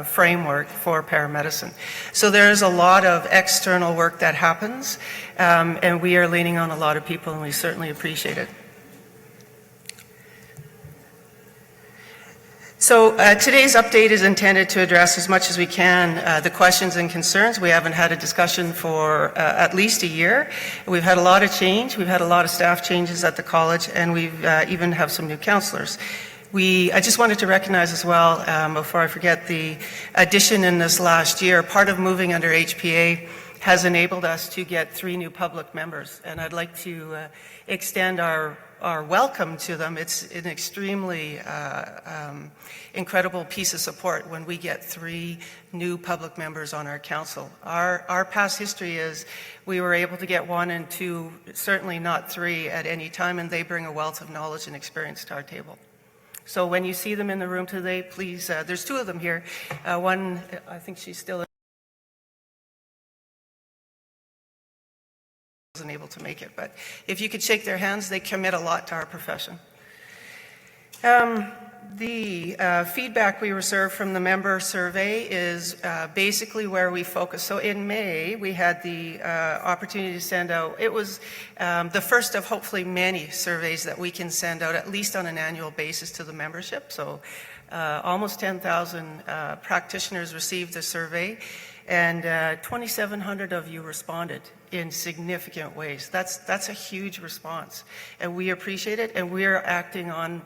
framework for paramedicine. So there's a lot of external work that happens, and we are leaning on a lot of people, and we certainly appreciate it. So today's update is intended to address as much as we can the questions and concerns. We haven't had a discussion for at least a year. We've had a lot of change. We've had a lot of staff changes at the college, and we've even have some new counselors. I just wanted to recognize as well, before I forget, the addition in this last year. Part of moving under HPA has enabled us to get 3 new public members, and I'd like to extend our welcome to them. It's an extremely incredible piece of support when we get 3 new public members on our council. Our past history is we were able to get 1 and 2, certainly not 3 at any time, and they bring a wealth of knowledge and experience to our table. So when you see them in the room today, please, there's 2 of them here. One, I think she's still wasn't able to make it, but if you could shake their hands, they commit a lot to our profession. The feedback we received from the member survey is basically where we focus. So in May, we had the opportunity to send out, it was the first of hopefully many surveys that we can send out at least on an annual basis to the membership. So almost 10,000 practitioners received the survey, and 2,700 of you responded in significant ways. That's a huge response, and we appreciate it, and we're acting on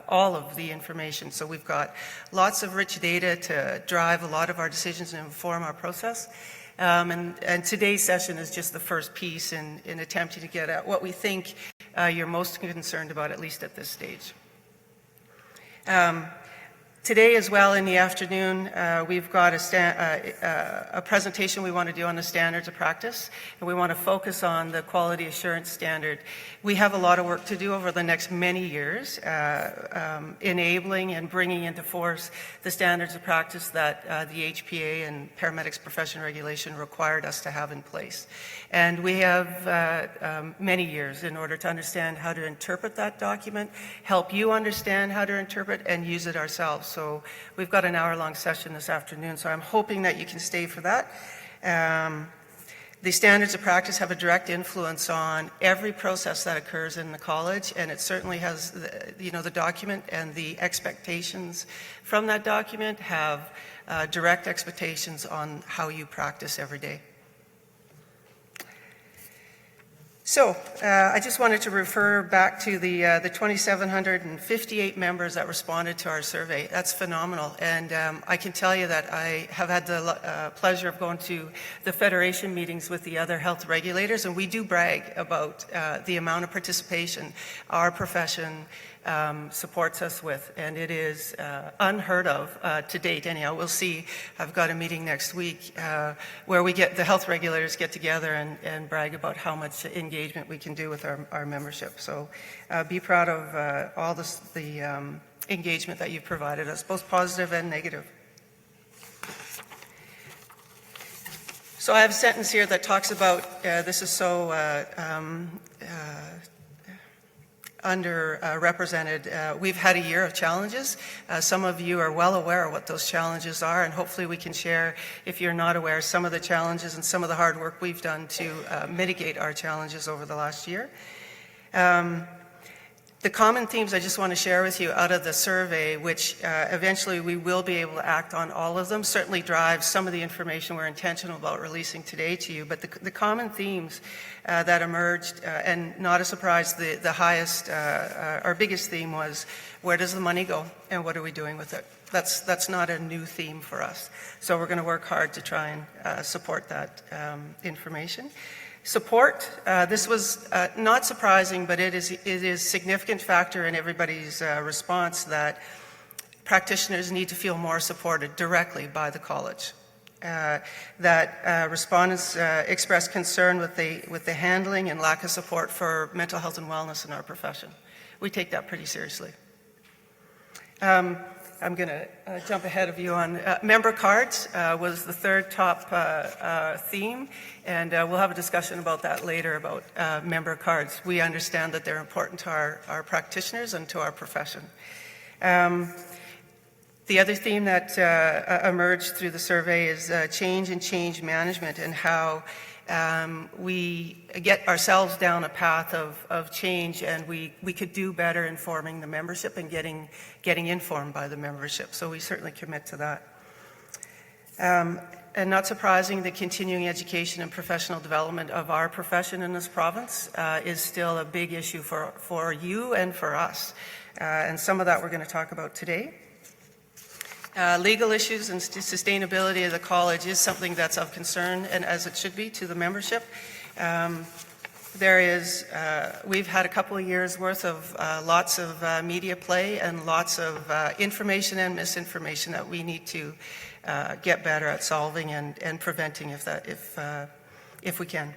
all of the information. So we've got lots of rich data to drive a lot of our decisions and inform our process. And today's session is just the first piece in attempting to get at what we think you're most concerned about, at least at this stage. Today as well in the afternoon, we've got a presentation we want to do on the standards of practice, and we want to focus on the quality assurance standard. We have a lot of work to do over the next many years, enabling and bringing into force the standards of practice that the HPA and Paramedics Profession Regulation required us to have in place. And we have many years in order to understand how to interpret that document, help you understand how to interpret, and use it ourselves. So we've got an hour-long session this afternoon, so I'm hoping that you can stay for that. The standards of practice have a direct influence on every process that occurs in the college, and it certainly has, the document and the expectations from that document have direct expectations on how you practice every day. So I just wanted to refer back to the 2,758 members that responded to our survey. That's phenomenal, and I can tell you that I have had the pleasure of going to the Federation meetings with the other health regulators, and we do brag about the amount of participation our profession supports us with, and it is unheard of to date. Anyhow, we'll see. I've got a meeting next week where the health regulators get together and brag about how much engagement we can do with our membership. So be proud of all the engagement that you've provided us, both positive and negative. So I have a sentence here that talks about, this is so underrepresented. We've had a year of challenges. Some of you are well aware of what those challenges are, and hopefully we can share, if you're not aware, some of the challenges and some of the hard work we've done to mitigate our challenges over the last year. The common themes I just want to share with you out of the survey, which eventually we will be able to act on all of them, certainly drives some of the information we're intentional about releasing today to you. But the common themes that emerged, and not a surprise, the highest, our biggest theme was, where does the money go and what are we doing with it? That's not a new theme for us. So we're going to work hard to try and support that information. Support, this was not surprising, but it is a significant factor in everybody's response that practitioners need to feel more supported directly by the college. That respondents expressed concern with the handling and lack of support for mental health and wellness in our profession. We take that pretty seriously. I'm going to jump ahead of you on member cards was the third top theme, and we'll have a discussion about that later, about member cards. We understand that they're important to our practitioners and to our profession. The other theme that emerged through the survey is change and change management, and how we get ourselves down a path of change, and we could do better informing the membership and getting informed by the membership. So we certainly commit to that. And not surprising, the continuing education and professional development of our profession in this province is still a big issue for you and for us. And some of that we're going to talk about today. Legal issues and sustainability of the college is something that's of concern, and as it should be, to the membership. We've had a couple of years worth of lots of media play and lots of information and misinformation that we need to get better at solving and preventing if we can.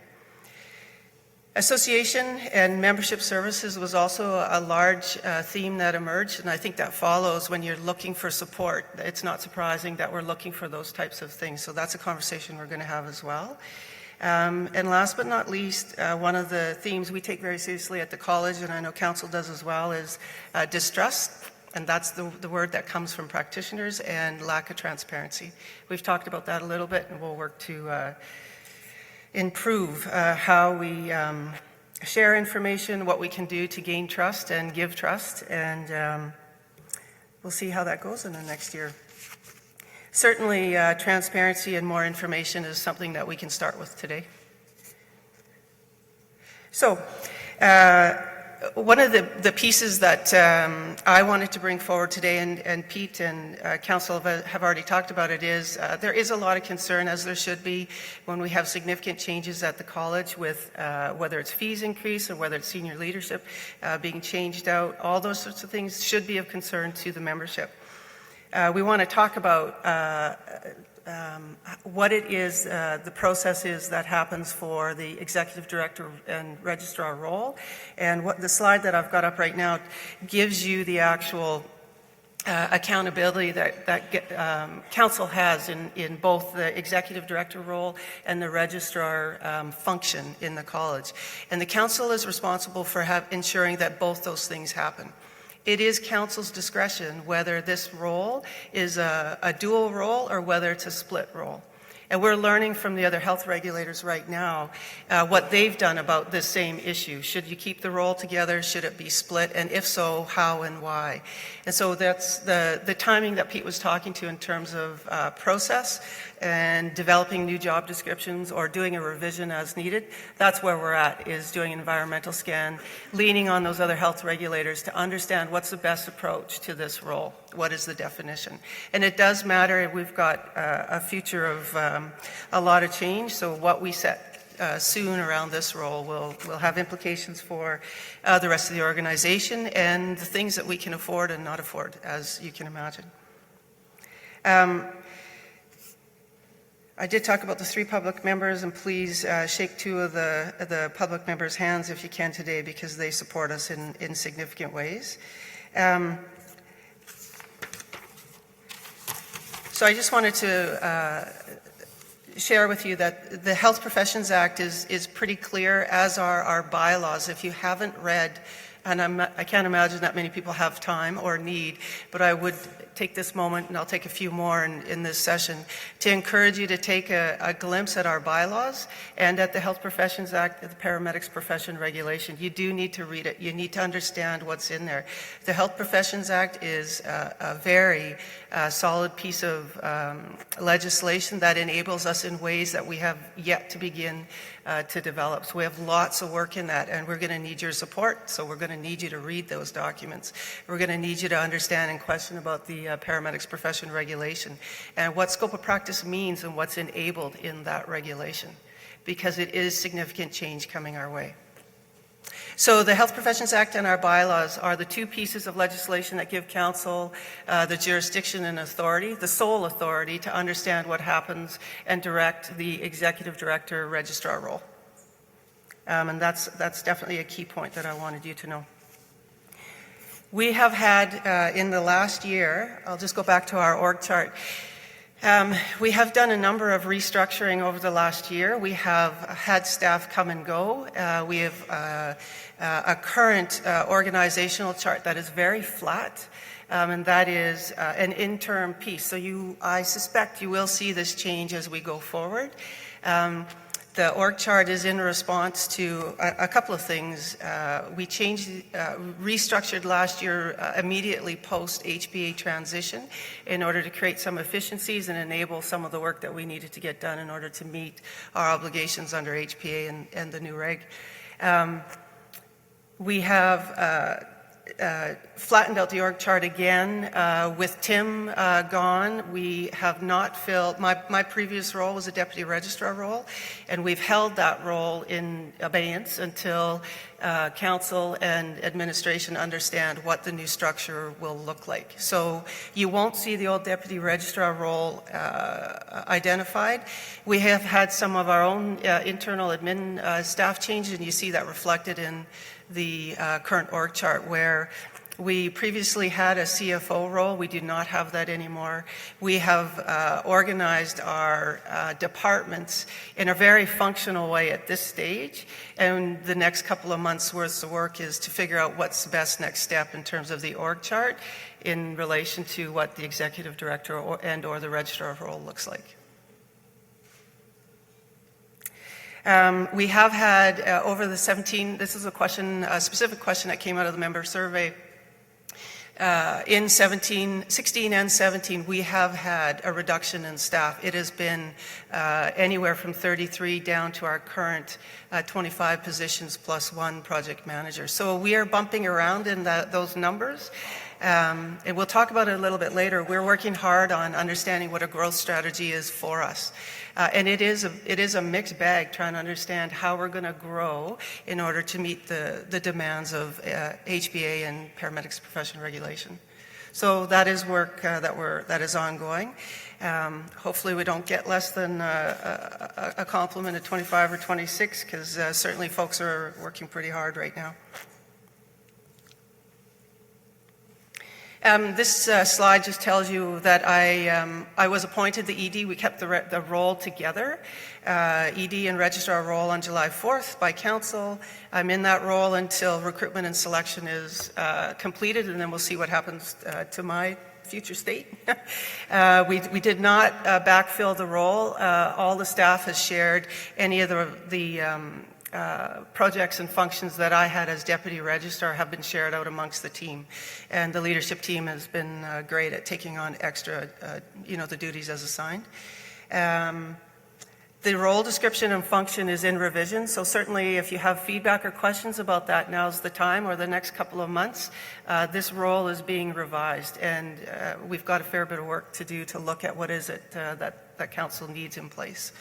Association and membership services was also a large theme that emerged, and I think that follows when you're looking for support. It's not surprising that we're looking for those types of things, so that's a conversation we're going to have as well. And last but not least, one of the themes we take very seriously at the college, and I know council does as well, is distrust, and that's the word that comes from practitioners, and lack of transparency. We've talked about that a little bit, and we'll work to improve how we share information, what we can do to gain trust and give trust, and we'll see how that goes in the next year. Certainly, transparency and more information is something that we can start with today. So, one of the pieces that I wanted to bring forward today, and Pete and Council have already talked about it, is there is a lot of concern, as there should be, when we have significant changes at the college with whether it's fees increase or whether it's senior leadership being changed out. All those sorts of things should be of concern to the membership. We want to talk about what it is, the process is that happens for the executive director and registrar role. And what the slide that I've got up right now gives you the actual accountability that council has in both the executive director role and the registrar function in the college. And the council is responsible for ensuring that both those things happen. It is council's discretion whether this role is a dual role or whether it's a split role. And we're learning from the other health regulators right now what they've done about this same issue. Should you keep the role together? Should it be split? And if so, how and why? And so that's the timing that Pete was talking to in terms of process and developing new job descriptions or doing a revision as needed. That's where we're at, is doing an environmental scan, leaning on those other health regulators to understand what's the best approach to this role. What is the definition? And it does matter. We've got a future of a lot of change, so what we set soon around this role will have implications for the rest of the organization and the things that we can afford and not afford, as you can imagine. I did talk about the 3 public members, and please shake 2 of the public members' hands if you can today, because they support us in significant ways. So I just wanted to share with you that the Health Professions Act is pretty clear, as are our bylaws. If you haven't read, and I can't imagine that many people have time or need, but I would take this moment, and I'll take a few more in this session, to encourage you to take a glimpse at our bylaws and at the Health Professions Act, the Paramedics Profession Regulation. You do need to read it. You need to understand what's in there. The Health Professions Act is a very solid piece of legislation that enables us in ways that we have yet to begin to develop. So we have lots of work in that, and we're going to need your support. So we're going to need you to read those documents. We're going to need you to understand and question about the Paramedics Profession Regulation and what scope of practice means and what's enabled in that regulation, because it is significant change coming our way. So the Health Professions Act and our bylaws are the 2 pieces of legislation that give council the jurisdiction and authority, the sole authority, to understand what happens and direct the executive director registrar role. And that's definitely a key point that I wanted you to know. We have had in the last year, I'll just go back to our org chart, We have done a number of restructuring over the last year. We have had staff come and go. We have a current organizational chart that is very flat, and that is an interim piece. So I suspect you will see this change as we go forward. The org chart is in response to a couple of things. We restructured last year immediately post HBA transition in order to create some efficiencies and enable some of the work that we needed to get done in order to meet our obligations under HBA and the new reg. We have flattened out the org chart again. With Tim gone, we have not filled, my previous role was a deputy registrar role, and we've held that role in abeyance until council and administration understand what the new structure will look like. So you won't see the old deputy registrar role identified. We have had some of our own internal admin staff changes, and you see that reflected in the current org chart, where we previously had a CFO role. We do not have that anymore. We have organized our departments in a very functional way at this stage, and the next couple of months' worth of work is to figure out what's the best next step in terms of the org chart in relation to what the executive director or the registrar role looks like. We have had over the 17, this is a specific question that came out of the member survey. In 16 and 17, we have had a reduction in staff. It has been anywhere from 33 down to our current 25 positions plus one project manager. So we are bumping around in those numbers. And we'll talk about it a little bit later. We're working hard on understanding what a growth strategy is for us. And it is a mixed bag trying to understand how we're going to grow in order to meet the demands of HBA and paramedics profession regulation. So that is work that is ongoing. Hopefully we don't get less than a complement of 25 or 26, because certainly folks are working pretty hard right now. This slide just tells you that I was appointed the ED. We kept the role together, ED and registrar role on July 4th by council. I'm in that role until recruitment and selection is completed, and then we'll see what happens to my future state. We did not backfill the role. All the staff has shared any of the projects and functions that I had as deputy registrar have been shared out amongst the team, and the leadership team has been great at taking on extra, the duties as assigned. The role description and function is in revision, so certainly if you have feedback or questions about that, now's the time, or the next couple of months. This role is being revised, and we've got a fair bit of work to do to look at what is it that council needs in place.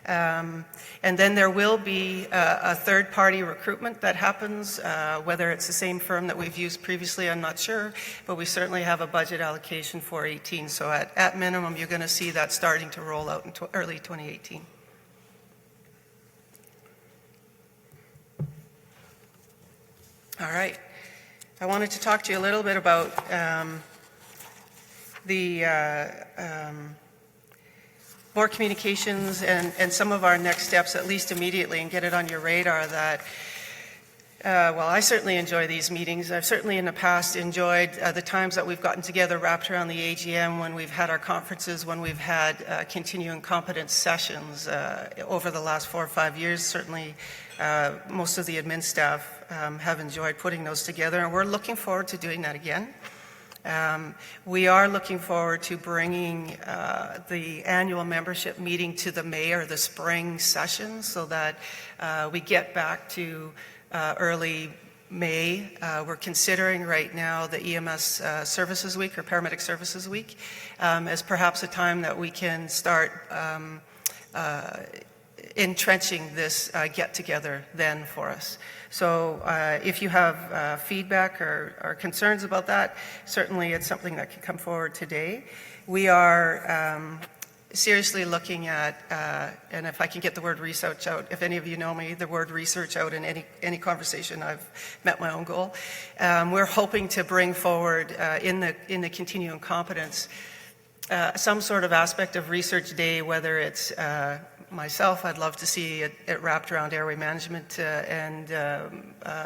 And then there will be a third-party recruitment that happens, whether it's the same firm that we've used previously, I'm not sure, but we certainly have a budget allocation for 18. So at minimum, you're going to see that starting to roll out in early 2018. All right. I wanted to talk to you a little bit about more communications and some of our next steps, at least immediately, and get it on your radar that, well, I certainly enjoy these meetings. I've certainly in the past enjoyed the times that we've gotten together wrapped around the AGM, when we've had our conferences, when we've had continuing competence sessions over the last 4 or 5 years. Certainly most of the admin staff have enjoyed putting those together, and we're looking forward to doing that again. We are looking forward to bringing the annual membership meeting to the May or the spring session, so that we get back to early May. We're considering right now the EMS Services Week, or Paramedic Services Week, as perhaps a time that we can start entrenching this get-together then for us. So if you have feedback or concerns about that, certainly it's something that can come forward today. We are seriously looking at, and if I can get the word research out, if any of you know me, the word research out in any conversation, I've met my own goal. We're hoping to bring forward in the continuing competence some sort of aspect of research day, whether it's myself, I'd love to see it wrapped around airway management and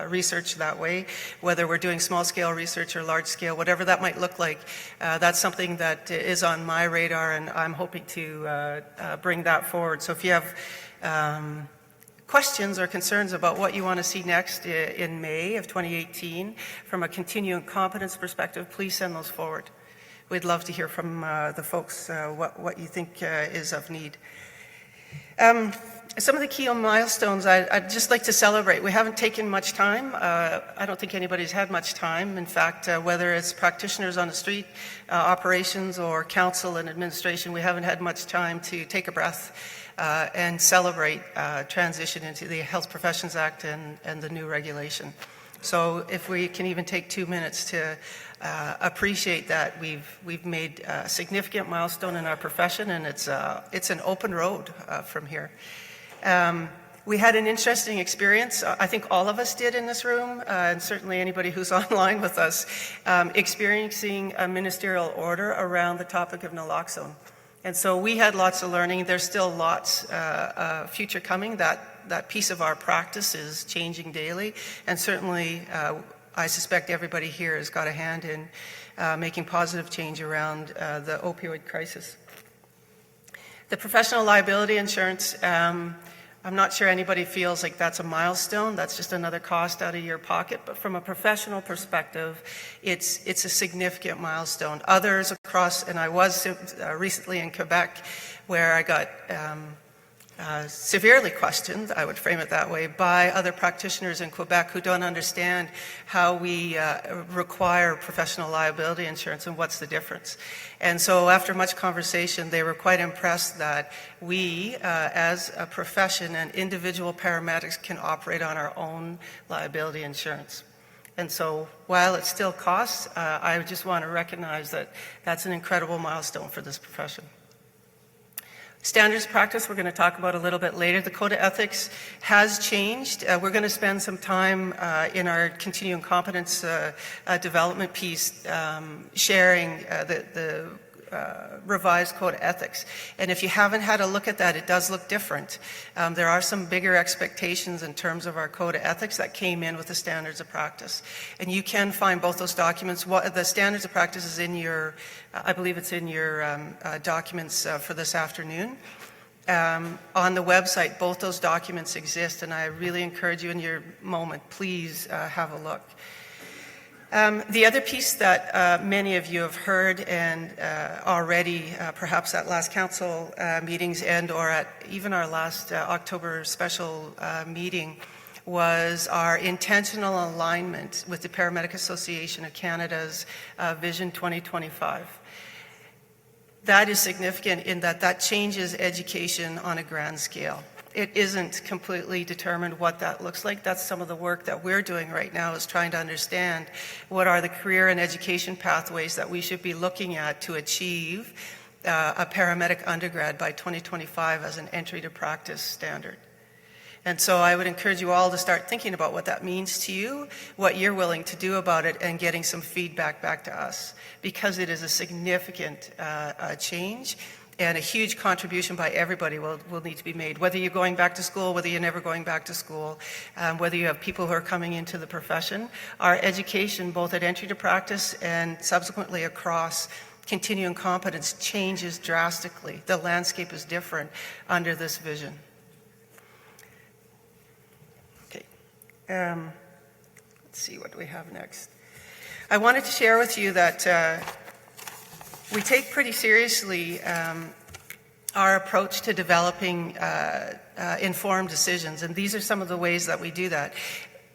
research that way, whether we're doing small-scale research or large-scale, whatever that might look like. That's something that is on my radar, and I'm hoping to bring that forward. So if you have questions or concerns about what you want to see next in May of 2018 from a continuing competence perspective, please send those forward. We'd love to hear from the folks what you think is of need. Some of the key milestones I'd just like to celebrate. We haven't taken much time. I don't think anybody's had much time. In fact, whether it's practitioners on the street, operations, or council and administration, we haven't had much time to take a breath and celebrate transition into the Health Professions Act and the new regulation. So if we can even take 2 minutes to appreciate that we've made a significant milestone in our profession, and it's an open road from here. We had an interesting experience, I think all of us did in this room, and certainly anybody who's online with us, experiencing a ministerial order around the topic of naloxone. And so we had lots of learning. There's still lots future coming. That piece of our practice is changing daily, and certainly I suspect everybody here has got a hand in making positive change around the opioid crisis. The professional liability insurance, I'm not sure anybody feels like that's a milestone. That's just another cost out of your pocket. But from a professional perspective, it's a significant milestone. Others across, and I was recently in Quebec, where I got severely questioned, I would frame it that way, by other practitioners in Quebec who don't understand how we require professional liability insurance and what's the difference. And so after much conversation, they were quite impressed that we, as a profession and individual paramedics, can operate on our own liability insurance. And so while it still costs, I just want to recognize that that's an incredible milestone for this profession. Standards of practice we're going to talk about a little bit later. The Code of Ethics has changed. We're going to spend some time in our continuing competence development piece sharing the revised Code of Ethics. And if you haven't had a look at that, it does look different. There are some bigger expectations in terms of our Code of Ethics that came in with the Standards of Practice. And you can find both those documents. The Standards of Practice is in your, I believe it's in your documents for this afternoon. On the website, both those documents exist, and I really encourage you in your moment, please have a look. The other piece that many of you have heard and already, perhaps at last council meetings and or at even our last October special meeting, was our intentional alignment with the Paramedic Association of Canada's Vision 2025. That is significant in that changes education on a grand scale. It isn't completely determined what that looks like. That's some of the work that we're doing right now, is trying to understand what are the career and education pathways that we should be looking at to achieve a paramedic undergrad by 2025 as an entry to practice standard. And so I would encourage you all to start thinking about what that means to you, what you're willing to do about it, and getting some feedback back to us, because it is a significant change. And a huge contribution by everybody will need to be made, whether you're going back to school, whether you're never going back to school, whether you have people who are coming into the profession. Our education, both at entry to practice and subsequently across continuing competence, changes drastically. The landscape is different under this vision. Okay. Let's see, what do we have next? I wanted to share with you that we take pretty seriously our approach to developing informed decisions, and these are some of the ways that we do that.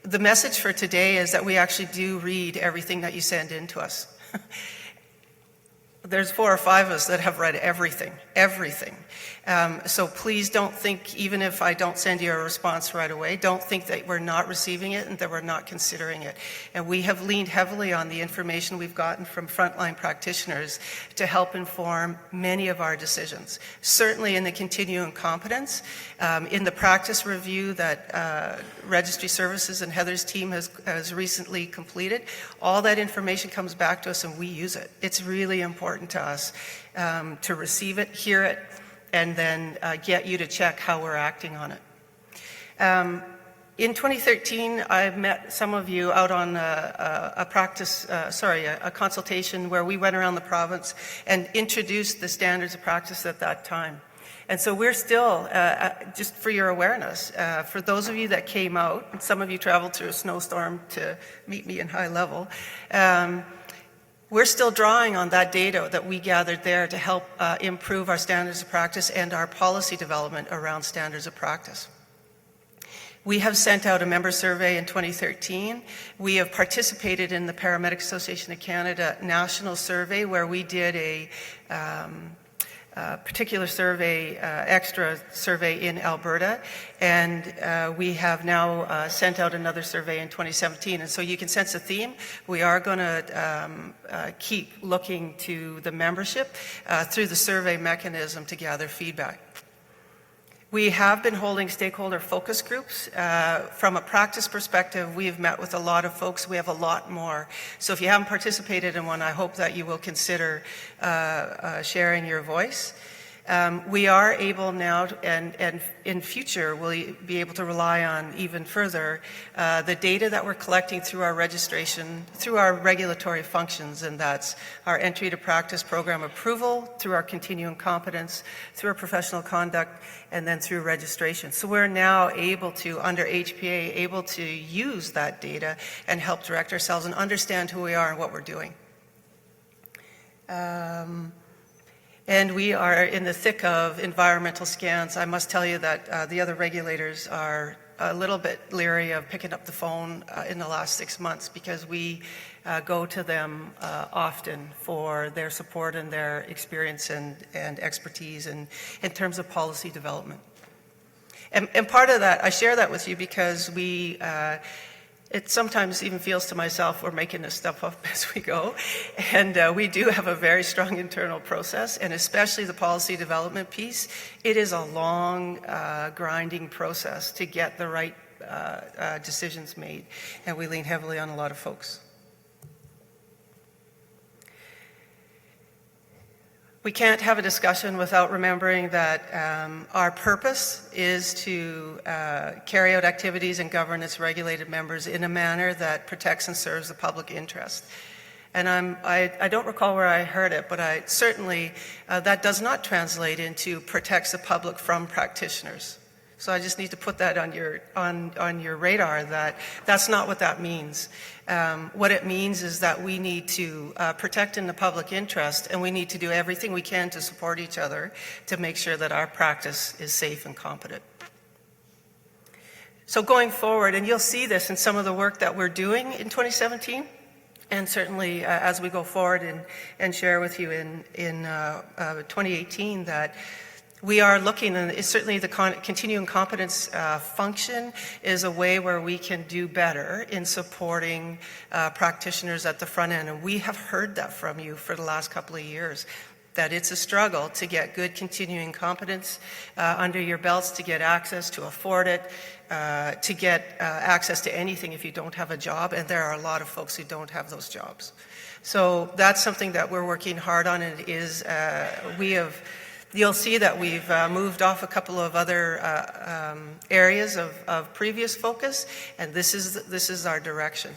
The message for today is that we actually do read everything that you send in to us. There's 4 or 5 of us that have read everything. So please don't think, even if I don't send you a response right away, don't think that we're not receiving it and that we're not considering it. And we have leaned heavily on the information we've gotten from frontline practitioners to help inform many of our decisions. Certainly in the continuing competence, in the practice review that Registry Services and Heather's team has recently completed, all that information comes back to us and we use it. It's really important to us to receive it, hear it, and then get you to check how we're acting on it. In 2013, I met some of you out on a consultation where we went around the province and introduced the standards of practice at that time. And so we're still, just for your awareness, for those of you that came out, and some of you traveled through a snowstorm to meet me in high level, we're still drawing on that data that we gathered there to help improve our standards of practice and our policy development around standards of practice. We have sent out a member survey in 2013. We have participated in the Paramedics Association of Canada national survey where we did a particular survey, extra survey in Alberta, and we have now sent out another survey in 2017. And so you can sense a theme. We are going to keep looking to the membership through the survey mechanism to gather feedback. We have been holding stakeholder focus groups. From a practice perspective, we have met with a lot of folks. We have a lot more. So if you haven't participated in one, I hope that you will consider sharing your voice. We are able now, and in future, we'll be able to rely on even further the data that we're collecting through our registration, through our regulatory functions, and that's our entry to practice program approval, through our continuing competence, through our professional conduct, and then through registration. So we're now able to, under HPA, able to use that data and help direct ourselves and understand who we are and what we're doing. And we are in the thick of environmental scans. I must tell you that the other regulators are a little bit leery of picking up the phone in the last 6 months because we go to them often for their support and their experience and expertise in terms of policy development. And part of that, I share that with you because we it sometimes even feels to myself we're making this stuff up as we go. And we do have a very strong internal process, and especially the policy development piece. It is a long, grinding process to get the right decisions made, and we lean heavily on a lot of folks. We can't have a discussion without remembering that our purpose is to carry out activities and govern its regulated members in a manner that protects and serves the public interest. And I don't recall where I heard it, but I certainly, that does not translate into protects the public from practitioners. So I just need to put that on your radar that that's not what that means. What it means is that we need to protect in the public interest, and we need to do everything we can to support each other to make sure that our practice is safe and competent. So going forward, and you'll see this in some of the work that we're doing in 2017, and certainly as we go forward and share with you in 2018, that we are looking, and certainly the continuing competence function is a way where we can do better in supporting practitioners at the front end. And we have heard that from you for the last couple of years, that it's a struggle to get good continuing competence under your belts, to get access, to afford it, to get access to anything if you don't have a job. And there are a lot of folks who don't have those jobs. So that's something that we're working hard on, and it is, you'll see that we've moved off a couple of other areas of previous focus, and this is our direction.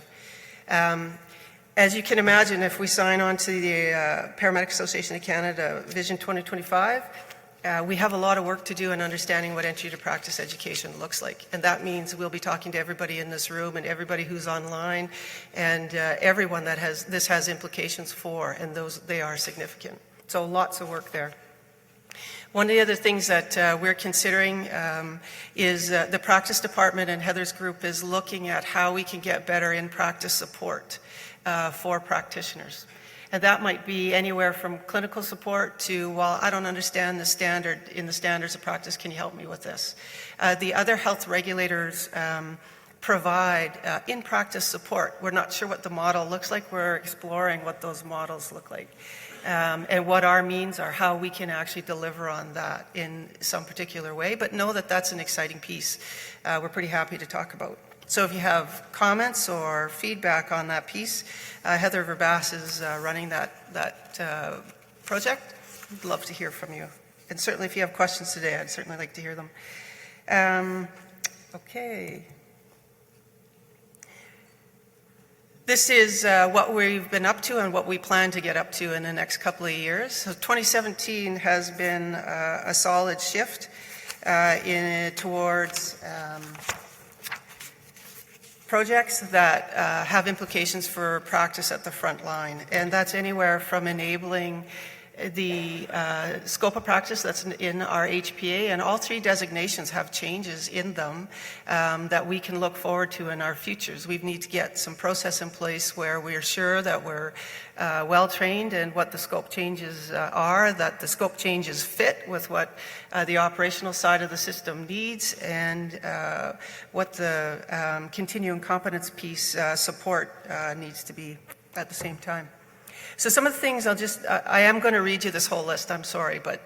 As you can imagine, if we sign on to the Paramedics Association of Canada Vision 2025, we have a lot of work to do in understanding what entry to practice education looks like. And that means we'll be talking to everybody in this room and everybody who's online and everyone that this has implications for, and they are significant. So lots of work there. One of the other things that we're considering is the practice department, and Heather's group is looking at how we can get better in practice support for practitioners. And that might be anywhere from clinical support to, well, I don't understand the standard in the standards of practice, can you help me with this? The other health regulators provide in-practice support. We're not sure what the model looks like. We're exploring what those models look like. And what our means are, how we can actually deliver on that in some particular way. But know that that's an exciting piece we're pretty happy to talk about. So if you have comments or feedback on that piece, Heather Verbaas is running that project. I'd love to hear from you. And certainly if you have questions today, I'd certainly like to hear them. Okay. This is what we've been up to and what we plan to get up to in the next couple of years. So 2017 has been a solid shift towards projects that have implications for practice at the front line. And that's anywhere from enabling the scope of practice that's in our HPA, and all three designations have changes in them that we can look forward to in our futures. We need to get some process in place where we're sure that we're well trained in what the scope changes are, that the scope changes fit with what the operational side of the system needs, and what the continuing competence piece support needs to be at the same time. So some of the things I am going to read you this whole list, I'm sorry, but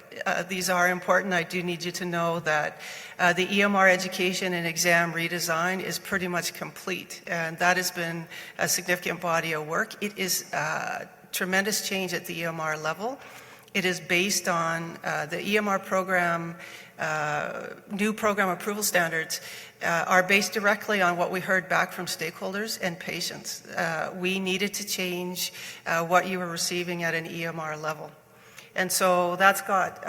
these are important. I do need you to know that the EMR education and exam redesign is pretty much complete, and that has been a significant body of work. It is tremendous change at the EMR level. It is based on the EMR program, new program approval standards are based directly on what we heard back from stakeholders and patients. We needed to change what you were receiving at an EMR level. And so that's got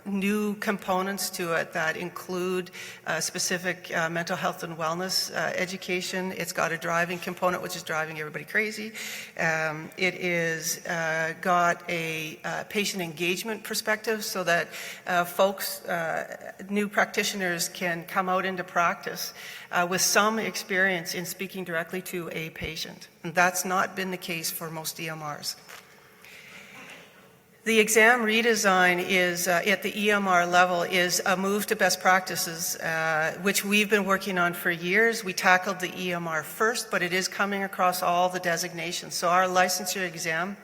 new components to it that include specific mental health and wellness education. It's got a driving component, which is driving everybody crazy. It is got a patient engagement perspective so that folks, new practitioners can come out into practice with some experience in speaking directly to a patient. And that's not been the case for most EMRs. The exam redesign is, at the EMR level, is a move to best practices, which we've been working on for years. We tackled the EMR first, but it is coming across all the designations. So our licensure exam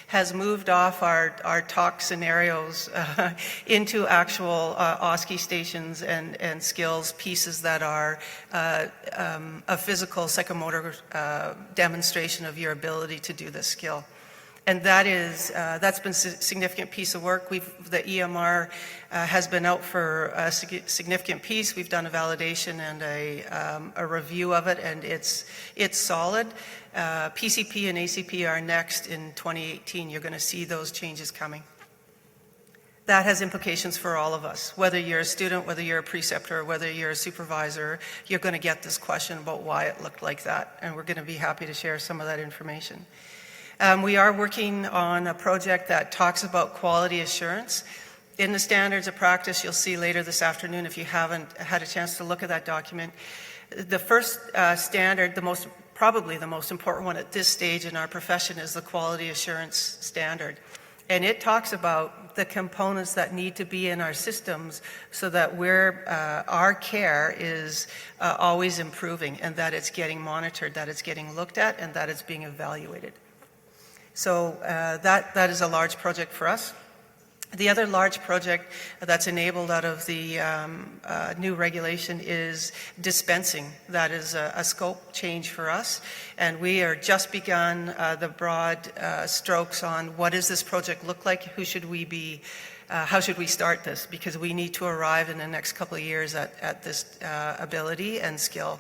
has moved off our talk scenarios into actual OSCE stations and skills pieces that are a physical psychomotor demonstration of your ability to do this skill. And that is, that's been a significant piece of work. The EMR has been out for a significant piece. We've done a validation and a review of it, and it's solid. PCP and ACP are next in 2018. You're going to see those changes coming. That has implications for all of us. Whether you're a student, whether you're a preceptor, whether you're a supervisor, you're going to get this question about why it looked like that, and we're going to be happy to share some of that information. We are working on a project that talks about quality assurance. In the standards of practice, you'll see later this afternoon, if you haven't had a chance to look at that document, the first standard, probably the most important one at this stage in our profession, is the quality assurance standard. And it talks about the components that need to be in our systems so that our care is always improving, and that it's getting monitored, that it's getting looked at, and that it's being evaluated. So that is a large project for us. The other large project that's enabled out of the new regulation is dispensing. That is a scope change for us, and we are just begun the broad strokes on what does this project look like, who should we be, how should we start this, because we need to arrive in the next couple of years at this ability and skill.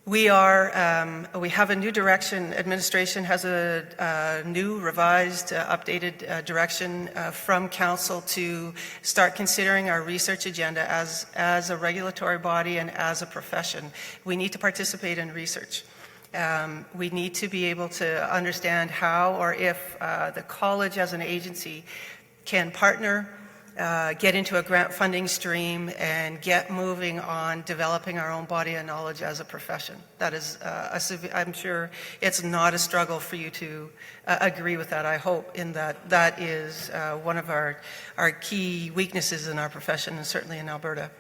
We have a new direction. Administration has a new, revised, updated direction from Council to start considering our research agenda as a regulatory body and as a profession. We need to participate in research. We need to be able to understand how or if the college as an agency can partner get into a grant funding stream and get moving on developing our own body of knowledge as a profession. That is, I'm sure it's not a struggle for you to agree with that, I hope, in that is one of our key weaknesses in our profession, and certainly in Alberta.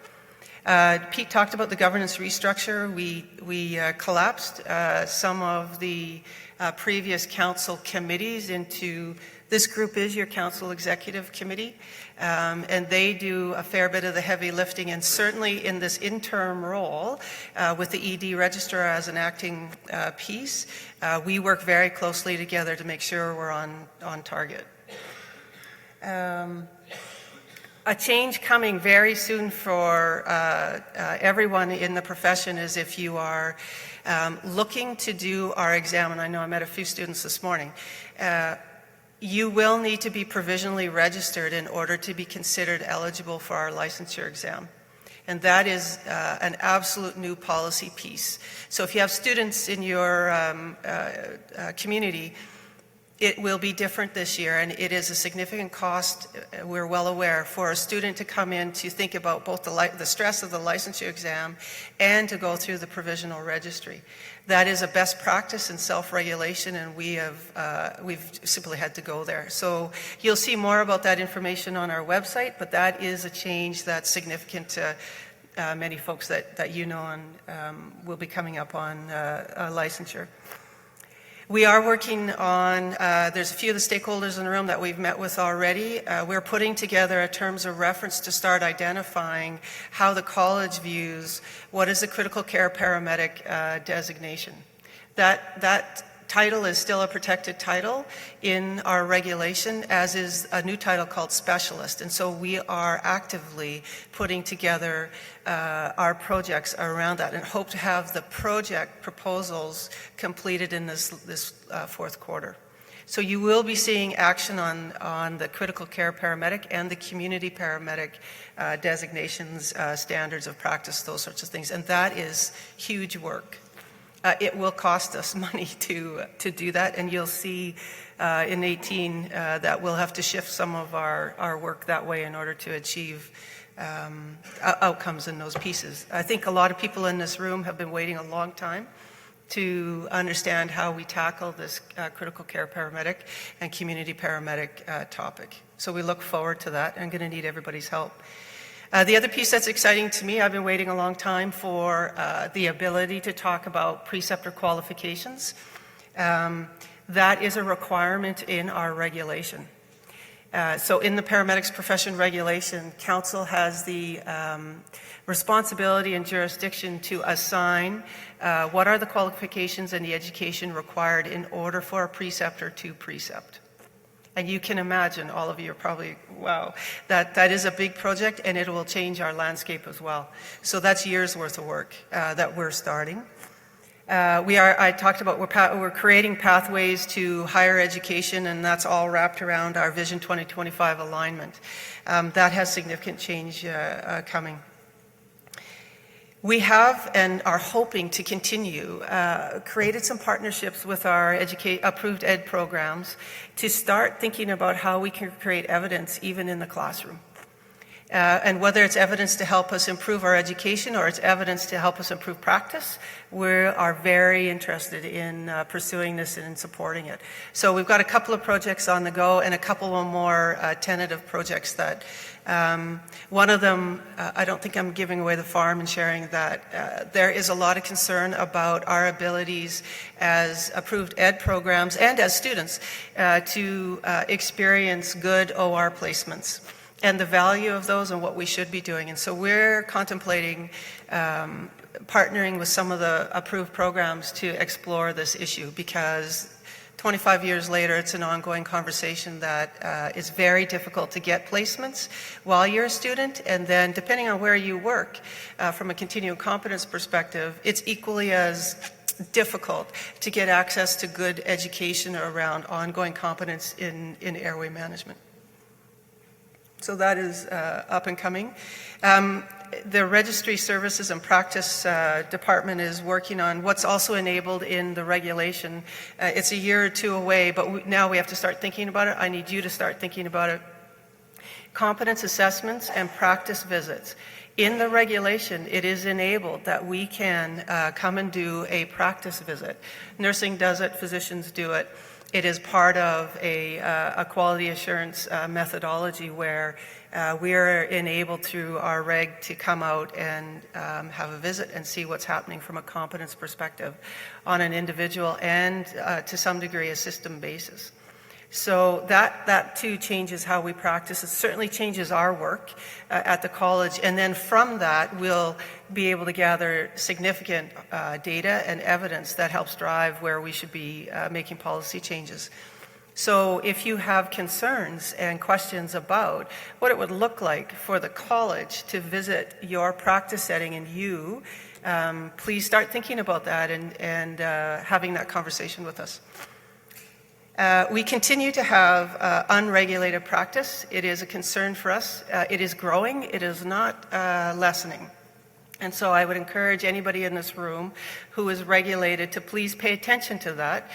Pete talked about the governance restructure. We collapsed some of the previous council committees into, this group is your council executive committee, and they do a fair bit of the heavy lifting, and certainly in this interim role with the ED registrar as an acting piece, we work very closely together to make sure we're on target. A change coming very soon for everyone in the profession is if you are looking to do our exam, and I know I met a few students this morning, you will need to be provisionally registered in order to be considered eligible for our licensure exam. And that is an absolute new policy piece. So if you have students in your community, it will be different this year, and it is a significant cost, we're well aware, for a student to come in to think about both the stress of the licensure exam and to go through the provisional registry. That is a best practice in self-regulation, and we've simply had to go there. So you'll see more about that information on our website, but that is a change that's significant to many folks that you know and will be coming up on licensure. We are working on, there's a few of the stakeholders in the room that we've met with already. We're putting together a terms of reference to start identifying how the college views what is the critical care paramedic designation. That title is still a protected title in our regulation, as is a new title called specialist. And so we are actively putting together our projects around that and hope to have the project proposals completed in this fourth quarter. So you will be seeing action on the critical care paramedic and the community paramedic designations, standards of practice, those sorts of things. And that is huge work. It will cost us money to do that, and you'll see in 18 that we'll have to shift some of our work that way in order to achieve outcomes in those pieces. I think a lot of people in this room have been waiting a long time to understand how we tackle this critical care paramedic and community paramedic topic. So we look forward to that. I'm going to need everybody's help. The other piece that's exciting to me, I've been waiting a long time for the ability to talk about preceptor qualifications. That is a requirement in our regulation. So in the paramedics profession regulation, council has the responsibility and jurisdiction to assign what are the qualifications and the education required in order for a preceptor to precept. And you can imagine, all of you are probably, wow, that is a big project, and it will change our landscape as well. So that's years worth of work that we're starting. I talked about we're creating pathways to higher education, and that's all wrapped around our Vision 2025 alignment. That has significant change coming. We have and are hoping to continue created some partnerships with our approved ed programs to start thinking about how we can create evidence even in the classroom. And whether it's evidence to help us improve our education or it's evidence to help us improve practice, we are very interested in pursuing this and in supporting it. So we've got a couple of projects on the go and a couple of more tentative projects that one of them, I don't think I'm giving away the farm and sharing that there is a lot of concern about our abilities as approved ed programs and as students to experience good OR placements and the value of those and what we should be doing. And so we're contemplating partnering with some of the approved programs to explore this issue, because 25 years later, it's an ongoing conversation that is very difficult to get placements while you're a student, and then depending on where you work, from a continuing competence perspective, it's equally as difficult to get access to good education around ongoing competence in airway management. So that is up and coming. The Registry Services and Practice Department is working on what's also enabled in the regulation. It's a year or two away, but now we have to start thinking about it. I need you to start thinking about it. Competence assessments and practice visits. In the regulation, it is enabled that we can come and do a practice visit. Nursing does it, physicians do it. It is part of a quality assurance methodology where we are enabled through our reg to come out and have a visit and see what's happening from a competence perspective on an individual and to some degree a system basis. So that too changes how we practice. It certainly changes our work at the college, and then from that we'll be able to gather significant data and evidence that helps drive where we should be making policy changes. So if you have concerns and questions about what it would look like for the college to visit your practice setting and you, please start thinking about that and having that conversation with us. We continue to have unregulated practice. It is a concern for us. It is growing. It is not lessening. And so I would encourage anybody in this room who is regulated to please pay attention to that.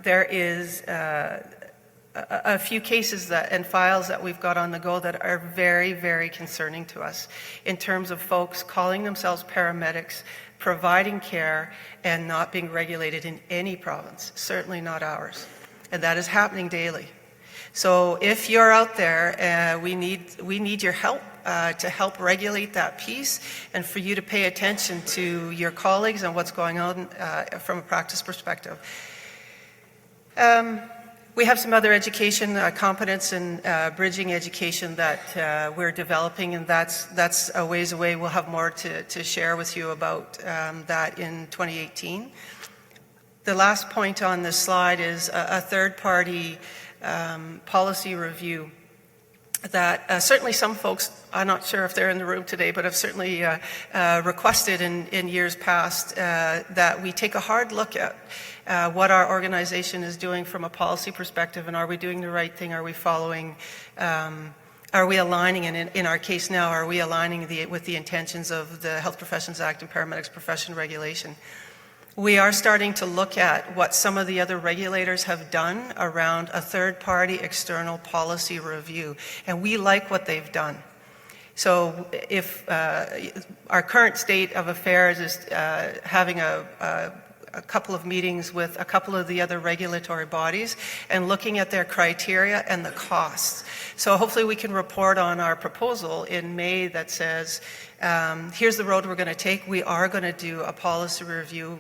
There is a few cases and files that we've got on the go that are very, very concerning to us in terms of folks calling themselves paramedics, providing care, and not being regulated in any province, certainly not ours. And that is happening daily. So if you're out there, we need your help to help regulate that piece and for you to pay attention to your colleagues and what's going on from a practice perspective. We have some other education, competence and bridging education that we're developing, and that's a ways away. We'll have more to share with you about that in 2018. The last point on this slide is a third-party policy review that certainly some folks, I'm not sure if they're in the room today, but have certainly requested in years past that we take a hard look at what our organization is doing from a policy perspective, and are we doing the right thing? Are we following, are we aligning, and in our case now, are we aligning with the intentions of the Health Professions Act and Paramedics Profession Regulation? We are starting to look at what some of the other regulators have done around a third-party external policy review, and we like what they've done. So if our current state of affairs is having a couple of meetings with a couple of the other regulatory bodies and looking at their criteria and the costs. So hopefully we can report on our proposal in May that says, here's the road we're going to take. We are going to do a policy review.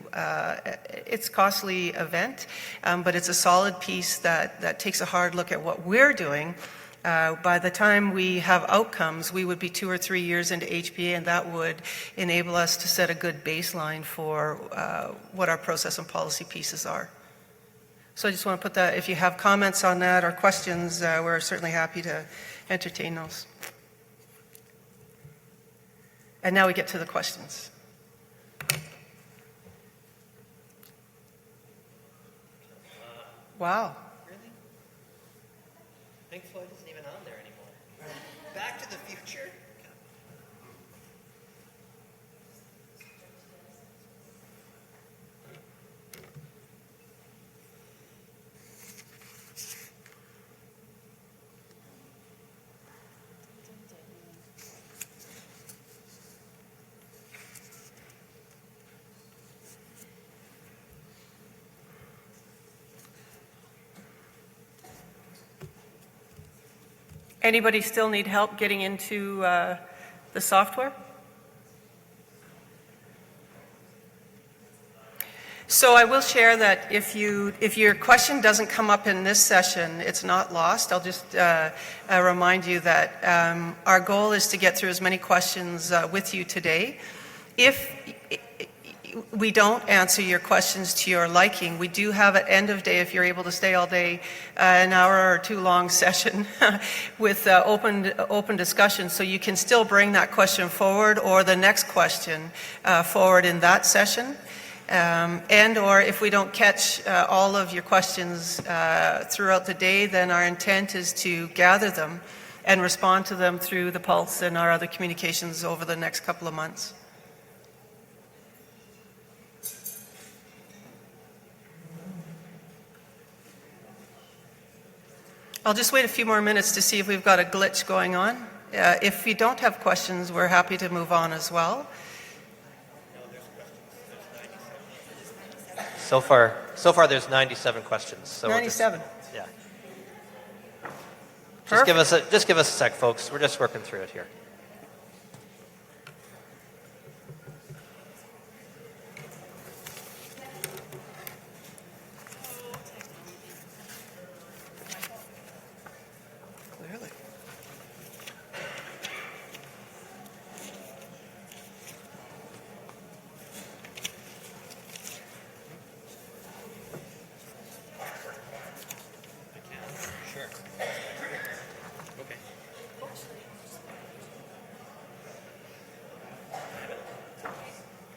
It's a costly event, but it's a solid piece that takes a hard look at what we're doing. By the time we have outcomes, we would be 2 or 3 years into HPA, and that would enable us to set a good baseline for what our process and policy pieces are. So I just want to put that, if you have comments on that or questions, we're certainly happy to entertain those. And now we get to the questions. Wow. Really? Pink Floyd isn't even on there anymore. Back to the Future? Anybody still need help getting into the software? So I will share that if your question doesn't come up in this session, it's not lost. I'll just remind you that our goal is to get through as many questions with you today. If we don't answer your questions to your liking, we do have at end of day, if you're able to stay all day, an hour or two long session with open discussion, so you can still bring that question forward or the next question forward in that session. And or if we don't catch all of your questions throughout the day, then our intent is to gather them and respond to them through the Pulse and our other communications over the next couple of months. I'll just wait a few more minutes to see if we've got a glitch going on. If you don't have questions, we're happy to move on as well. So far there's 97 questions. So 97. Yeah. Perfect. Just give us a sec, folks. We're just working through it here. Clearly. Sure. Okay.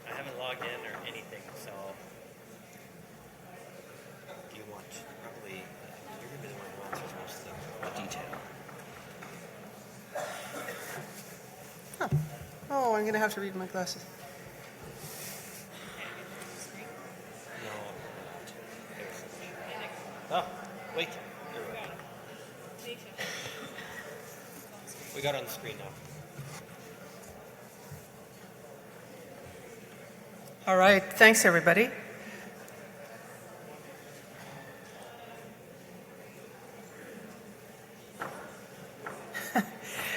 I haven't logged in or anything, so do you want probably you're gonna be the one who answers most of the detail. Oh, I'm going to have to read my glasses. No. Oh, wait. Here we go. We got it on the screen now. All right. Thanks, everybody.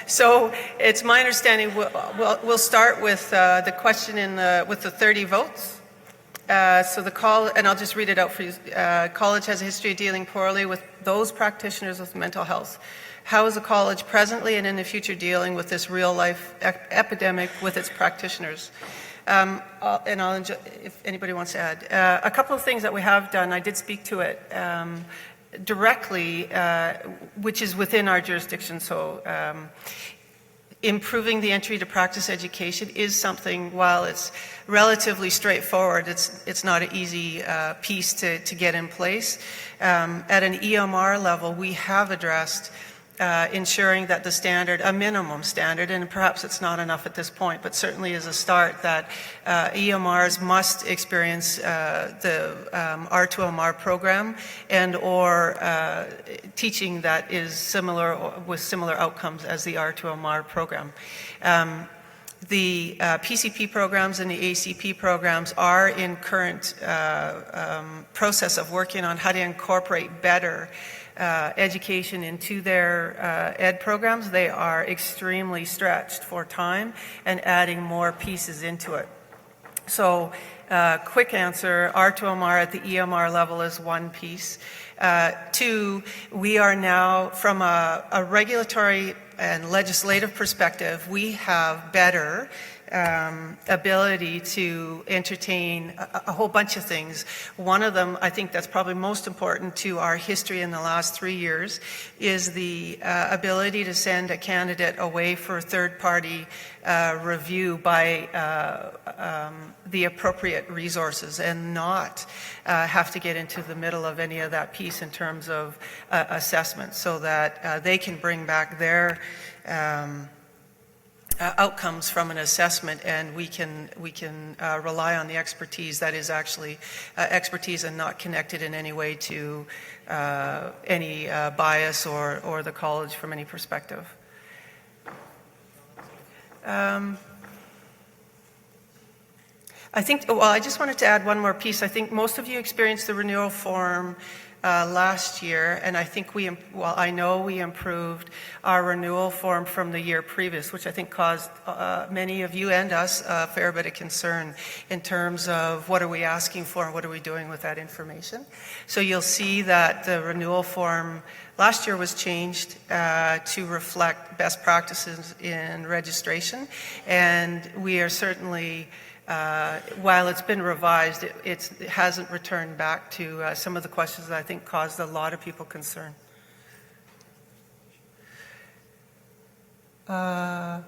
So it's my understanding we'll start with the question with the 30 votes. So the call, and I'll just read it out for you. College has a history of dealing poorly with those practitioners with mental health. How is the college presently and in the future dealing with this real-life epidemic with its practitioners? I'll enjoy, if anybody wants to add. A couple of things that we have done, I did speak to it directly, which is within our jurisdiction. So improving the entry to practice education is something, while it's relatively straightforward, it's not an easy piece to get in place. At an EMR level, we have addressed ensuring that the standard, a minimum standard, and perhaps it's not enough at this point, but certainly is a start, that EMRs must experience the R2MR program and or teaching that is similar or with similar outcomes as the R2MR program. The PCP programs and the ACP programs are in current process of working on how to incorporate better education into their ed programs. They are extremely stretched for time and adding more pieces into it. So quick answer, R2MR at the EMR level is one piece. Two, we are now, from a regulatory and legislative perspective, we have better ability to entertain a whole bunch of things. One of them, I think that's probably most important to our history in the last 3 years, is the ability to send a candidate away for third-party review by the appropriate resources and not have to get into the middle of any of that piece in terms of assessment, so that they can bring back their outcomes from an assessment, and we can rely on the expertise that is actually expertise and not connected in any way to any bias or the college from any perspective. I think, well, I just wanted to add one more piece. I think most of you experienced the renewal form last year, and I think I know we improved our renewal form from the year previous, which I think caused many of you and us a fair bit of concern in terms of what are we asking for and what are we doing with that information. So you'll see that the renewal form last year was changed to reflect best practices in registration, and we are certainly while it's been revised, it hasn't returned back to some of the questions that I think caused a lot of people concern. So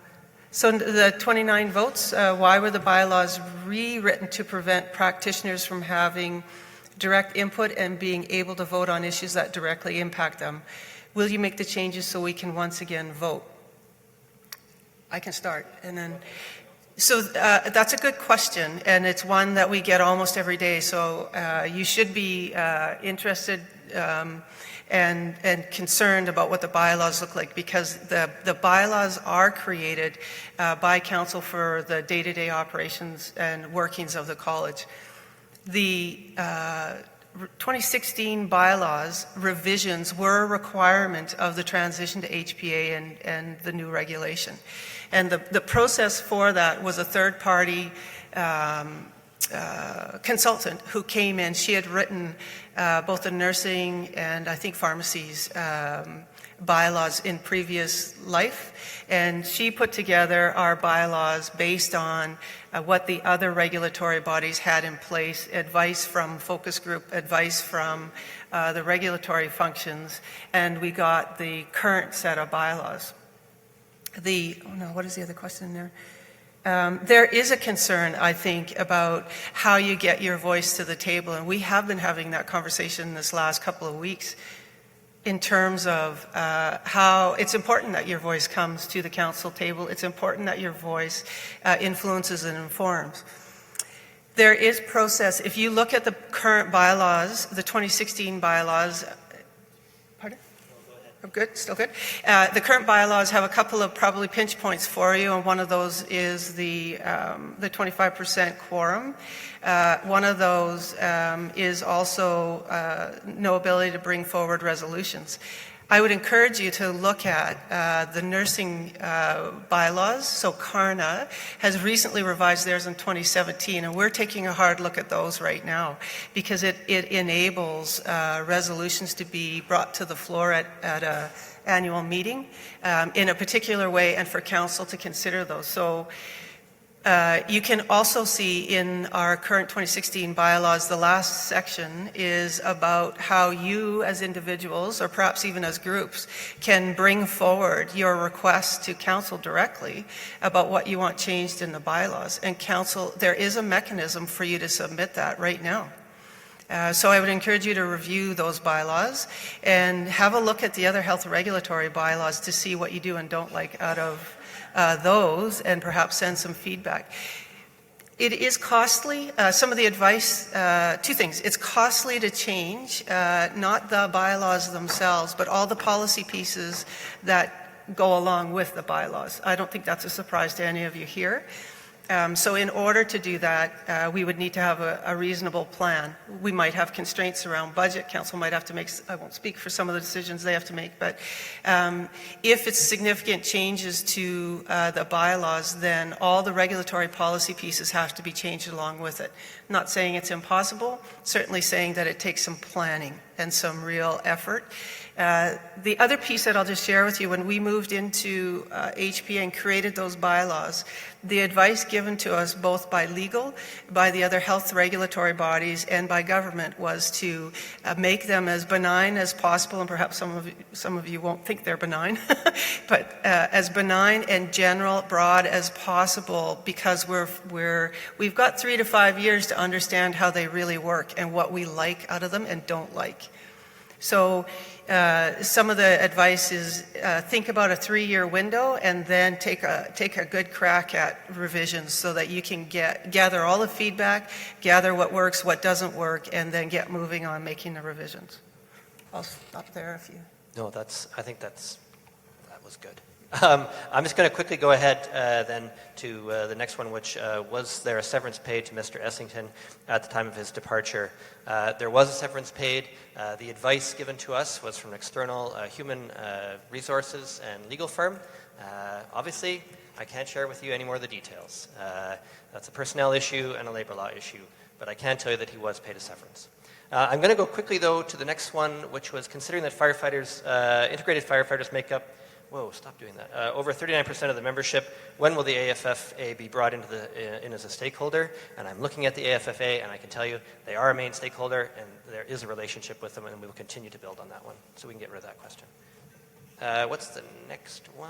the 29 votes, why were the bylaws rewritten to prevent practitioners from having direct input and being able to vote on issues that directly impact them? Will you make the changes so we can once again vote? I can start, and then So that's a good question, and it's one that we get almost every day. So you should be interested and concerned about what the bylaws look like, because the bylaws are created by council for the day-to-day operations and workings of the college. The 2016 bylaws revisions were a requirement of the transition to HPA and the new regulation. And the process for that was a third-party consultant who came in. She had written both the nursing and I think pharmacies bylaws in previous life, and she put together our bylaws based on what the other regulatory bodies had in place, advice from focus group, advice from the regulatory functions, and we got the current set of bylaws. What is the other question there? There is a concern, I think, about how you get your voice to the table, and we have been having that conversation this last couple of weeks in terms of how it's important that your voice comes to the council table. It's important that your voice influences and informs. There is process. If you look at the current bylaws, the 2016 bylaws, pardon? Good, still good. The current bylaws have a couple of probably pinch points for you, and one of those is the 25% quorum. One of those is also no ability to bring forward resolutions. I would encourage you to look at the nursing bylaws. So CARNA has recently revised theirs in 2017, and we're taking a hard look at those right now, because it enables resolutions to be brought to the floor at an annual meeting in a particular way, and for council to consider those. So you can also see in our current 2016 bylaws, the last section is about how you as individuals, or perhaps even as groups, can bring forward your requests to council directly about what you want changed in the bylaws. And council, there is a mechanism for you to submit that right now. So I would encourage you to review those bylaws and have a look at the other health regulatory bylaws to see what you do and don't like out of those, and perhaps send some feedback. It is costly. Some of the advice, two things. It's costly to change, not the bylaws themselves, but all the policy pieces that go along with the bylaws. I don't think that's a surprise to any of you here. So in order to do that, we would need to have a reasonable plan. We might have constraints around budget. Council might have to make, I won't speak for some of the decisions they have to make, but if it's significant changes to the bylaws, then all the regulatory policy pieces have to be changed along with it. Not saying it's impossible, certainly saying that it takes some planning and some real effort. The other piece that I'll just share with you, when we moved into HPA and created those bylaws, the advice given to us both by legal, by the other health regulatory bodies, and by government was to make them as benign as possible, and perhaps some of you won't think they're benign, but as benign and general, broad as possible, because we've got 3 to 5 years to understand how they really work and what we like out of them and don't like. So some of the advice is think about a 3-year window and then take a good crack at revisions so that you can gather all the feedback, gather what works, what doesn't work, and then get moving on making the revisions. I'll stop there if you... No, I think that was good. I'm just going to quickly go ahead then to the next one, which was there a severance paid to Mr. Essington at the time of his departure? There was a severance paid. The advice given to us was from an external human resources and legal firm. Obviously, I can't share with you any more of the details. That's a personnel issue and a labor law issue, but I can tell you that he was paid a severance. I'm going to go quickly, though, to the next one, which was considering that integrated firefighters make up stop doing that. Over 39% of the membership. When will the AFFA be brought in as a stakeholder? And I'm looking at the AFFA, and I can tell you they are a main stakeholder, and there is a relationship with them, and we will continue to build on that one. So we can get rid of that question. What's the next one?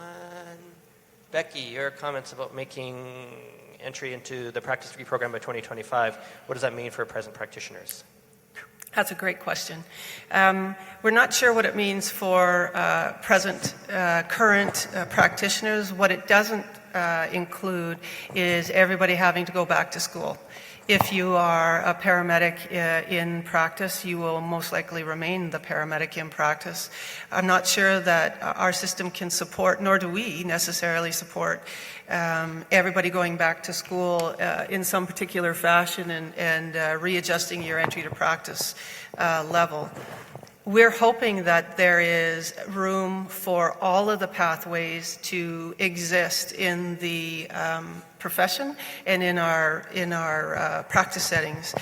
Becky, your comments about making entry into the practice degree program by 2025. What does that mean for present practitioners? That's a great question. We're not sure what it means for current practitioners. What it doesn't include is everybody having to go back to school. If you are a paramedic in practice, you will most likely remain the paramedic in practice. I'm not sure that our system can support, nor do we necessarily support, everybody going back to school in some particular fashion and readjusting your entry to practice level. We're hoping that there is room for all of the pathways to exist in the profession and in our practice settings.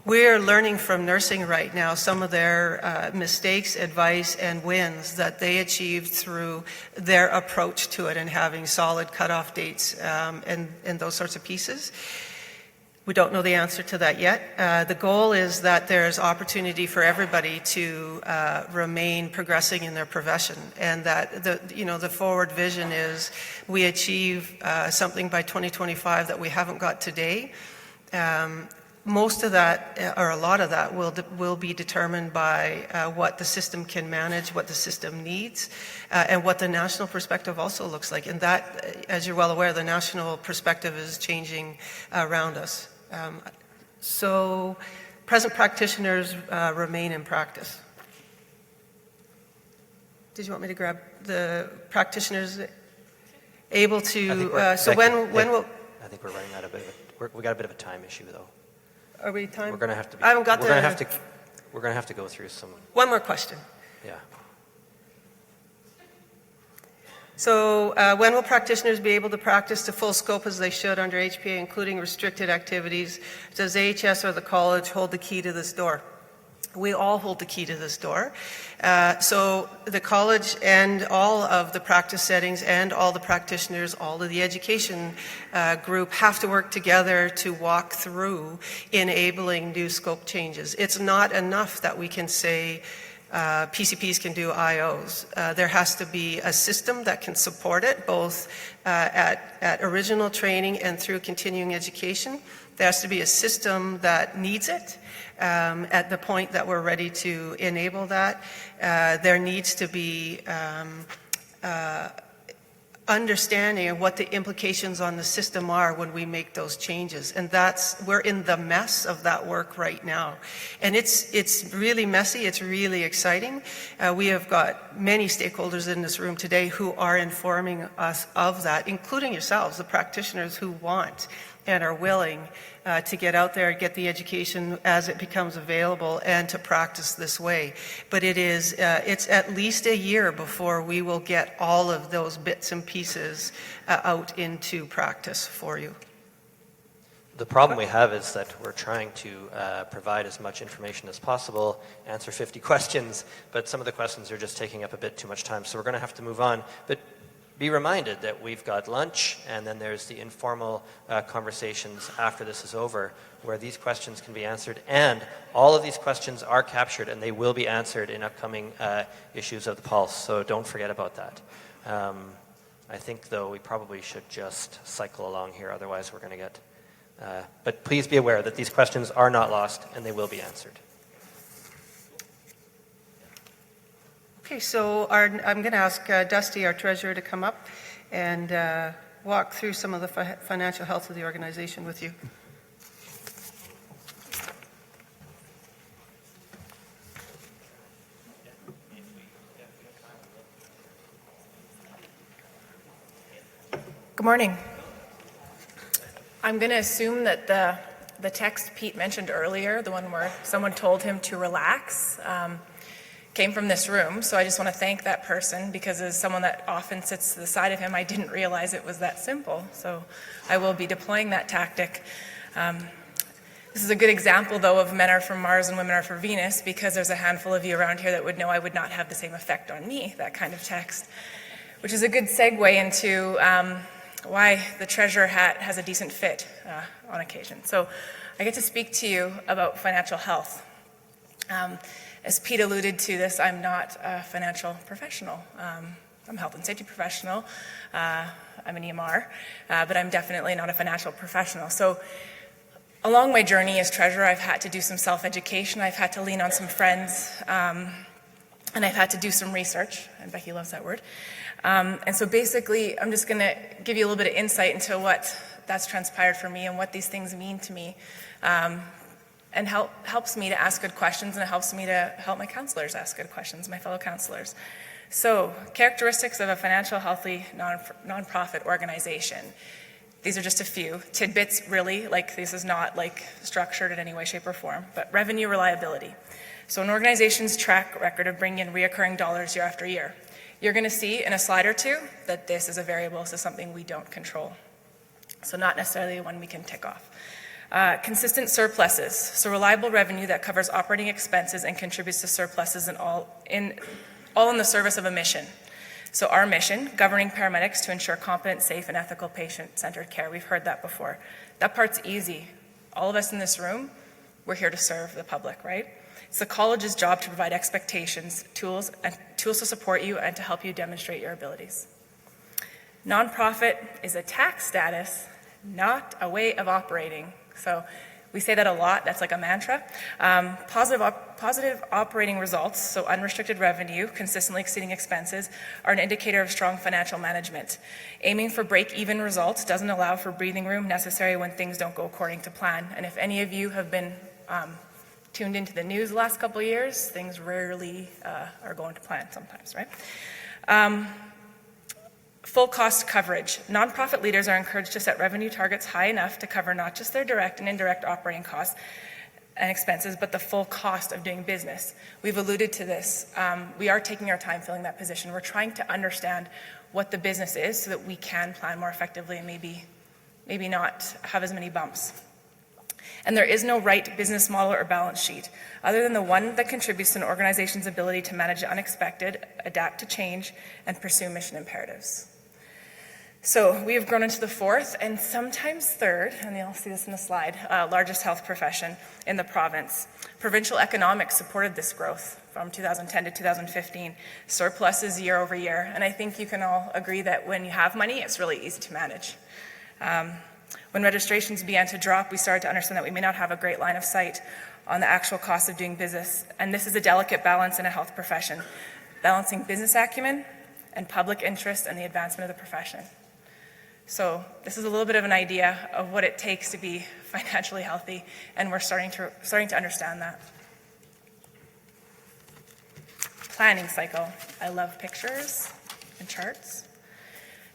We're learning from nursing right now some of their mistakes, advice, and wins that they achieved through their approach to it and having solid cutoff dates and those sorts of pieces. We don't know the answer to that yet. The goal is that there's opportunity for everybody to remain progressing in their profession, and that the forward vision is we achieve something by 2025 that we haven't got today. Most of that, or a lot of that, will be determined by what the system can manage, what the system needs, and what the national perspective also looks like. And that, as you're well aware, the national perspective is changing around us. So present practitioners remain in practice. Did you want me to grab the practitioners able to, so when will... I think we're running out of we got a bit of a time issue though. Are we time? We're going to have to I haven't got we're going to have to go through some... One more question. Yeah. So when will practitioners be able to practice to full scope as they should under HPA, including restricted activities? Does AHS or the college hold the key to this door? We all hold the key to this door. So the college and all of the practice settings and all the practitioners, all of the education group have to work together to walk through enabling new scope changes. It's not enough that we can say PCPs can do IOs. There has to be a system that can support it, both at original training and through continuing education. There has to be a system that needs it at the point that we're ready to enable that. There needs to be understanding of what the implications on the system are when we make those changes. And we're in the mess of that work right now. And it's really messy, it's really exciting. We have got many stakeholders in this room today who are informing us of that, including yourselves, the practitioners who want and are willing to get out there, get the education as it becomes available, and to practice this way. But it's at least a year before we will get all of those bits and pieces out into practice for you. The problem we have is that we're trying to provide as much information as possible, answer 50 questions, but some of the questions are just taking up a bit too much time, so we're going to have to move on. But be reminded that we've got lunch, and then there's the informal conversations after this is over, where these questions can be answered, and all of these questions are captured, and they will be answered in upcoming issues of the Pulse, so don't forget about that. I think, though, we probably should just cycle along here, otherwise we're going to get... but please be aware that these questions are not lost, and they will be answered. Okay, so I'm going to ask Dusty, our treasurer, to come up and walk through some of the financial health of the organization with you. Good morning. I'm going to assume that the text Pete mentioned earlier, the one where someone told him to relax, came from this room. So I just want to thank that person, because as someone that often sits to the side of him, I didn't realize it was that simple. So I will be deploying that tactic. This is a good example, though, of men are from Mars and women are from Venus, because there's a handful of you around here that would know I would not have the same effect on me, that kind of text, which is a good segue into why the treasurer hat has a decent fit on occasion. So I get to speak to you about financial health. As Pete alluded to this, I'm not a financial professional. I'm a health and safety professional. I'm an EMR, but I'm definitely not a financial professional. So along my journey as treasurer, I've had to do some self-education. I've had to lean on some friends, and I've had to do some research, and Becky loves that word. And so basically, I'm just going to give you a little bit of insight into what that's transpired for me and what these things mean to me, and helps me to ask good questions, and it helps me to help my counselors ask good questions, my fellow counselors. So, characteristics of a financial healthy nonprofit organization. These are just a few tidbits, really. Like, this is not like structured in any way, shape, or form. But revenue reliability. So, an organization's track record of bringing in reoccurring dollars year after year. You're going to see in a slide or two that this is a variable. This is something we don't control. So, not necessarily one we can tick off. Consistent surpluses. So, reliable revenue that covers operating expenses and contributes to surpluses all in the service of a mission. So our mission, governing paramedics to ensure competent, safe, and ethical patient-centered care. We've heard that before. That part's easy. All of us in this room, we're here to serve the public, right? It's the college's job to provide expectations, tools to support you and to help you demonstrate your abilities. Nonprofit is a tax status, not a way of operating. So we say that a lot. That's like a mantra. Positive operating results, so unrestricted revenue, consistently exceeding expenses, are an indicator of strong financial management. Aiming for break-even results doesn't allow for breathing room necessary when things don't go according to plan. And if any of you have been tuned into the news the last couple of years, things rarely are going to plan sometimes, right? Full cost coverage. Nonprofit leaders are encouraged to set revenue targets high enough to cover not just their direct and indirect operating costs and expenses, but the full cost of doing business. We've alluded to this. We are taking our time filling that position. We're trying to understand what the business is so that we can plan more effectively and maybe not have as many bumps. And there is no right business model or balance sheet, other than the one that contributes to an organization's ability to manage the unexpected, adapt to change, and pursue mission imperatives. So we have grown into the fourth and sometimes third, and you'll see this in the slide, largest health profession in the province. Provincial economics supported this growth from 2010 to 2015, surpluses year over year. And I think you can all agree that when you have money, it's really easy to manage. When registrations began to drop, we started to understand that we may not have a great line of sight on the actual cost of doing business. And this is a delicate balance in a health profession, balancing business acumen and public interest and the advancement of the profession. So this is a little bit of an idea of what it takes to be financially healthy, and we're starting to understand that. Planning cycle. I love pictures and charts.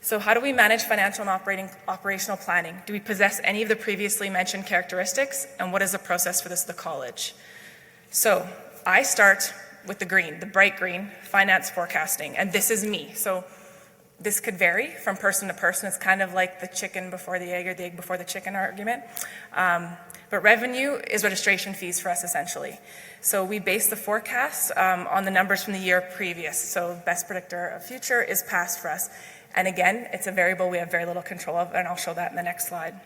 So how do we manage financial and operational planning? Do we possess any of the previously mentioned characteristics, and what is the process for this at the college? So I start with the green, the bright green, finance forecasting, and this is me. So this could vary from person to person. It's kind of like the chicken before the egg or the egg before the chicken argument. But revenue is registration fees for us, essentially. So we base the forecast on the numbers from the year previous. So best predictor of future is past for us. And again, it's a variable we have very little control of, and I'll show that in the next slide.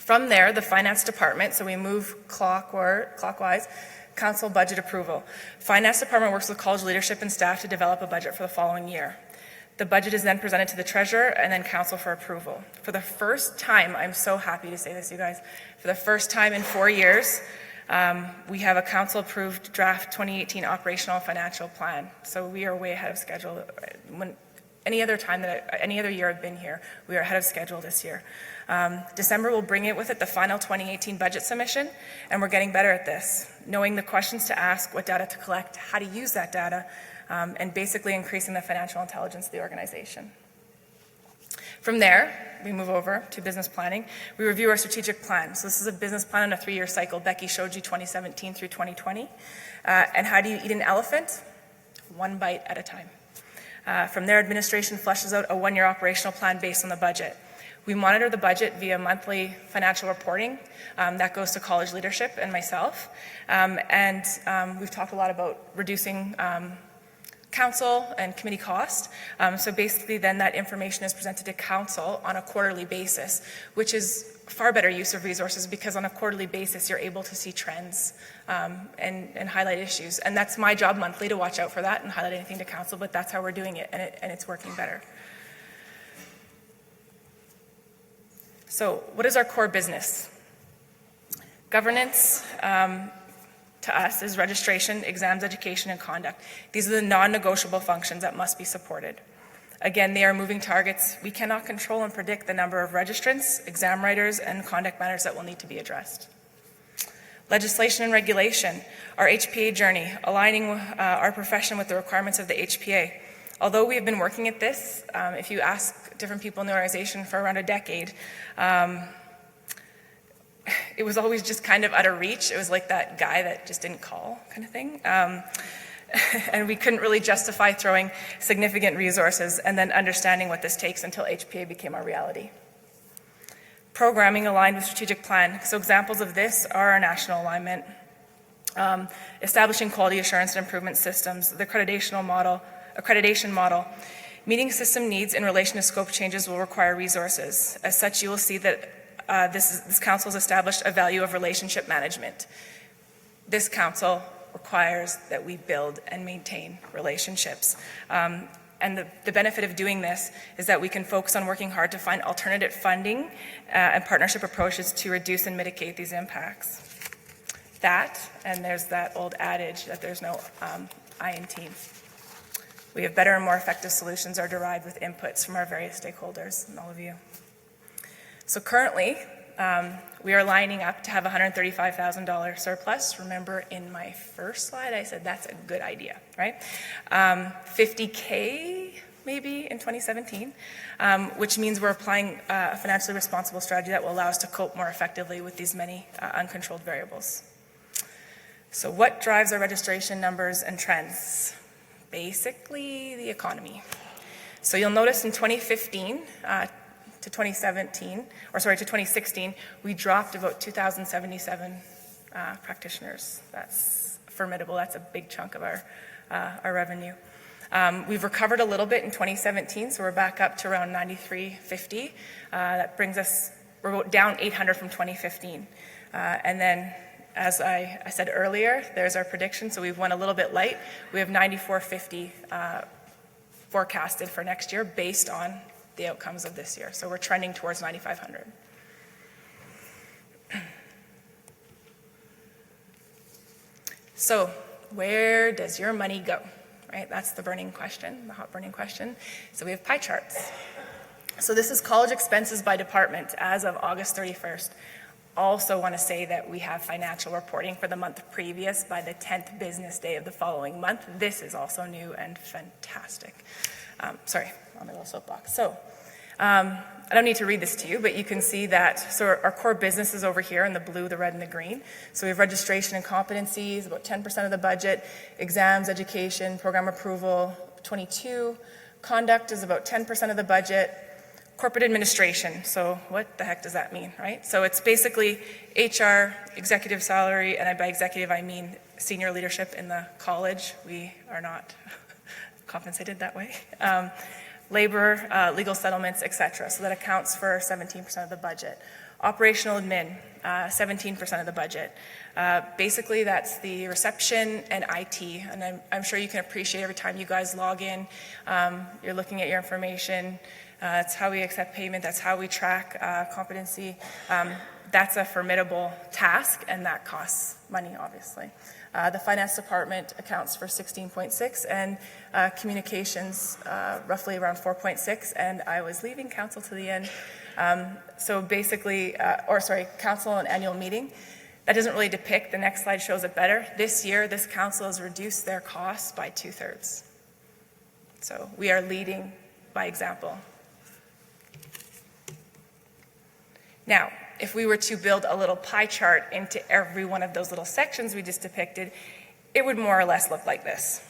From there, the finance department, so we move clockwise, council budget approval. Finance department works with college leadership and staff to develop a budget for the following year. The budget is then presented to the treasurer and then council for approval. For the first time, I'm so happy to say this, you guys, for the first time in 4 years, we have a council-approved draft 2018 operational and financial plan. So we are way ahead of schedule. Any other year I've been here, we are ahead of schedule this year. December will bring it with it the final 2018 budget submission, and we're getting better at this, knowing the questions to ask, what data to collect, how to use that data, and basically increasing the financial intelligence of the organization. From there, we move over to business planning. We review our strategic plan. So this is a business plan on a 3-year cycle. Becky showed you 2017 through 2020. And how do you eat an elephant? One bite at a time. From there, administration fleshes out a 1-year operational plan based on the budget. We monitor the budget via monthly financial reporting. That goes to college leadership and myself. We've talked a lot about reducing council and committee cost. So basically then that information is presented to council on a quarterly basis, which is far better use of resources because on a quarterly basis you're able to see trends and highlight issues. And that's my job monthly, to watch out for that and highlight anything to council, but that's how we're doing it, and it's working better. So what is our core business? Governance to us is registration, exams, education, and conduct. These are the non-negotiable functions that must be supported. Again, they are moving targets. We cannot control and predict the number of registrants, exam writers, and conduct matters that will need to be addressed. Legislation and regulation, our HPA journey, aligning our profession with the requirements of the HPA. Although we have been working at this, if you ask different people in the organization for around a decade, it was always just kind of out of reach. It was like that guy that just didn't call kind of thing. And we couldn't really justify throwing significant resources and then understanding what this takes until HPA became our reality. Programming aligned with strategic plan. So examples of this are our national alignment, establishing quality assurance and improvement systems, the accreditation model. Meeting system needs in relation to scope changes will require resources. As such, you will see that this council has established a value of relationship management. This council requires that we build and maintain relationships. And the benefit of doing this is that we can focus on working hard to find alternative funding and partnership approaches to reduce and mitigate these impacts. And there's that old adage that there's no I in team. We have better and more effective solutions are derived with inputs from our various stakeholders and all of you. So currently, we are lining up to have a $135,000 surplus. Remember in my first slide, I said that's a good idea, right? $50K maybe in 2017, which means we're applying a financially responsible strategy that will allow us to cope more effectively with these many uncontrolled variables. So what drives our registration numbers and trends? Basically, the economy. So you'll notice in 2015, to 2016, we dropped about 2,077 practitioners. That's formidable. That's a big chunk of our revenue. We've recovered a little bit in 2017, so we're back up to around 9,350. That brings us, we're down 800 from 2015. And then, as I said earlier, there's our prediction. So we've went a little bit light. We have 9,450 forecasted for next year based on the outcomes of this year. So we're trending towards 9,500. So where does your money go, right? That's the burning question, the hot burning question. So we have pie charts. So this is college expenses by department as of August 31st. Also want to say that we have financial reporting for the month previous by the 10th business day of the following month. This is also new and fantastic. Sorry, on my little soapbox. So I don't need to read this to you, but you can see that, so our core business is over here in the blue, the red, and the green. So we have registration and competencies, about 10% of the budget, exams, education, program approval, 22. Conduct is about 10% of the budget. Corporate administration, so what the heck does that mean, right? So it's basically HR, executive salary, and by executive I mean senior leadership in the college. We are not compensated that way. Labor, legal settlements, etc. So that accounts for 17% of the budget. Operational admin, 17% of the budget. Basically, that's the reception and IT, and I'm sure you can appreciate every time you guys log in, you're looking at your information. That's how we accept payment. That's how we track competency. That's a formidable task, and that costs money, obviously. The finance department accounts for 16.6, and communications roughly around 4.6. And I was leaving council to the end. So basically, council and annual meeting. That doesn't really depict. The next slide shows it better. This year, this council has reduced their costs by 2/3. So we are leading by example. Now, if we were to build a little pie chart into every one of those little sections we just depicted, it would more or less look like this.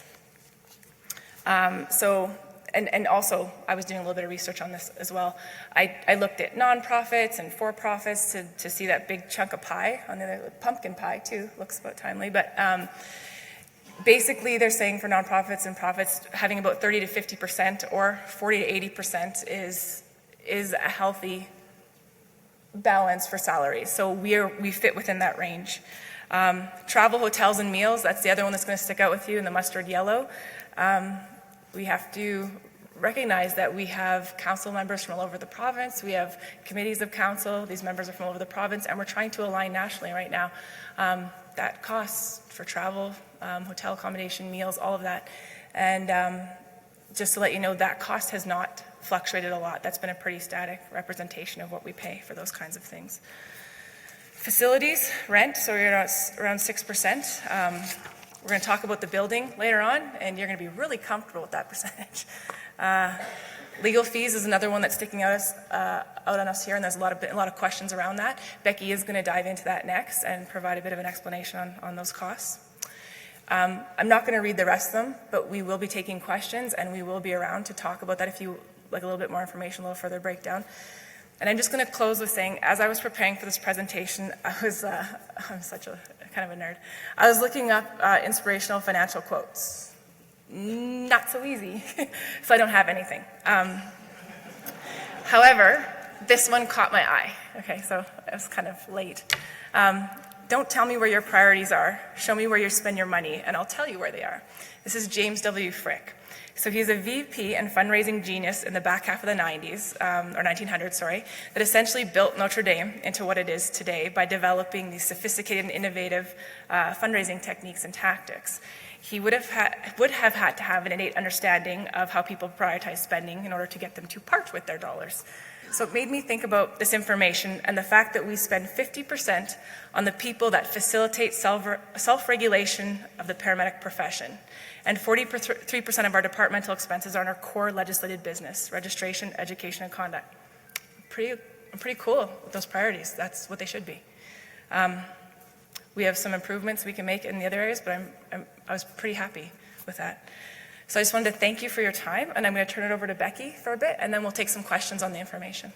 And also, I was doing a little bit of research on this as well. I looked at nonprofits and for-profits to see that big chunk of pie. On the other, pumpkin pie too, looks about timely. But basically, they're saying for nonprofits and profits, having about 30 to 50% or 40 to 80% is a healthy balance for salaries. So we fit within that range. Travel, hotels, and meals, that's the other one that's going to stick out with you in the mustard yellow. We have to recognize that we have council members from all over the province. We have committees of council. These members are from all over the province, and we're trying to align nationally right now. That costs for travel, hotel accommodation, meals, all of that. And just to let you know, that cost has not fluctuated a lot. That's been a pretty static representation of what we pay for those kinds of things. Facilities, rent, so we're at around 6%. We're going to talk about the building later on, and you're going to be really comfortable with that percentage. Legal fees is another one that's sticking out on us here, and there's a lot of questions around that. Becky is going to dive into that next and provide a bit of an explanation on those costs. I'm not going to read the rest of them, but we will be taking questions, and we will be around to talk about that if you like a little bit more information, a little further breakdown. And I'm just going to close with saying, as I was preparing for this presentation, I'm such a kind of a nerd. I was looking up inspirational financial quotes. Not so easy, so I don't have anything. However, this one caught my eye. Okay, so I was kind of late. Don't tell me where your priorities are. Show me where you spend your money, and I'll tell you where they are. This is James W. Frick. So he's a VP and fundraising genius in the back half of the 90s, or 1900s, sorry, that essentially built Notre Dame into what it is today by developing these sophisticated and innovative fundraising techniques and tactics. He would have had to have an innate understanding of how people prioritize spending in order to get them to part with their dollars. So it made me think about this information and the fact that we spend 50% on the people that facilitate self-regulation of the paramedic profession. And 43% of our departmental expenses are on our core legislated business, registration, education, and conduct. I'm pretty cool with those priorities. That's what they should be. We have some improvements we can make in the other areas, but I was pretty happy with that. So I just wanted to thank you for your time, and I'm going to turn it over to Becky for a bit, and then we'll take some questions on the information.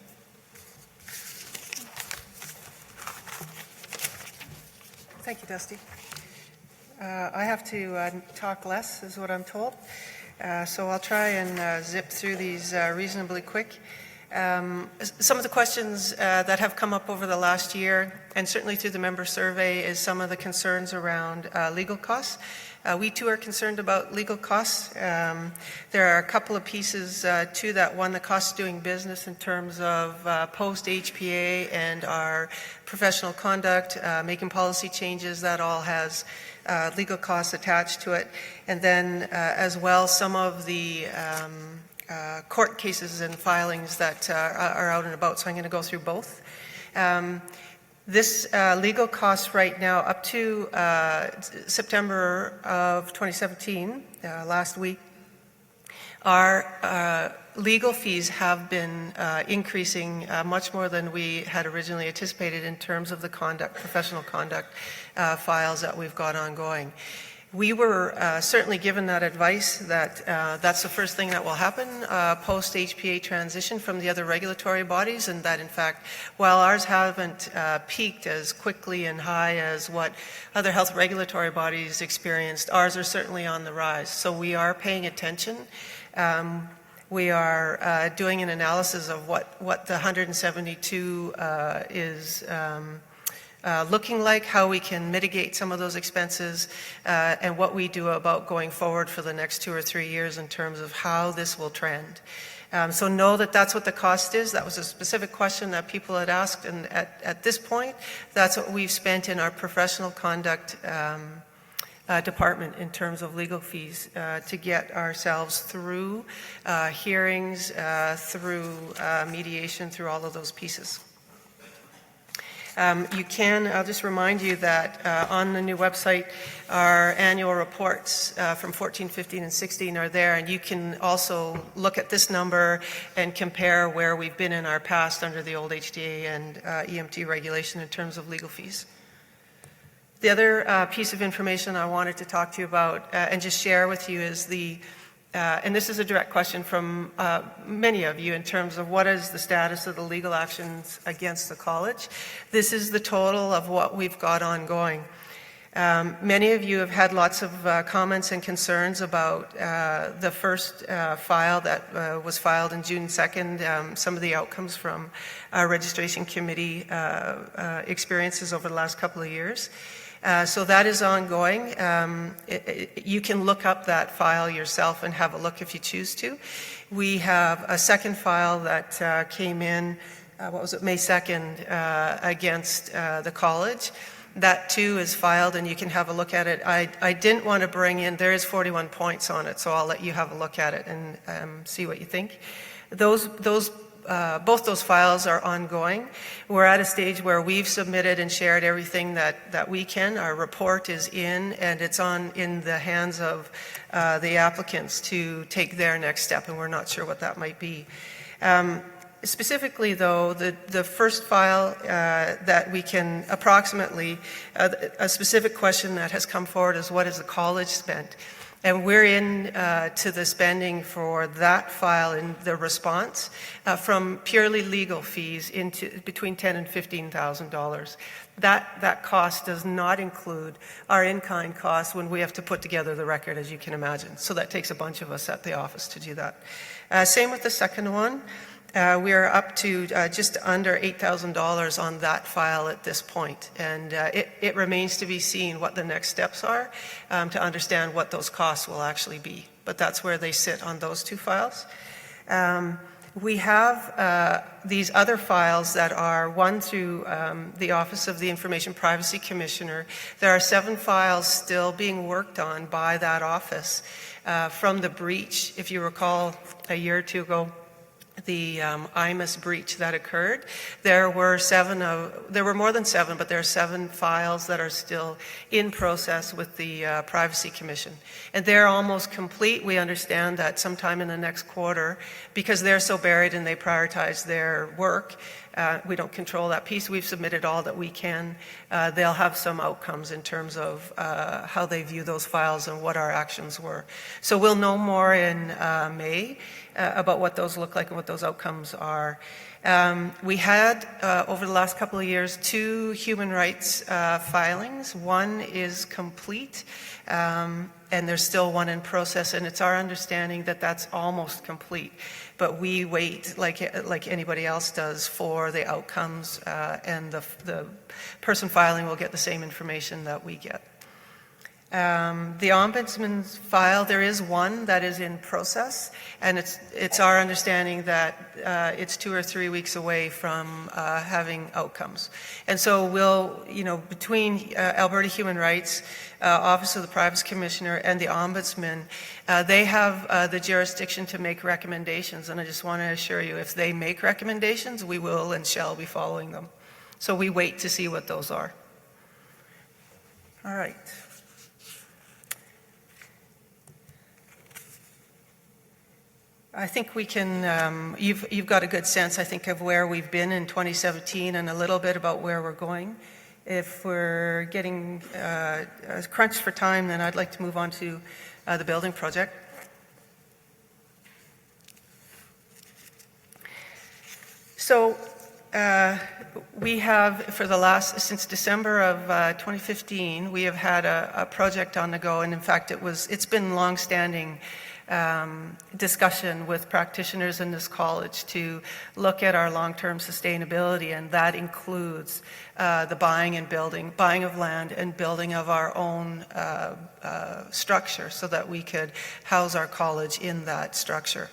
Thank you, Dusty. I have to talk less, is what I'm told. So I'll try and zip through these reasonably quick. Some of the questions that have come up over the last year, and certainly through the member survey, is some of the concerns around legal costs. We too are concerned about legal costs. There are a couple of pieces to that. One, the cost of doing business in terms of post-HPA and our professional conduct, making policy changes, that all has legal costs attached to it. And then as well, some of the court cases and filings that are out and about, so I'm going to go through both. This legal cost right now, up to September of 2017, last week, our legal fees have been increasing much more than we had originally anticipated in terms of the professional conduct files that we've got ongoing. We were certainly given that advice that that's the first thing that will happen post-HPA transition from the other regulatory bodies, and that in fact, while ours haven't peaked as quickly and high as what other health regulatory bodies experienced, ours are certainly on the rise. So we are paying attention. We are doing an analysis of what the 172 is looking like, how we can mitigate some of those expenses, and what we do about going forward for the next 2 or 3 years in terms of how this will trend. So know that that's what the cost is. That was a specific question that people had asked, and at this point, that's what we've spent in our professional conduct department in terms of legal fees to get ourselves through hearings, through mediation, through all of those pieces. I'll just remind you that on the new website, our annual reports from 14, 15, and 16 are there, and you can also look at this number and compare where we've been in our past under the old HDA and EMT regulation in terms of legal fees. The other piece of information I wanted to talk to you about and just share with you is and this is a direct question from many of you in terms of what is the status of the legal actions against the college. This is the total of what we've got ongoing. Many of you have had lots of comments and concerns about the first file that was filed in June 2nd, some of the outcomes from our registration committee experiences over the last couple of years. So that is ongoing. You can look up that file yourself and have a look if you choose to. We have a second file that came in, May 2nd, against the college. That too is filed, and you can have a look at it. I didn't want to bring in, there is 41 points on it, so I'll let you have a look at it and see what you think. Both those files are ongoing. We're at a stage where we've submitted and shared everything that we can. Our report is in, and it's in the hands of the applicants to take their next step, and we're not sure what that might be. Specifically, though, the first file that we can approximately, a specific question that has come forward is, what is the college spent? And we're in to the spending for that file in the response from purely legal fees into between $10,000 and $15,000. That cost does not include our in-kind costs when we have to put together the record, as you can imagine. So that takes a bunch of us at the office to do that. Same with the second one. We are up to just under $8,000 on that file at this point, and it remains to be seen what the next steps are to understand what those costs will actually be. But that's where they sit on those two files. We have these other files that are one through the Office of the Information Privacy Commissioner. There are 7 files still being worked on by that office from the breach. If you recall, a year or two ago, the IMIS breach that occurred. There were more than 7, but there are 7 files that are still in process with the Privacy Commission. And they're almost complete. We understand that sometime in the next quarter, because they're so buried and they prioritize their work, we don't control that piece. We've submitted all that we can. They'll have some outcomes in terms of how they view those files and what our actions were. So we'll know more in May about what those look like and what those outcomes are. We had, over the last couple of years, 2 human rights filings. One is complete, and there's still one in process, and it's our understanding that that's almost complete. But we wait, like anybody else does, for the outcomes, and the person filing will get the same information that we get. The Ombudsman's file, there is one that is in process, and it's our understanding that it's 2 or 3 weeks away from having outcomes. And so we'll, between Alberta Human Rights, Office of the Privacy Commissioner, and the Ombudsman, they have the jurisdiction to make recommendations, and I just want to assure you, if they make recommendations, we will and shall be following them. So we wait to see what those are. All right. I think we can, you've got a good sense, I think, of where we've been in 2017 and a little bit about where we're going. If we're getting crunched for time, then I'd like to move on to the building project. So we have, since December of 2015, we have had a project on the go, and in fact it's been long-standing discussion with practitioners in this college to look at our long-term sustainability, and that includes the buying of land and building of our own structure so that we could house our college in that structure.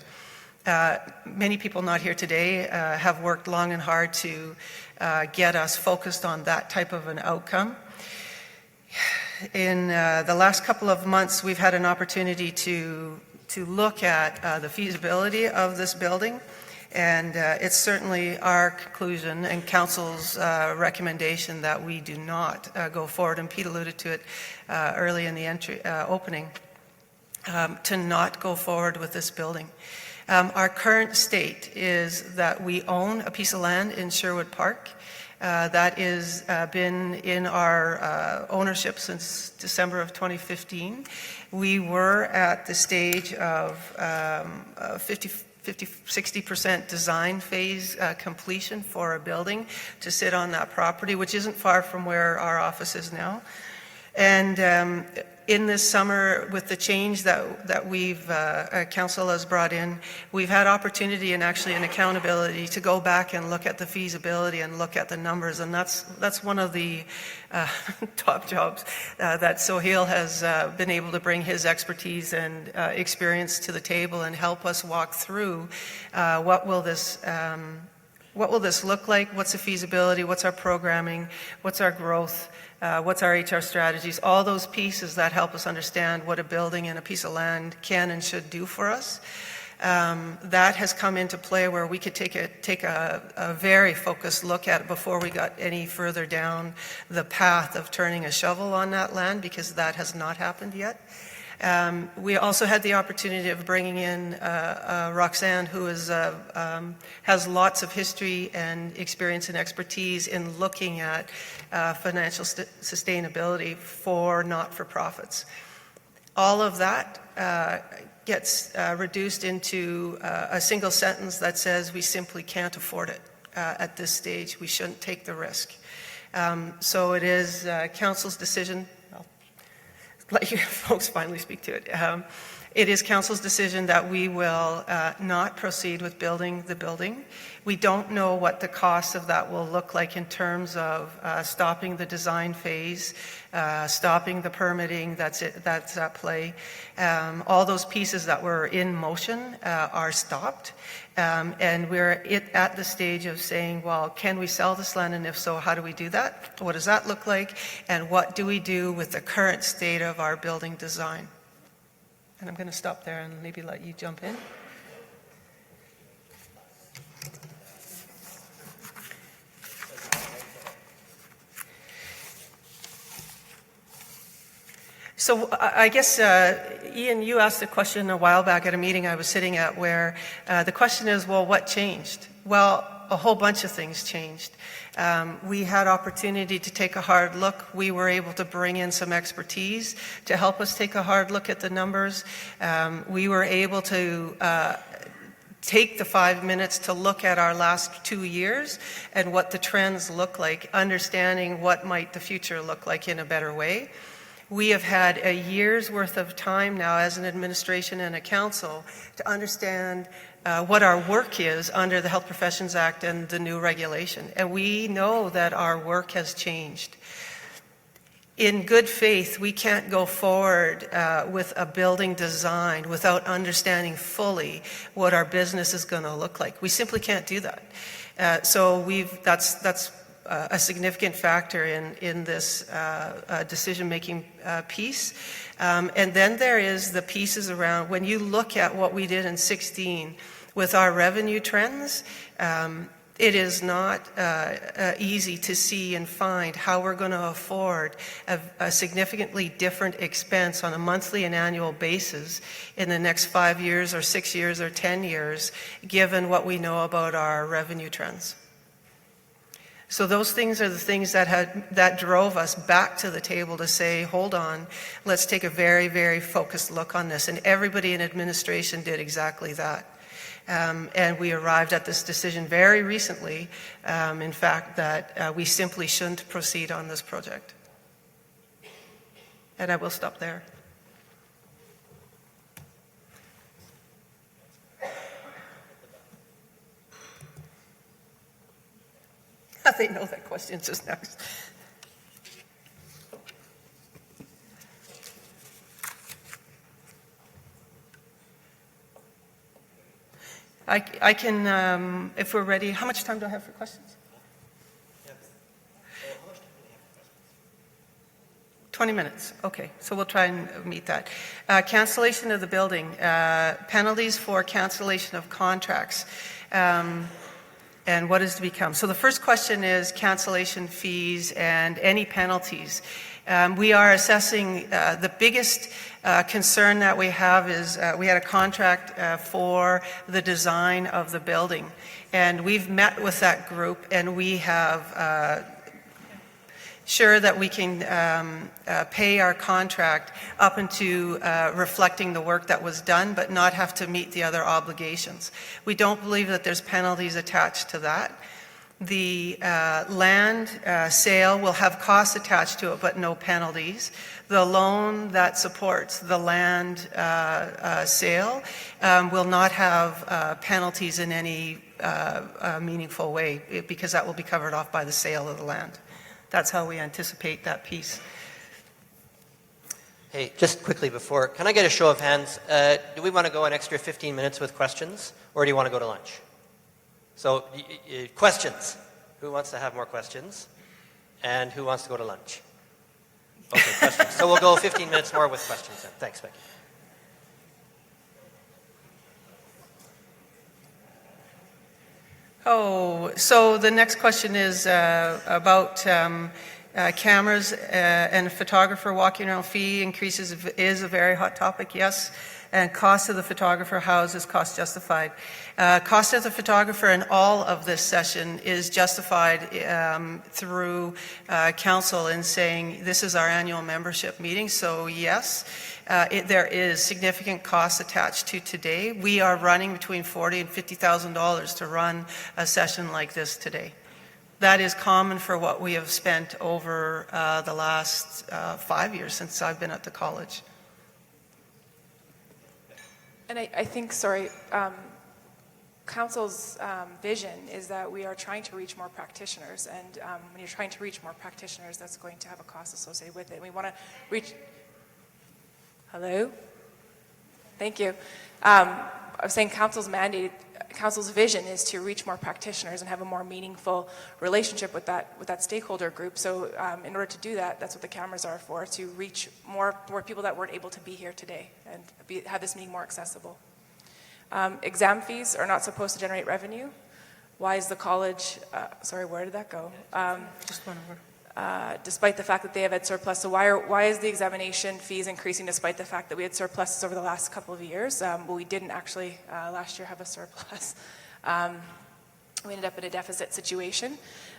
Many people not here today have worked long and hard to get us focused on that type of an outcome. In the last couple of months, we've had an opportunity to look at the feasibility of this building, and it's certainly our conclusion and Council's recommendation that we do not go forward, and Pete alluded to it early in the opening, to not go forward with this building. Our current state is that we own a piece of land in Sherwood Park that is been in our ownership since December of 2015. We were at the stage of 60% design phase completion for a building to sit on that property, which isn't far from where our office is now. And in this summer, with the change that we've, Council has brought in, we've had opportunity and actually an accountability to go back and look at the feasibility and look at the numbers, and that's one of the top jobs that Sohail has been able to bring his expertise and experience to the table and help us walk through what will this look like, what's the feasibility, what's our programming, what's our growth, what's our HR strategies, all those pieces that help us understand what a building and a piece of land can and should do for us. That has come into play where we could take a very focused look at it before we got any further down the path of turning a shovel on that land, because that has not happened yet. We also had the opportunity of bringing in Roxanne, who is, has lots of history and experience and expertise in looking at financial sustainability for not-for-profits. All of that gets reduced into a single sentence that says we simply can't afford it at this stage. We shouldn't take the risk. So it is Council's decision. I'll let you folks finally speak to it. It is Council's decision that we will not proceed with building the building. We don't know what the cost of that will look like in terms of stopping the design phase, stopping the permitting that's at play. All those pieces that were in motion are stopped. And we're at the stage of saying, well, can we sell this land? And if so, how do we do that? What does that look like? And what do we do with the current state of our building design? And I'm going to stop there and maybe let you jump in. So I guess, Ian, you asked a question a while back at a meeting I was sitting at where the question is, well, what changed? Well, a whole bunch of things changed. We had opportunity to take a hard look. We were able to bring in some expertise to help us take a hard look at the numbers. We were able to take the 5 minutes to look at our last 2 years and what the trends look like, understanding what might the future look like in a better way. We have had a year's worth of time now as an administration and a council to understand what our work is under the Health Professions Act and the new regulation. And we know that our work has changed. In good faith, we can't go forward with a building design without understanding fully what our business is going to look like. We simply can't do that. So that's a significant factor in this decision-making piece. And then there is the pieces around, when you look at what we did in 16 with our revenue trends, it is not easy to see and find how we're going to afford a significantly different expense on a monthly and annual basis in the next 5 years or 6 years or 10 years, given what we know about our revenue trends. So those things are the things that drove us back to the table to say, hold on, let's take a very, very focused look on this. And everybody in administration did exactly that. And we arrived at this decision very recently, in fact, that we simply shouldn't proceed on this project. And I will stop there. They know that question just next. I can, if we're ready, how much time do I have for questions? 20 minutes, okay, so we'll try and meet that. Cancellation of the building, penalties for cancellation of contracts, and what is to become. So the first question is cancellation fees and any penalties. We are assessing the biggest concern that we have is we had a contract for the design of the building, and we've met with that group and we have sure that we can pay our contract up into reflecting the work that was done, but not have to meet the other obligations. We don't believe that there's penalties attached to that. The land sale will have costs attached to it, but no penalties. The loan that supports the land sale will not have penalties in any meaningful way, because that will be covered off by the sale of the land. That's how we anticipate that piece. Hey, just quickly before, can I get a show of hands? Do we want to go an extra 15 minutes with questions, or do you want to go to lunch? So, questions. Who wants to have more questions? And who wants to go to lunch? Okay, questions. So we'll go 15 minutes more with questions then. Thanks, Becky. Oh, so the next question is about cameras and photographer walking around. Fee increases is a very hot topic, yes. And cost of the photographer, how is this cost justified? Cost of the photographer in all of this session is justified through council in saying this is our annual membership meeting. So yes, there is significant cost attached to today. We are running between $40,000 and $50,000 to run a session like this today. That is common for what we have spent over the last 5 years since I've been at the college. And I think, Council's vision is that we are trying to reach more practitioners, and when you're trying to reach more practitioners, that's going to have a cost associated with it. And we want to reach... Hello? Thank you. I was saying Council's vision is to reach more practitioners and have a more meaningful relationship with that stakeholder group. So in order to do that, that's what the cameras are for, to reach more people that weren't able to be here today and have this meeting more accessible. Exam fees are not supposed to generate revenue. Why is the college, sorry, where did that go? Just one over. Despite the fact that they have had surplus. So why is the examination fees increasing despite the fact that we had surpluses over the last couple of years? Well, we didn't actually last year have a surplus. We ended up in a deficit situation,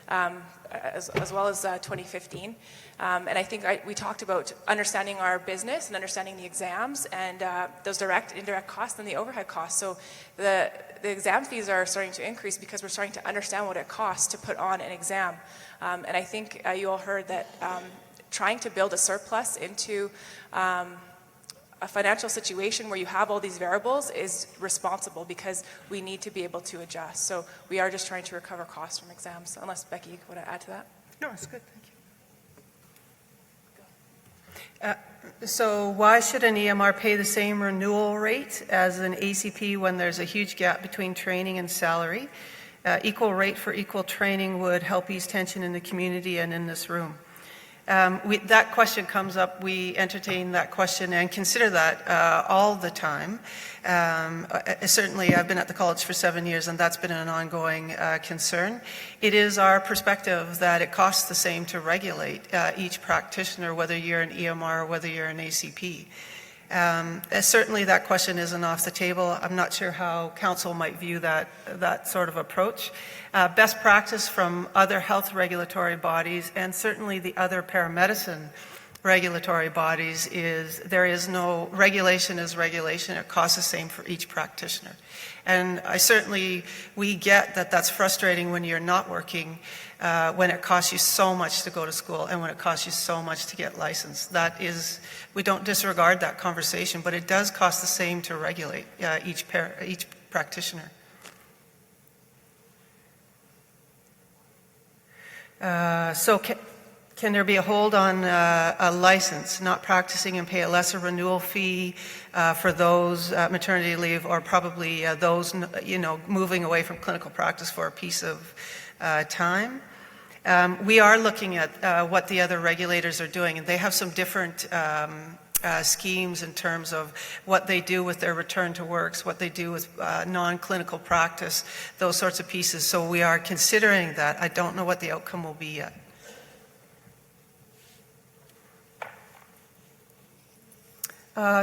as well as 2015. And I think we talked about understanding our business and understanding the exams and those direct, indirect costs and the overhead costs. So the exam fees are starting to increase because we're starting to understand what it costs to put on an exam. And I think you all heard that trying to build a surplus into a financial situation where you have all these variables is responsible because we need to be able to adjust. So we are just trying to recover costs from exams. Unless, Becky, you want to add to that? No, it's good, thank you. So why should an EMR pay the same renewal rate as an ACP when there's a huge gap between training and salary? Equal rate for equal training would help ease tension in the community and in this room. That question comes up. We entertain that question and consider that all the time. Certainly, I've been at the college for 7 years, and that's been an ongoing concern. It is our perspective that it costs the same to regulate each practitioner, whether you're an EMR or whether you're an ACP. Certainly that question isn't off the table. I'm not sure how council might view that sort of approach. Best practice from other health regulatory bodies and certainly the other paramedicine regulatory bodies is there is no regulation is regulation. It costs the same for each practitioner. And we get that that's frustrating when you're not working, when it costs you so much to go to school and when it costs you so much to get licensed. We don't disregard that conversation, but it does cost the same to regulate each practitioner. So can there be a hold on a license, not practicing and pay a lesser renewal fee for those maternity leave or probably those moving away from clinical practice for a piece of time? We are looking at what the other regulators are doing, and they have some different schemes in terms of what they do with their return to works, what they do with non-clinical practice, those sorts of pieces. So we are considering that. I don't know what the outcome will be yet.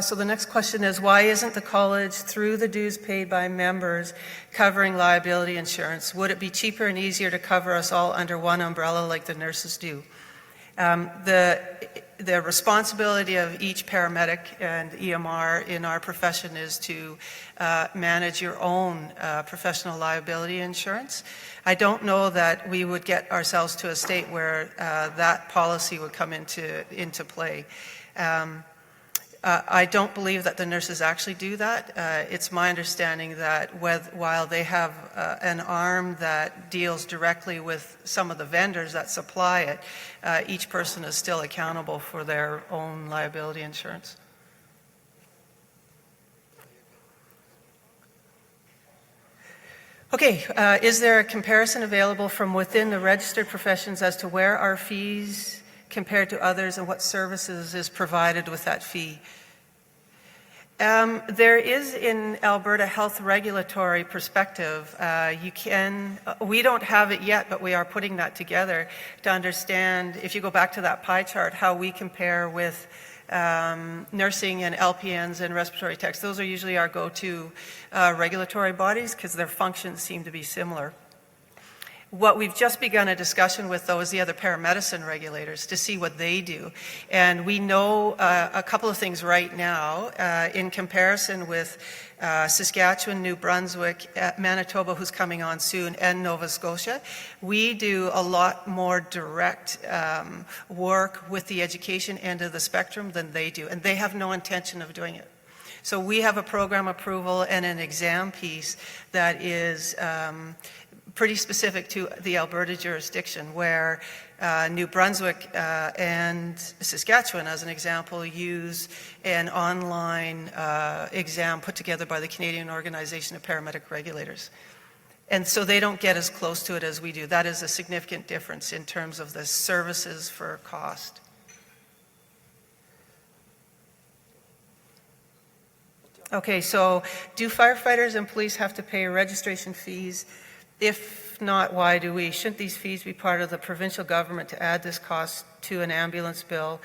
So the next question is, why isn't the college, through the dues paid by members, covering liability insurance? Would it be cheaper and easier to cover us all under one umbrella like the nurses do? The responsibility of each paramedic and EMR in our profession is to manage your own professional liability insurance. I don't know that we would get ourselves to a state where that policy would come into play. I don't believe that the nurses actually do that. It's my understanding that while they have an arm that deals directly with some of the vendors that supply it, each person is still accountable for their own liability insurance. Okay, is there a comparison available from within the registered professions as to where our fees compared to others, and what services is provided with that fee. There is in Alberta health regulatory perspective. We don't have it yet, but we are putting that together to understand, if you go back to that pie chart, how we compare with nursing and LPNs and respiratory techs. Those are usually our go-to regulatory bodies because their functions seem to be similar. What we've just begun a discussion with, though, is the other paramedicine regulators to see what they do. And we know a couple of things right now in comparison with Saskatchewan, New Brunswick, Manitoba, who's coming on soon, and Nova Scotia. We do a lot more direct work with the education end of the spectrum than they do, and they have no intention of doing it. So we have a program approval and an exam piece that is pretty specific to the Alberta jurisdiction, where New Brunswick and Saskatchewan, as an example, use an online exam put together by the Canadian Organization of Paramedic Regulators. And so they don't get as close to it as we do. That is a significant difference in terms of the services for cost. Okay, so do firefighters and police have to pay registration fees? If not, why do we? Shouldn't these fees be part of the provincial government to add this cost to an ambulance bill?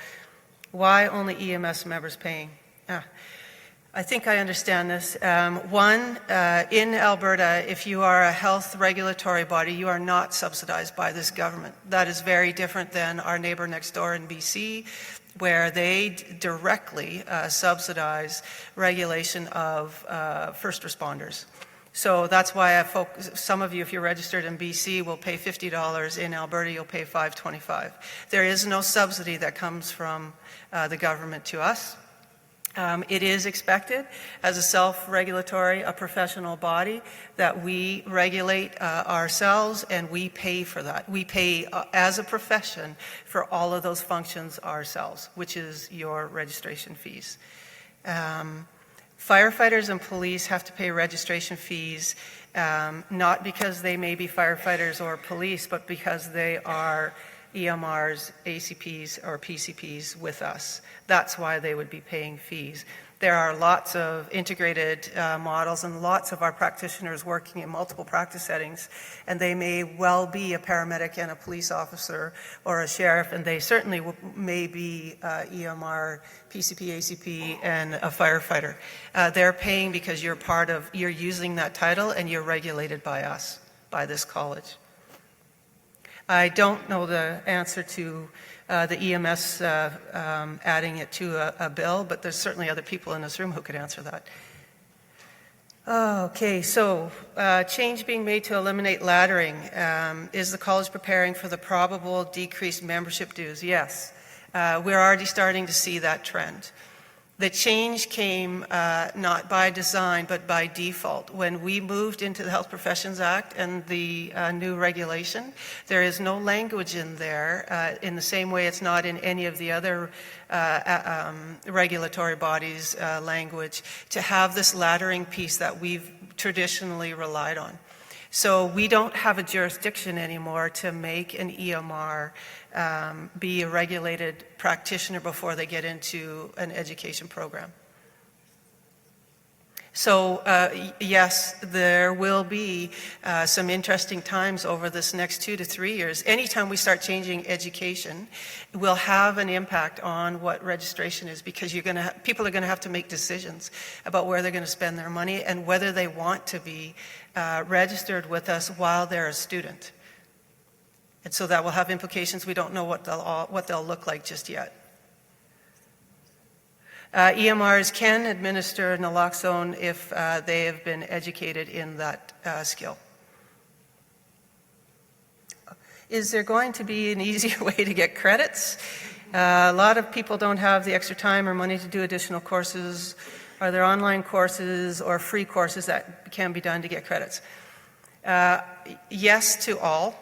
Why only EMS members paying? I think I understand this. In Alberta, if you are a health regulatory body, you are not subsidized by this government. That is very different than our neighbor next door in BC, where they directly subsidize regulation of first responders. So that's why some of you, if you're registered in BC, will pay $50. In Alberta, you'll pay $5.25. There is no subsidy that comes from the government to us. It is expected, as a self-regulatory, a professional body, that we regulate ourselves, and we pay for that. We pay, as a profession, for all of those functions ourselves, which is your registration fees. Firefighters and police have to pay registration fees, not because they may be firefighters or police, but because they are EMRs, ACPs, or PCPs with us. That's why they would be paying fees. There are lots of integrated models and lots of our practitioners working in multiple practice settings, and they may well be a paramedic and a police officer or a sheriff, and they certainly may be EMR, PCP, ACP, and a firefighter. They're paying because you're using that title and you're regulated by us, by this college. I don't know the answer to the EMS adding it to a bill, but there's certainly other people in this room who could answer that. Okay, so change being made to eliminate laddering. Is the college preparing for the probable decreased membership dues? Yes. We're already starting to see that trend. The change came not by design, but by default. When we moved into the Health Professions Act and the new regulation, there is no language in there, in the same way it's not in any of the other regulatory bodies' language, to have this laddering piece that we've traditionally relied on. So we don't have a jurisdiction anymore to make an EMR be a regulated practitioner before they get into an education program. So yes, there will be some interesting times over this next 2 to 3 years. Anytime we start changing education, will have an impact on what registration is, because people are going to have to make decisions about where they're going to spend their money and whether they want to be registered with us while they're a student. And so that will have implications. We don't know what they'll look like just yet. EMRs can administer naloxone if they have been educated in that skill. Is there going to be an easier way to get credits? A lot of people don't have the extra time or money to do additional courses. Are there online courses or free courses that can be done to get credits? Yes to all.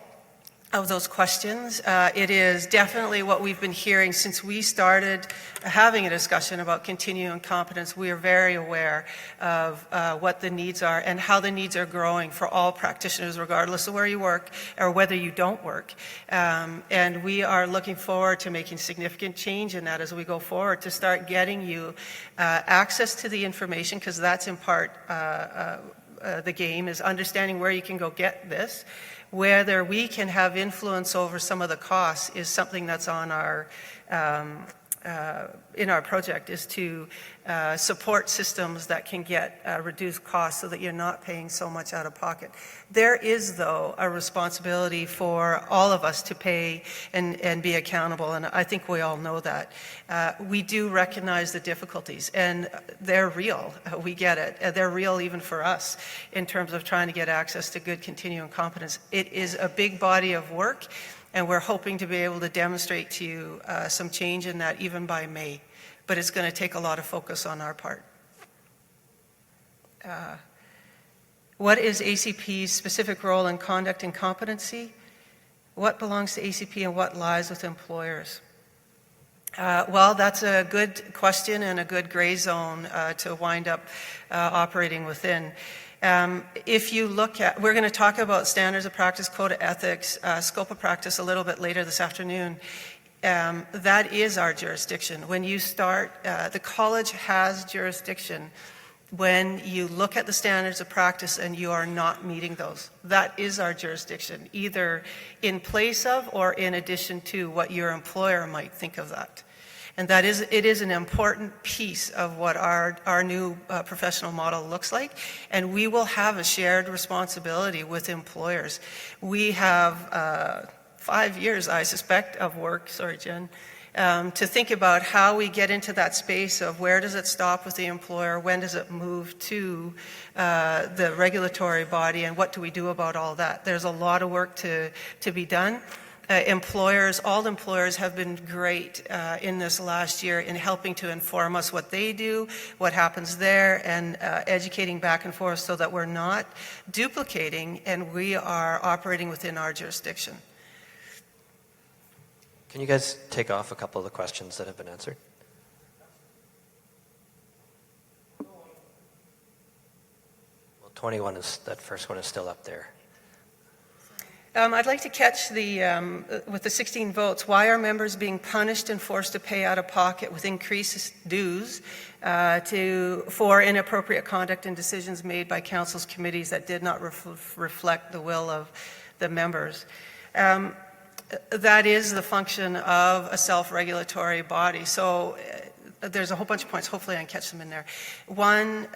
of those questions. It is definitely what we've been hearing since we started having a discussion about continuing competence. We are very aware of what the needs are and how the needs are growing for all practitioners, regardless of where you work or whether you don't work. And we are looking forward to making significant change in that as we go forward, to start getting you access to the information, because that's in part the game, is understanding where you can go get this. Whether we can have influence over some of the costs is something that's on our in our project, is to support systems that can get reduced costs so that you're not paying so much out of pocket. There is, though, a responsibility for all of us to pay and be accountable, and I think we all know that. We do recognize the difficulties, and they're real. We get it. They're real even for us in terms of trying to get access to good continuing competence. It is a big body of work, and we're hoping to be able to demonstrate to you some change in that even by May. But it's going to take a lot of focus on our part. What is ACP's specific role in conduct and competency? What belongs to ACP and what lies with employers? Well, that's a good question and a good gray zone to wind up operating within. If you look at, we're going to talk about standards of practice, code of ethics, scope of practice a little bit later this afternoon. That is our jurisdiction. When you start, the college has jurisdiction when you look at the standards of practice and you are not meeting those. That is our jurisdiction, either in place of or in addition to what your employer might think of that. And that is, it is an important piece of what our new professional model looks like. And we will have a shared responsibility with employers. We have 5 years, I suspect, of work, sorry, Jen, to think about how we get into that space of where does it stop with the employer, when does it move to the regulatory body, and what do we do about all that. There's a lot of work to be done. Employers, all employers have been great in this last year in helping to inform us what they do, what happens there, and educating back and forth so that we're not duplicating and we are operating within our jurisdiction. Can you guys take off a couple of the questions that have been answered? Well, 21 is, that first one is still up there. I'd like to catch with the 16 votes, why are members being punished and forced to pay out of pocket with increased dues for inappropriate conduct and decisions made by council's committees that did not reflect the will of the members? That is the function of a self-regulatory body. So there's a whole bunch of points. Hopefully I can catch them in there. One,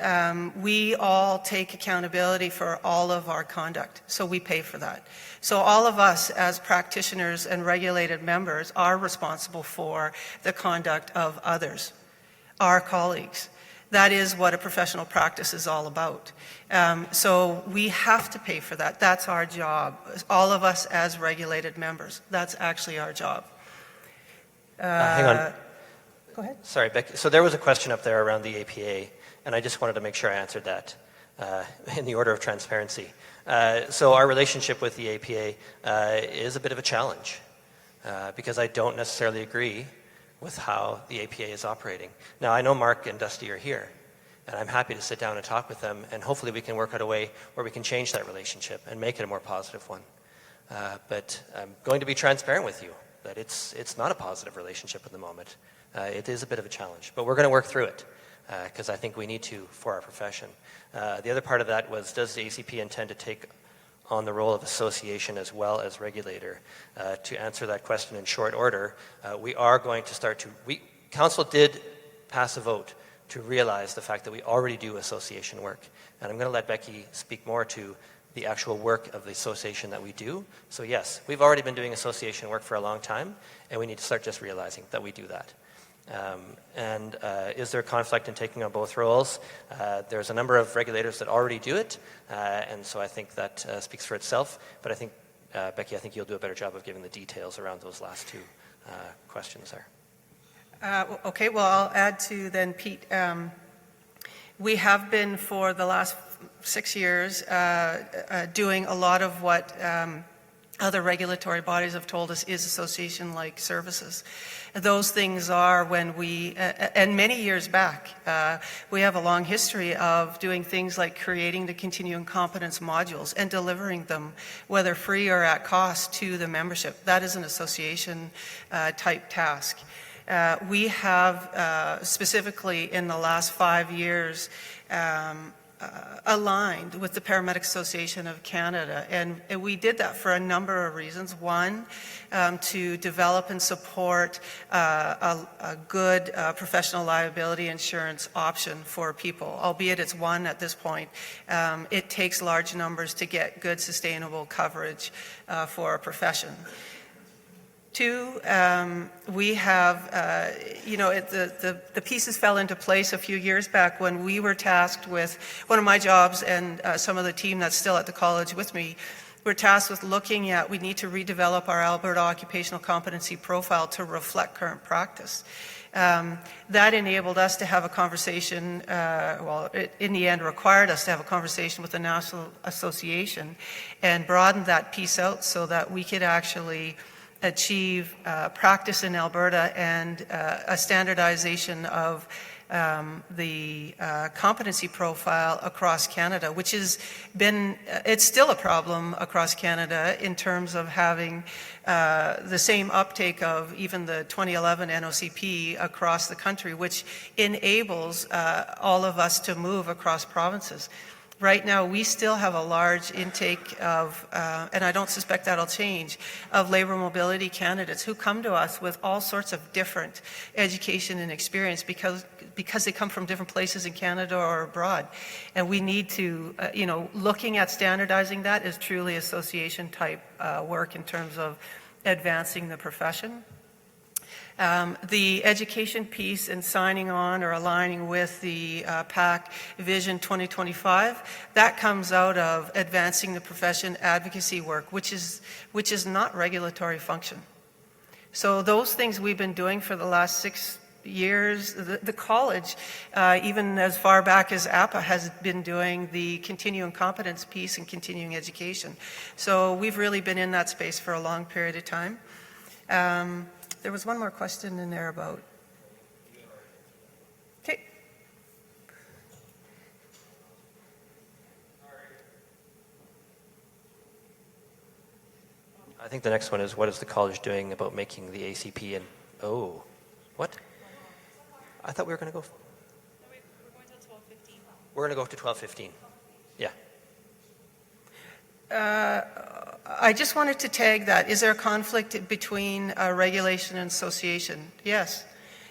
we all take accountability for all of our conduct, so we pay for that. So all of us as practitioners and regulated members are responsible for the conduct of others, our colleagues. That is what a professional practice is all about. So we have to pay for that. That's our job. All of us as regulated members. That's actually our job. Hang on. Go ahead. Sorry, Becky. So there was a question up there around the APA, and I just wanted to make sure I answered that in the order of transparency. So our relationship with the APA is a bit of a challenge because I don't necessarily agree with how the APA is operating. Now, I know Mark and Dusty are here, and I'm happy to sit down and talk with them, and hopefully we can work out a way where we can change that relationship and make it a more positive one. But I'm going to be transparent with you that it's not a positive relationship at the moment. It is a bit of a challenge, but we're going to work through it because I think we need to for our profession. The other part of that was, does the ACP intend to take on the role of association as well as regulator? To answer that question in short order, we are going to start to, Council did pass a vote to realize the fact that we already do association work. And I'm going to let Becky speak more to the actual work of the association that we do. So yes, we've already been doing association work for a long time, and we need to start just realizing that we do that. Is there a conflict in taking on both roles? There's a number of regulators that already do it, and so I think that speaks for itself. But I think, Becky, I think you'll do a better job of giving the details around those last two questions there. Okay, well, I'll add to then, Pete. We have been for the last 6 years doing a lot of what other regulatory bodies have told us is association-like services. Those things are when we, and many years back, we have a long history of doing things like creating the continuing competence modules and delivering them, whether free or at cost, to the membership. That is an association type task. We have specifically in the last 5 years aligned with the Paramedics Association of Canada, and we did that for a number of reasons. One, to develop and support a good professional liability insurance option for people, albeit it's one at this point. It takes large numbers to get good sustainable coverage for a profession. Two, we have, the pieces fell into place a few years back when we were tasked with, one of my jobs and some of the team that's still at the college with me, we're tasked with looking at, we need to redevelop our Alberta occupational competency profile to reflect current practice. That enabled us to have a conversation, it in the end required us to have a conversation with the National Association and broaden that piece out so that we could actually achieve practice in Alberta and a standardization of the competency profile across Canada, which has been, it's still a problem across Canada in terms of having the same uptake of even the 2011 NOCP across the country, which enables all of us to move across provinces. Right now, we still have a large intake of, and I don't suspect that'll change, of labour mobility candidates who come to us with all sorts of different education and experience because they come from different places in Canada or abroad. And we need to, looking at standardizing that is truly association type work in terms of advancing the profession. The education piece and signing on or aligning with the PAC Vision 2025, that comes out of advancing the profession advocacy work, which is not regulatory function. So those things we've been doing for the last 6 years, the college, even as far back as APA, has been doing the continuing competence piece and continuing education. So we've really been in that space for a long period of time. There was one more question in there about. Okay. I think the next one is, what is the college doing about making the ACP and, what? I thought we were going to go. We're going to 12:15. We're going to go to 12:15. Yeah. I just wanted to tag that. Is there a conflict between regulation and association? Yes.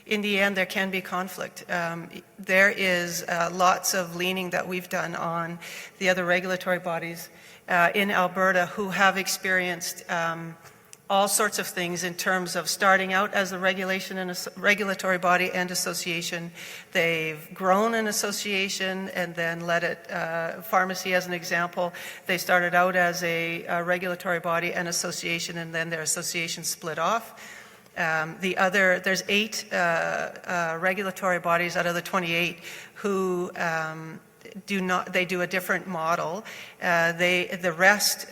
In the end, there can be conflict. There is lots of leaning that we've done on the other regulatory bodies in Alberta who have experienced all sorts of things in terms of starting out as a regulation and a regulatory body and association. They've grown an association and then let it, pharmacy as an example, they started out as a regulatory body and association, and then their association split off. There's 8 regulatory bodies out of the 28 who they do a different model. The rest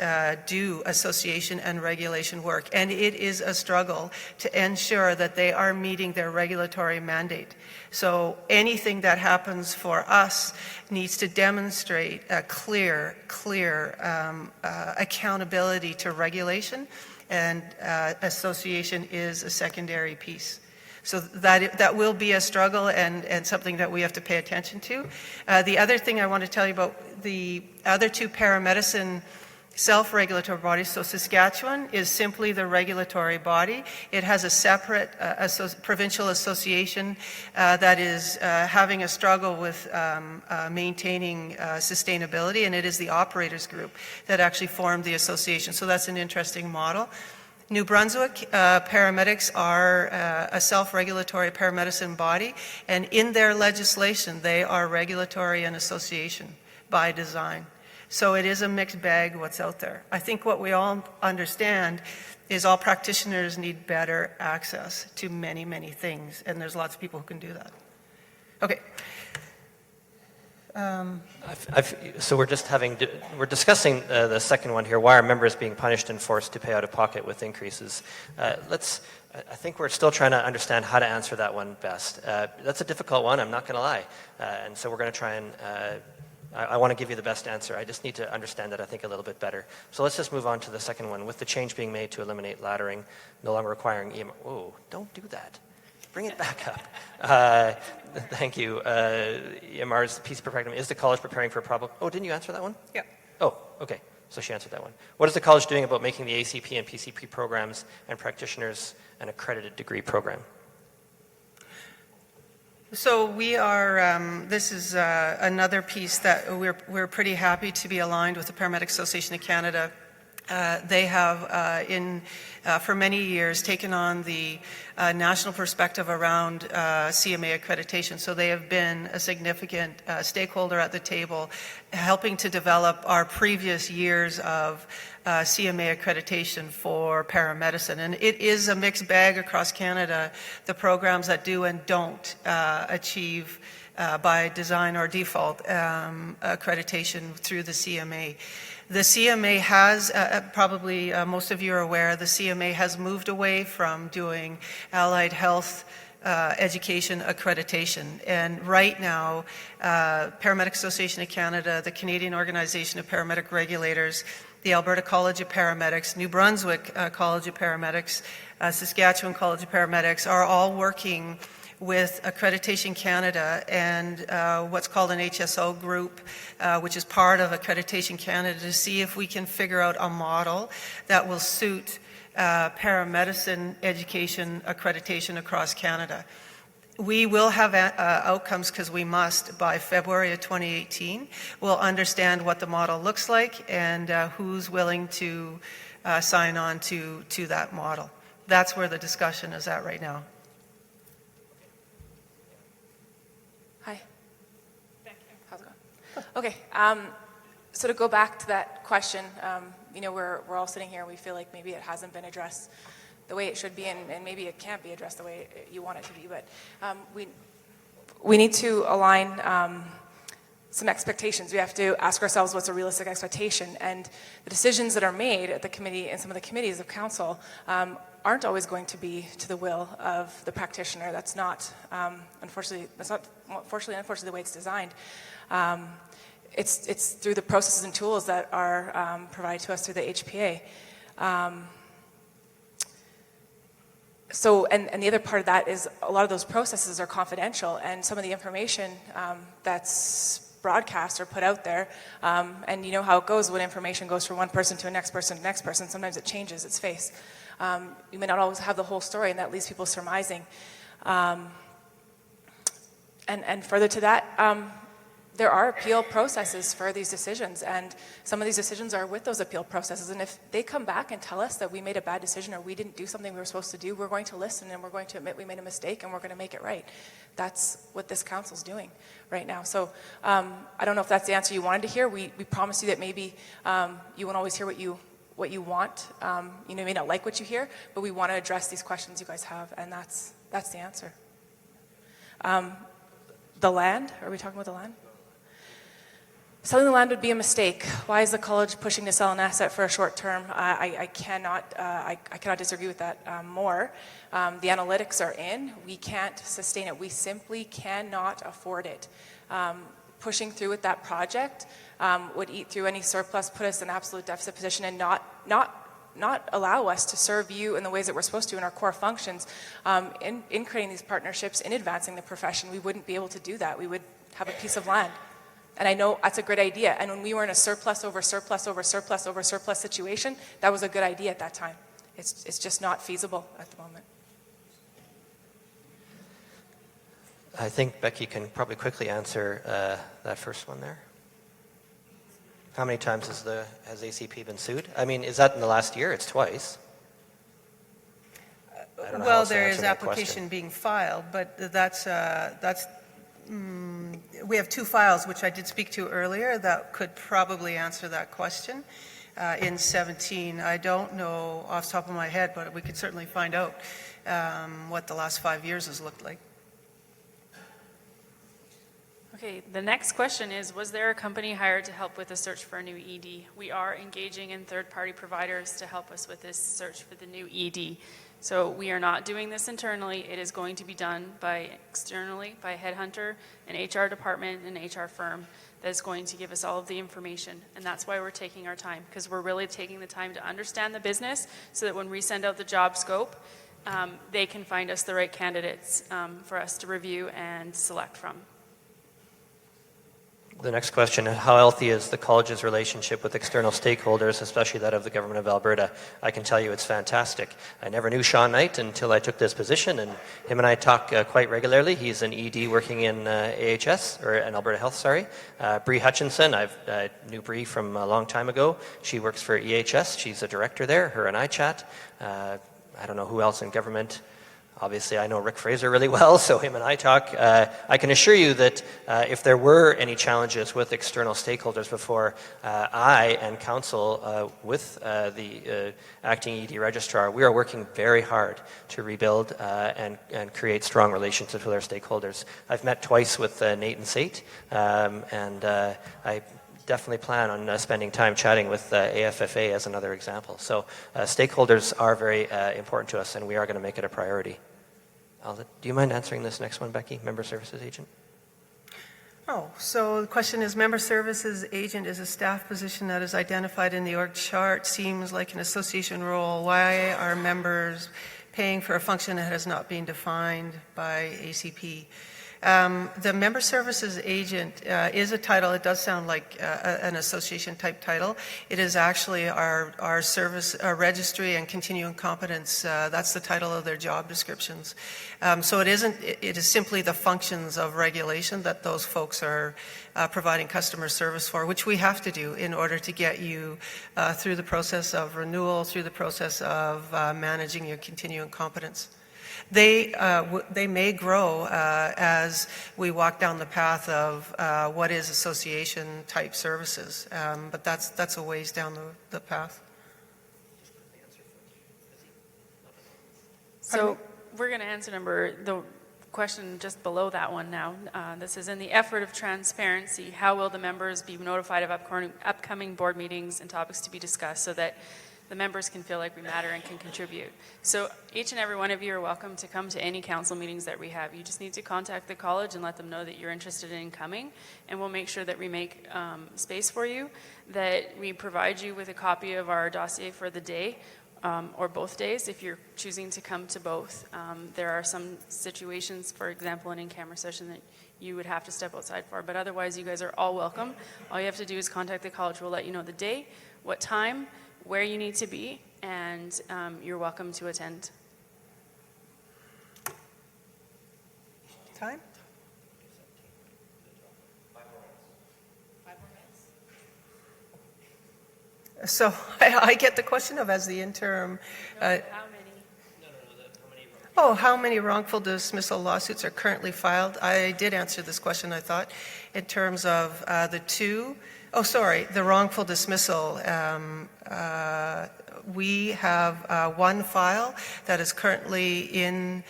do association and regulation work, and it is a struggle to ensure that they are meeting their regulatory mandate. So anything that happens for us needs to demonstrate a clear accountability to regulation, and association is a secondary piece. So that will be a struggle and something that we have to pay attention to. The other thing I want to tell you about the other 2 paramedicine self-regulatory bodies. So Saskatchewan is simply the regulatory body. It has a separate provincial association that is having a struggle with maintaining sustainability, and it is the operators group that actually formed the association. So that's an interesting model. New Brunswick Paramedics are a self-regulatory paramedicine body, and in their legislation, they are regulatory and association by design. So it is a mixed bag what's out there. I think what we all understand is all practitioners need better access to many, many things, and there's lots of people who can do that. Okay. So we're discussing the second one here. Why are members being punished and forced to pay out of pocket with increases? I think we're still trying to understand how to answer that one best. That's a difficult one, I'm not going to lie. And so we're going to try and, I want to give you the best answer. I just need to understand that, I think, a little bit better. So let's just move on to the second one. With the change being made to eliminate laddering, no longer requiring EMR. Whoa, don't do that. Bring it back up. Thank you. EMR's piece per practicum. Is the college preparing for a problem? Oh, didn't you answer that one? Yeah. Oh, okay. So she answered that one. What is the college doing about making the ACP and PCP programs and practitioners an accredited degree program? So we are, this is another piece that we're pretty happy to be aligned with the Paramedics Association of Canada. They have, for many years, taken on the national perspective around CMA accreditation. So they have been a significant stakeholder at the table, helping to develop our previous years of CMA accreditation for paramedicine. And it is a mixed bag across Canada, the programs that do and don't achieve by design or default accreditation through the CMA. The CMA has, probably most of you are aware, the CMA has moved away from doing allied health education accreditation. And right now, Paramedics Association of Canada, the Canadian Organization of Paramedic Regulators, the Alberta College of Paramedics, New Brunswick College of Paramedics, Saskatchewan College of Paramedics are all working with Accreditation Canada and what's called an HSO group, which is part of Accreditation Canada, to see if we can figure out a model that will suit paramedicine education accreditation across Canada. We will have outcomes, because we must, by February of 2018. We'll understand what the model looks like and who's willing to sign on to that model. That's where the discussion is at right now. Hi. How's it going? Okay. So to go back to that question, we're all sitting here and we feel like maybe it hasn't been addressed the way it should be, and maybe it can't be addressed the way you want it to be. But we need to align some expectations. We have to ask ourselves what's a realistic expectation, and the decisions that are made at the committee and some of the committees of council aren't always going to be to the will of the practitioner. That's not, unfortunately, the way it's designed. It's through the processes and tools that are provided to us through the HPA. So, and the other part of that is a lot of those processes are confidential, and some of the information that's broadcast or put out there, and you know how it goes when information goes from one person to the next person to the next person. Sometimes it changes its face. You may not always have the whole story, and that leaves people surmising. And further to that, there are appeal processes for these decisions, and some of these decisions are with those appeal processes. And if they come back and tell us that we made a bad decision or we didn't do something we were supposed to do, we're going to listen and we're going to admit we made a mistake and we're going to make it right. That's what this council's doing right now. So I don't know if that's the answer you wanted to hear. We promise you that maybe you won't always hear what you want. You may not like what you hear, but we want to address these questions you guys have, and that's the answer. The land, are we talking about the land? Selling the land would be a mistake. Why is the college pushing to sell an asset for a short term? I cannot disagree with that more. The analytics are in. We can't sustain it. We simply cannot afford it. Pushing through with that project would eat through any surplus, put us in absolute deficit position, and not allow us to serve you in the ways that we're supposed to in our core functions. In creating these partnerships, in advancing the profession, we wouldn't be able to do that. We would have a piece of land. And I know that's a good idea. And when we were in a surplus over surplus over surplus over surplus situation, that was a good idea at that time. It's just not feasible at the moment. I think Becky can probably quickly answer that first one there. How many times has ACP been sued? I mean, is that in the last year? It's twice. I don't know how else to there answer is that application question. being filed, but we have two files, which I did speak to earlier, that could probably answer that question in 17. I don't know off the top of my head, but we could certainly find out what the last 5 years has looked like. Okay, the next question is, was there a company hired to help with the search for a new ED? We are engaging in third-party providers to help us with this search for the new ED. So we are not doing this internally. It is going to be done externally by a headhunter, an HR department, an HR firm that is going to give us all of the information. And that's why we're taking our time, because we're really taking the time to understand the business so that when we send out the job scope, they can find us the right candidates for us to review and select from. The next question, how healthy is the college's relationship with external stakeholders, especially that of the government of Alberta? I can tell you it's fantastic. I never knew Sean Knight until I took this position, and him and I talk quite regularly. He's an ED working in AHS, or in Alberta Health, sorry. Bree Hutchinson, I knew Bree from a long time ago. She works for EHS. She's a director there. Her and I chat. I don't know who else in government. Obviously, I know Rick Fraser really well, so him and I talk. I can assure you that if there were any challenges with external stakeholders before, I and council with the acting ED registrar, we are working very hard to rebuild and create strong relationships with our stakeholders. I've met twice with Nate and Sate, and I definitely plan on spending time chatting with AFFA as another example. So stakeholders are very important to us, and we are going to make it a priority. Do you mind answering this next one, Becky? Member Services Agent? Oh, so the question is, Member Services Agent is a staff position that is identified in the org chart, seems like an association role. Why are members paying for a function that has not been defined by ACP? The Member Services Agent is a title. It does sound like an association type title. It is actually our service, our registry and continuing competence. That's the title of their job descriptions. So it is simply the functions of regulation that those folks are providing customer service for, which we have to do in order to get you through the process of renewal, through the process of managing your continuing competence. They may grow as we walk down the path of what is association type services, but that's a ways down the path. So we're going to answer the question just below that one now. This is, in the effort of transparency, how will the members be notified of upcoming board meetings and topics to be discussed so that the members can feel like we matter and can contribute? So each and every one of you are welcome to come to any council meetings that we have. You just need to contact the college and let them know that you're interested in coming, and we'll make sure that we make space for you, that we provide you with a copy of our dossier for the day, or both days if you're choosing to come to both. There are some situations, for example, an in-camera session that you would have to step outside for, but otherwise you guys are all welcome. All you have to do is contact the college. We'll let you know the day, what time, where you need to be, and you're welcome to attend. Time? So I get the question of, as the interim, How many? how many wrongful dismissal lawsuits are currently filed? I did answer this question, I thought, in terms of the wrongful dismissal. We have one file that is currently in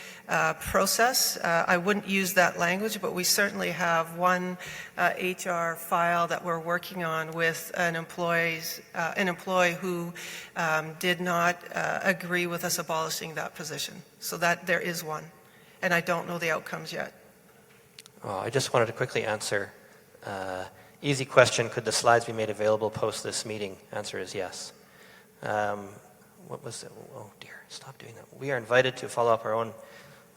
process. I wouldn't use that language, but we certainly have one HR file that we're working on with an employee who did not agree with us abolishing that position. So that there is one, and I don't know the outcomes yet. Oh, I just wanted to quickly answer. Easy question, could the slides be made available post this meeting? Answer is yes. What was it? Oh dear, stop doing that. We are invited to follow up our own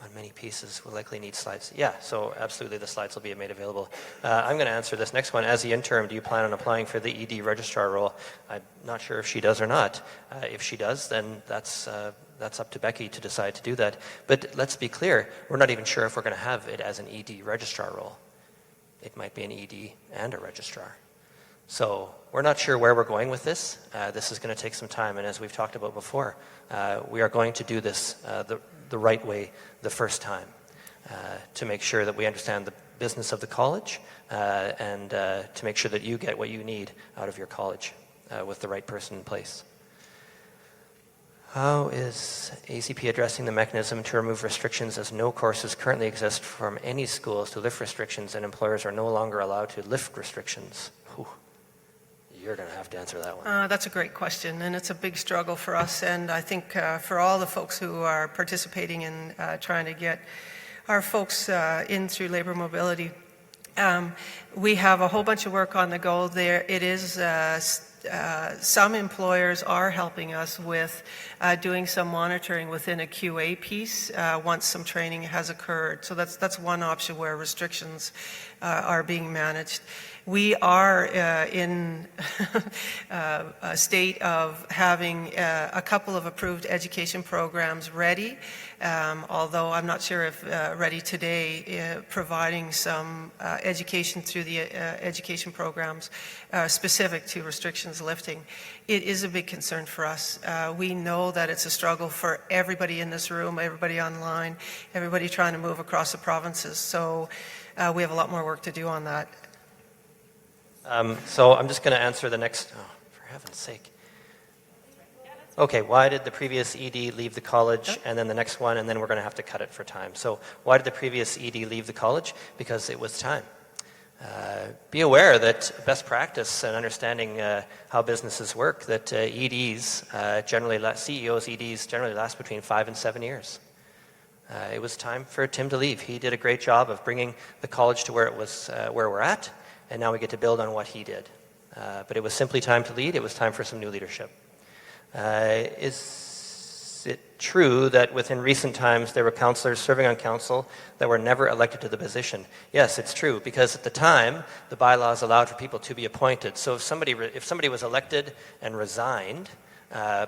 on many pieces. We'll likely need slides. Yeah, so absolutely the slides will be made available. I'm going to answer this next one. As the interim, do you plan on applying for the ED registrar role? I'm not sure if she does or not. If she does, then that's up to Becky to decide to do that. But let's be clear, we're not even sure if we're going to have it as an ED registrar role. It might be an ED and a registrar. So we're not sure where we're going with this. This is going to take some time, and as we've talked about before, we are going to do this the right way the first time to make sure that we understand the business of the college and to make sure that you get what you need out of your college with the right person in place. How is ACP addressing the mechanism to remove restrictions as no courses currently exist from any schools to lift restrictions and employers are no longer allowed to lift restrictions? Whew. You're going to have to answer that one. That's a great question, and it's a big struggle for us, and I think for all the folks who are participating in trying to get our folks in through labour mobility. We have a whole bunch of work on the go there. It is some employers are helping us with doing some monitoring within a QA piece once some training has occurred. So that's one option where restrictions are being managed. We are in a state of having a couple of approved education programs ready, although I'm not sure if ready today, providing some education through the education programs specific to restrictions lifting. It is a big concern for us. We know that it's a struggle for everybody in this room, everybody online, everybody trying to move across the provinces. So we have a lot more work to do on that. So I'm just going to answer the next, oh, for heaven's sake. Okay, why did the previous ED leave the college, and then the next one, and then we're going to have to cut it for time. So why did the previous ED leave the college? Because it was time. Be aware that best practice and understanding how businesses work, that EDs generally, CEOs, EDs generally last between 5 and 7 years. It was time for Tim to leave. He did a great job of bringing the college to where it was, where we're at, and now we get to build on what he did. But it was simply time to lead. It was time for some new leadership. Is it true that within recent times there were councillors serving on council that were never elected to the position? Yes, it's true, because at the time the bylaws allowed for people to be appointed. So if somebody was elected and resigned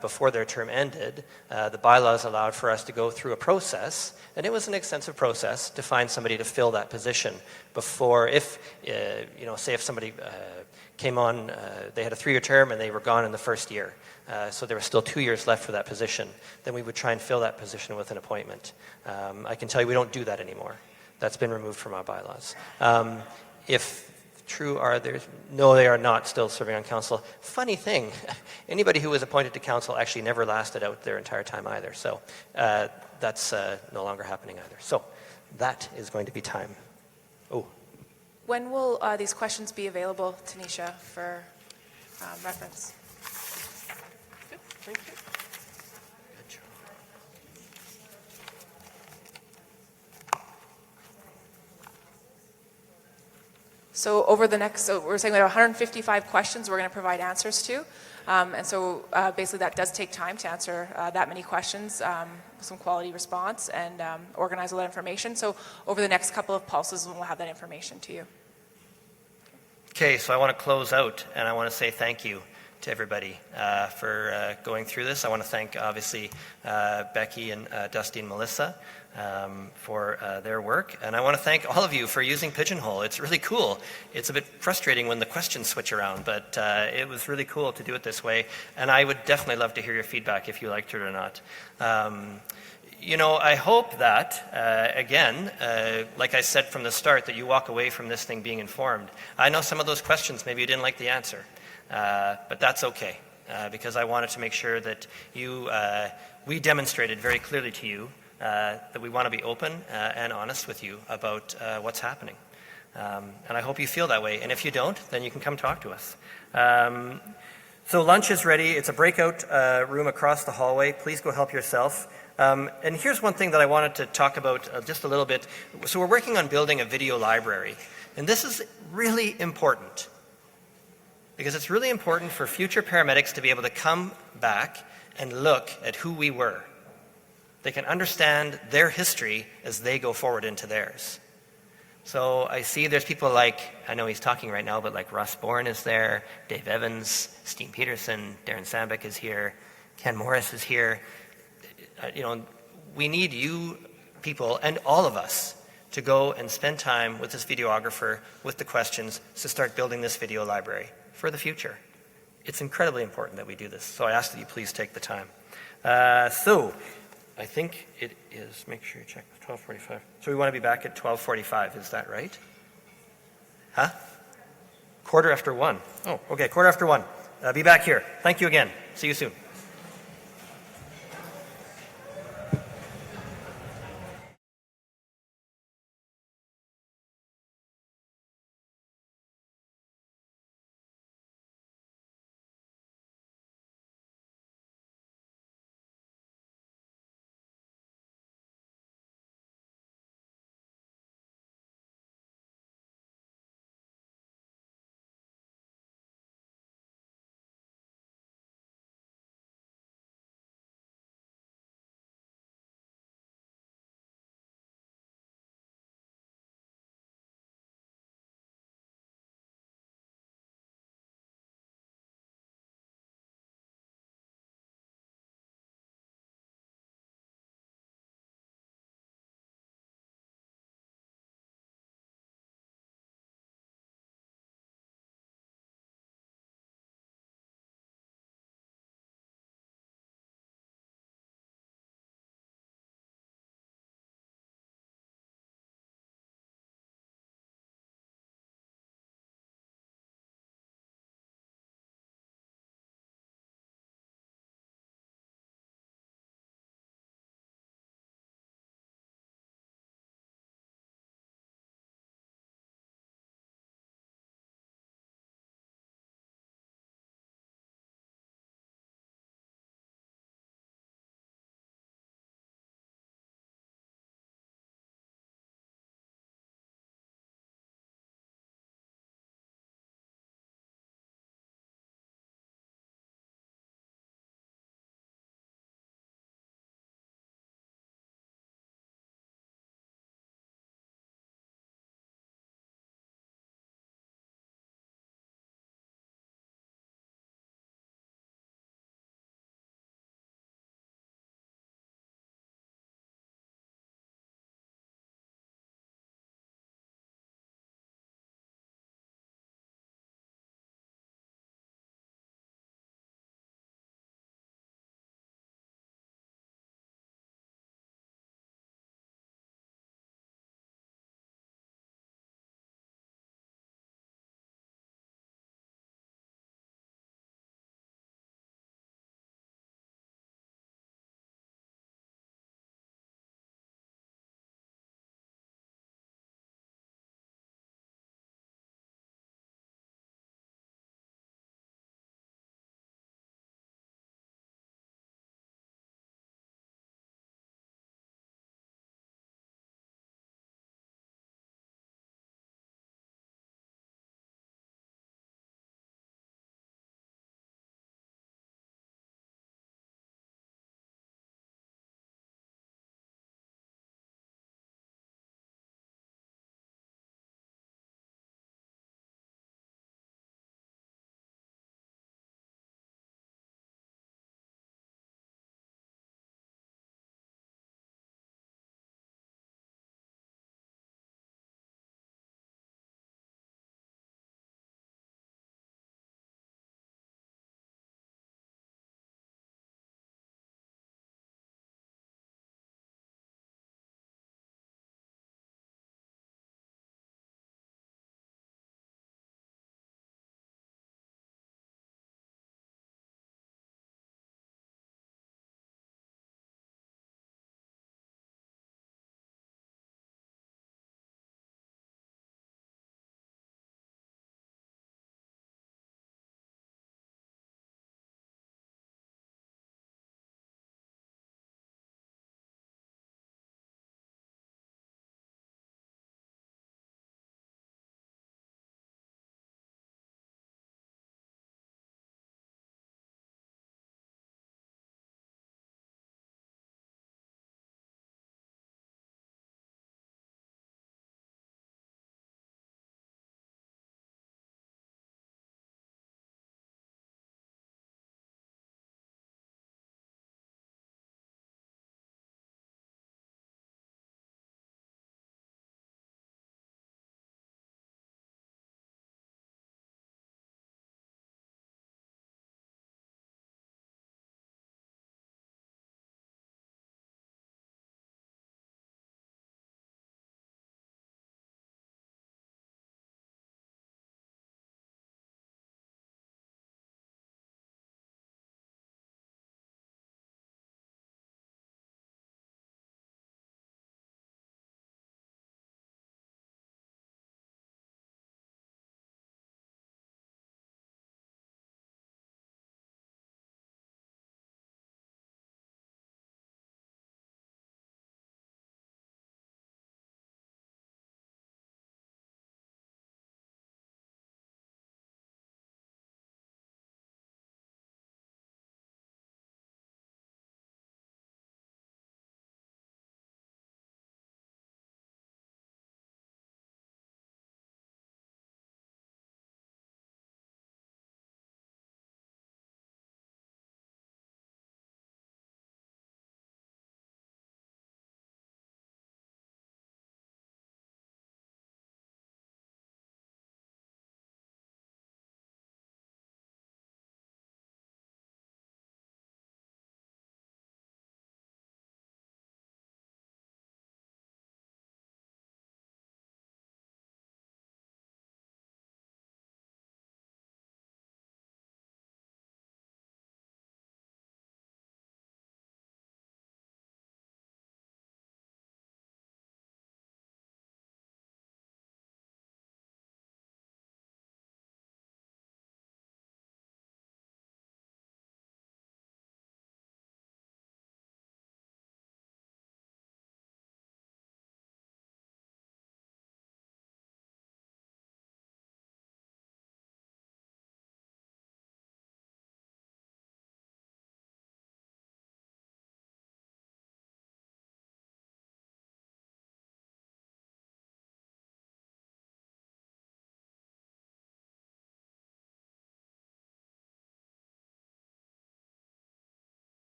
before their term ended, the bylaws allowed for us to go through a process, and it was an extensive process to find somebody to fill that position before, say if somebody came on, they had a 3-year term and they were gone in the first year. So there were still 2 years left for that position. Then we would try and fill that position with an appointment. I can tell you we don't do that anymore. That's been removed from our bylaws. If true are there? No, they are not still serving on council. Funny thing, anybody who was appointed to council actually never lasted out their entire time either. So that's no longer happening either. So that is going to be time. Oh. When will these questions be available, Tanisha, for reference? Thank you. Good job. So over the next, so we're saying we have 155 questions we're going to provide answers to. And so basically that does take time to answer that many questions, some quality response, and organize all that information. So over the next couple of pulses, we'll have that information to you. Okay, so I want to close out, and I want to say thank you to everybody for going through this. I want to thank, obviously, Becky and Dusty and Melissa for their work. And I want to thank all of you for using Pigeonhole. It's really cool. It's a bit frustrating when the questions switch around, but it was really cool to do it this way. And I would definitely love to hear your feedback if you liked it or not. I hope that, again, like I said from the start, that you walk away from this thing being informed. I know some of those questions, maybe you didn't like the answer. But that's okay, because I wanted to make sure that we demonstrated very clearly to you that we want to be open and honest with you about what's happening. And I hope you feel that way. And if you don't, then you can come talk to us. So lunch is ready. It's a breakout room across the hallway. Please go help yourself. And here's one thing that I wanted to talk about just a little bit. So we're working on building a video library. And this is really important, because it's really important for future paramedics to be able to come back and look at who we were. They can understand their history as they go forward into theirs. So I see there's people like, I know he's talking right now, but like Russ Bourne is there, Dave Evans, Steen Peterson, Darren Sandbeck is here, Ken Morris is here. We need you people and all of us to go and spend time with this videographer, with the questions, to start building this video library for the future. It's incredibly important that we do this, so I ask that you please take the time. So I think it is, make sure you check, 12:45. So we want to be back at 12:45, is that right? Huh? 1:15. Oh, okay, 1:15. Be back here. Thank you again. See you soon.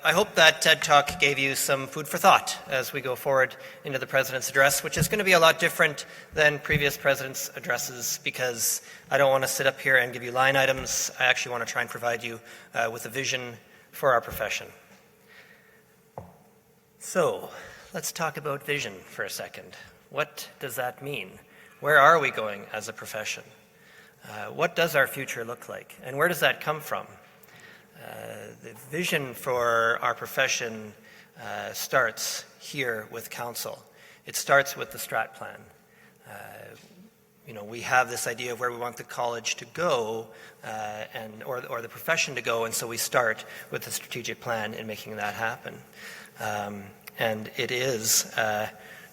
I hope that TED Talk gave you some food for thought as we go forward into the President's address, which is going to be a lot different than previous President's addresses, because I don't want to sit up here and give you line items. I actually want to try and provide you with a vision for our profession. So, let's talk about vision for a second. What does that mean? Where are we going as a profession? What does our future look like? And where does that come from? The vision for our profession starts here with council. It starts with the strat plan. We have this idea of where we want the college to go or the profession to go, and so we start with the strategic plan in making that happen. And it is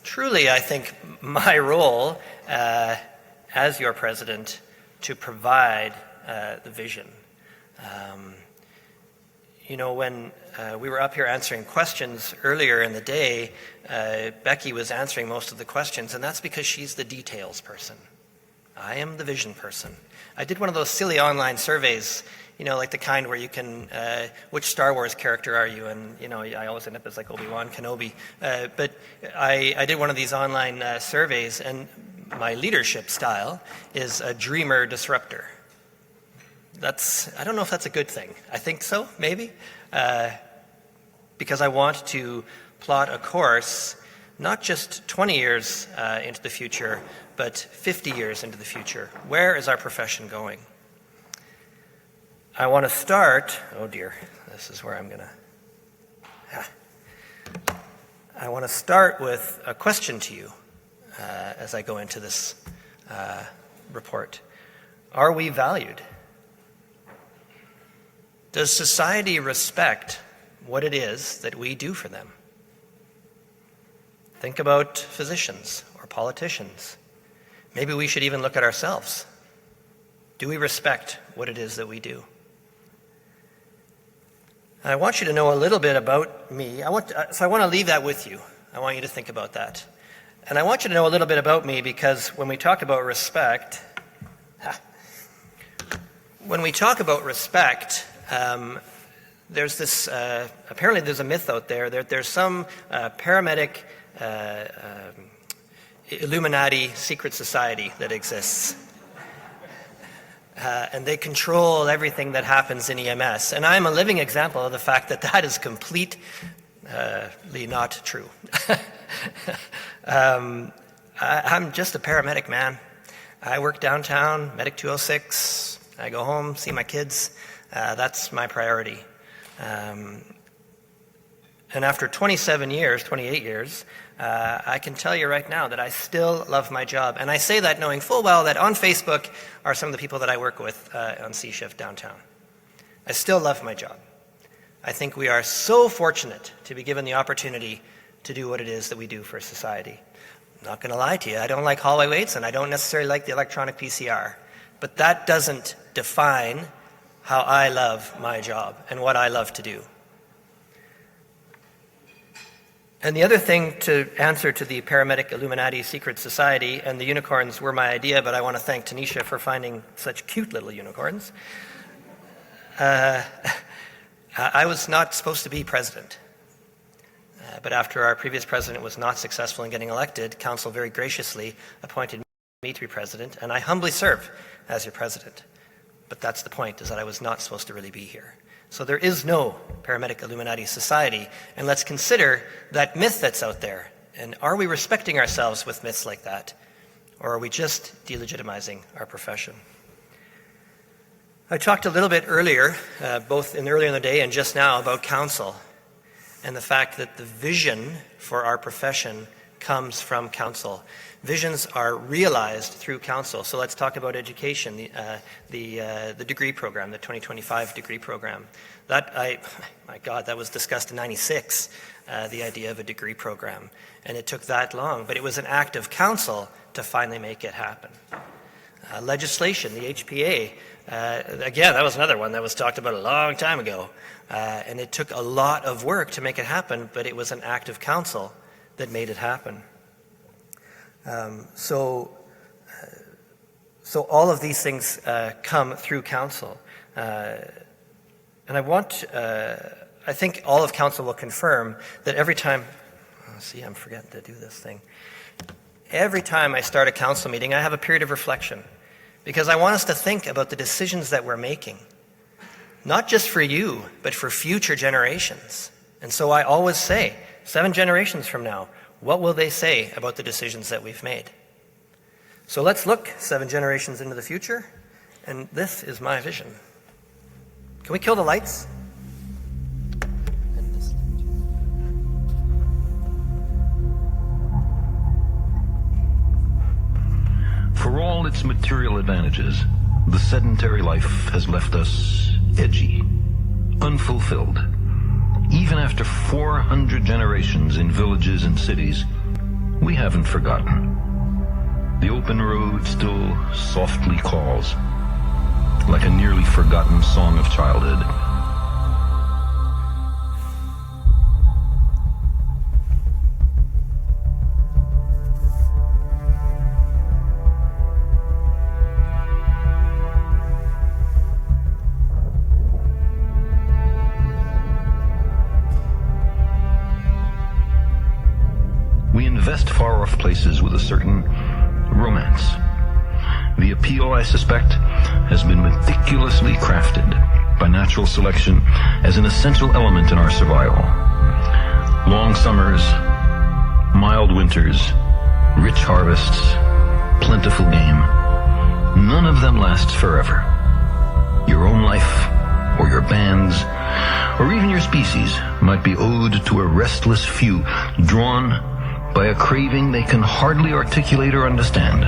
truly, I think, my role as your president to provide the vision. When we were up here answering questions earlier in the day, Becky was answering most of the questions, and that's because she's the details person. I am the vision person. I did one of those silly online surveys, like the kind where you can, which Star Wars character are you? And, I always end up as like Obi-Wan Kenobi. But I did one of these online surveys, and my leadership style is a dreamer disruptor. I don't know if that's a good thing. I think so, maybe. Because I want to plot a course, not just 20 years into the future, but 50 years into the future. Where is our profession going? I want to start, oh dear, this is where I'm going to, I want to start with a question to you as I go into this report. Are we valued? Does society respect what it is that we do for them? Think about physicians or politicians. Maybe we should even look at ourselves. Do we respect what it is that we do? I want you to know a little bit about me. So I want to leave that with you. I want you to think about that. And I want you to know a little bit about me, because when we talk about respect, there's this, apparently there's a myth out there that there's some paramedic Illuminati secret society that exists. And they control everything that happens in EMS. And I'm a living example of the fact that that is completely not true. I'm just a paramedic, man. I work downtown, Medic 206. I go home, see my kids. That's my priority. And after 28 years, I can tell you right now that I still love my job. And I say that knowing full well that on Facebook are some of the people that I work with on C-Shift downtown. I still love my job. I think we are so fortunate to be given the opportunity to do what it is that we do for society. I'm not going to lie to you. I don't like hallway weights, and I don't necessarily like the electronic PCR. But that doesn't define how I love my job and what I love to do. And the other thing to answer to the paramedic Illuminati secret society, and the unicorns were my idea, but I want to thank Tanisha for finding such cute little unicorns. I was not supposed to be president. But after our previous president was not successful in getting elected, council very graciously appointed me to be president, and I humbly serve as your president. But that's the point, is that I was not supposed to really be here. So there is no paramedic Illuminati society, and let's consider that myth that's out there. And are we respecting ourselves with myths like that? Or are we just delegitimizing our profession? I talked a little bit earlier, both earlier in the day and just now, about council, and the fact that the vision for our profession comes from council. Visions are realized through council. So let's talk about education, the degree program, the 2025 degree program. My God, that was discussed in '96, the idea of a degree program. And it took that long, but it was an act of council to finally make it happen. Legislation, the HPA, again, that was another one that was talked about a long time ago. And it took a lot of work to make it happen, but it was an act of council that made it happen. So all of these things come through council. And I want I think all of council will confirm that every time, I'm forgetting to do this thing. Every time I start a council meeting, I have a period of reflection, because I want us to think about the decisions that we're making, not just for you, but for future generations. And so I always say, 7 generations from now, what will they say about the decisions that we've made? So let's look 7 generations into the future, and this is my vision. Can we kill the lights? For all its material advantages, the sedentary life has left us edgy, unfulfilled. Even after 400 generations in villages and cities, we haven't forgotten. The open road still softly calls, like a nearly forgotten song of childhood. We invest far-off places with a certain romance. The appeal, I suspect, has been meticulously crafted by natural selection as an essential element in our survival. Long summers, mild winters, rich harvests, plentiful game. None of them lasts forever. Your own life, or your band's, or even your species might be owed to a restless few drawn by a craving they can hardly articulate or understand,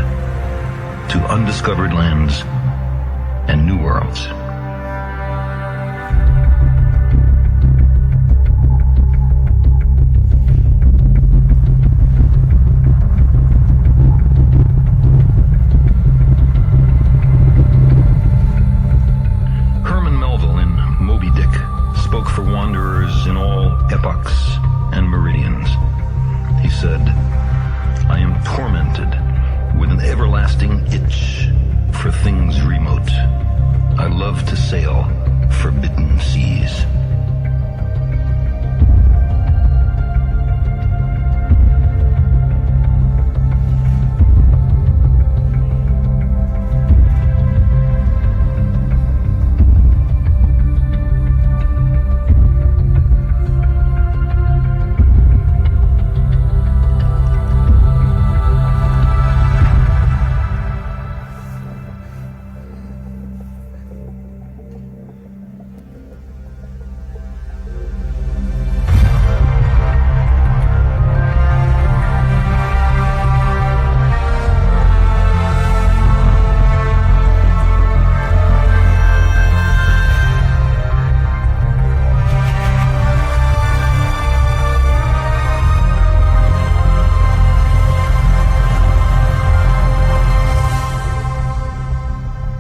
to undiscovered lands and new worlds. Herman Melville in Moby Dick spoke for wanderers in all epochs and meridians. He said, "I am tormented with an everlasting itch for things remote. I love to sail forbidden seas."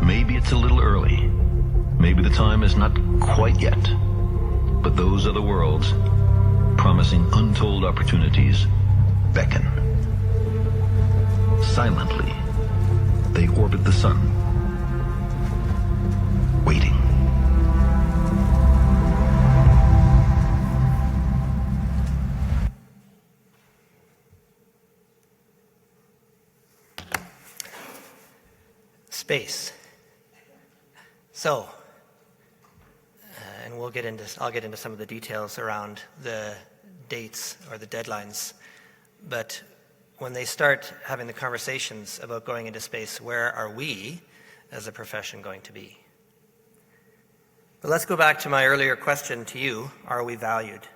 Maybe it's a little early. Maybe the time is not quite yet. But those other worlds, promising untold opportunities, beckon. Silently, they orbit the sun, waiting. Space. So, and I'll get into some of the details around the dates or the deadlines, but when they start having the conversations about going into space, where are we as a profession going to be? But let's go back to my earlier question to you. Are we valued?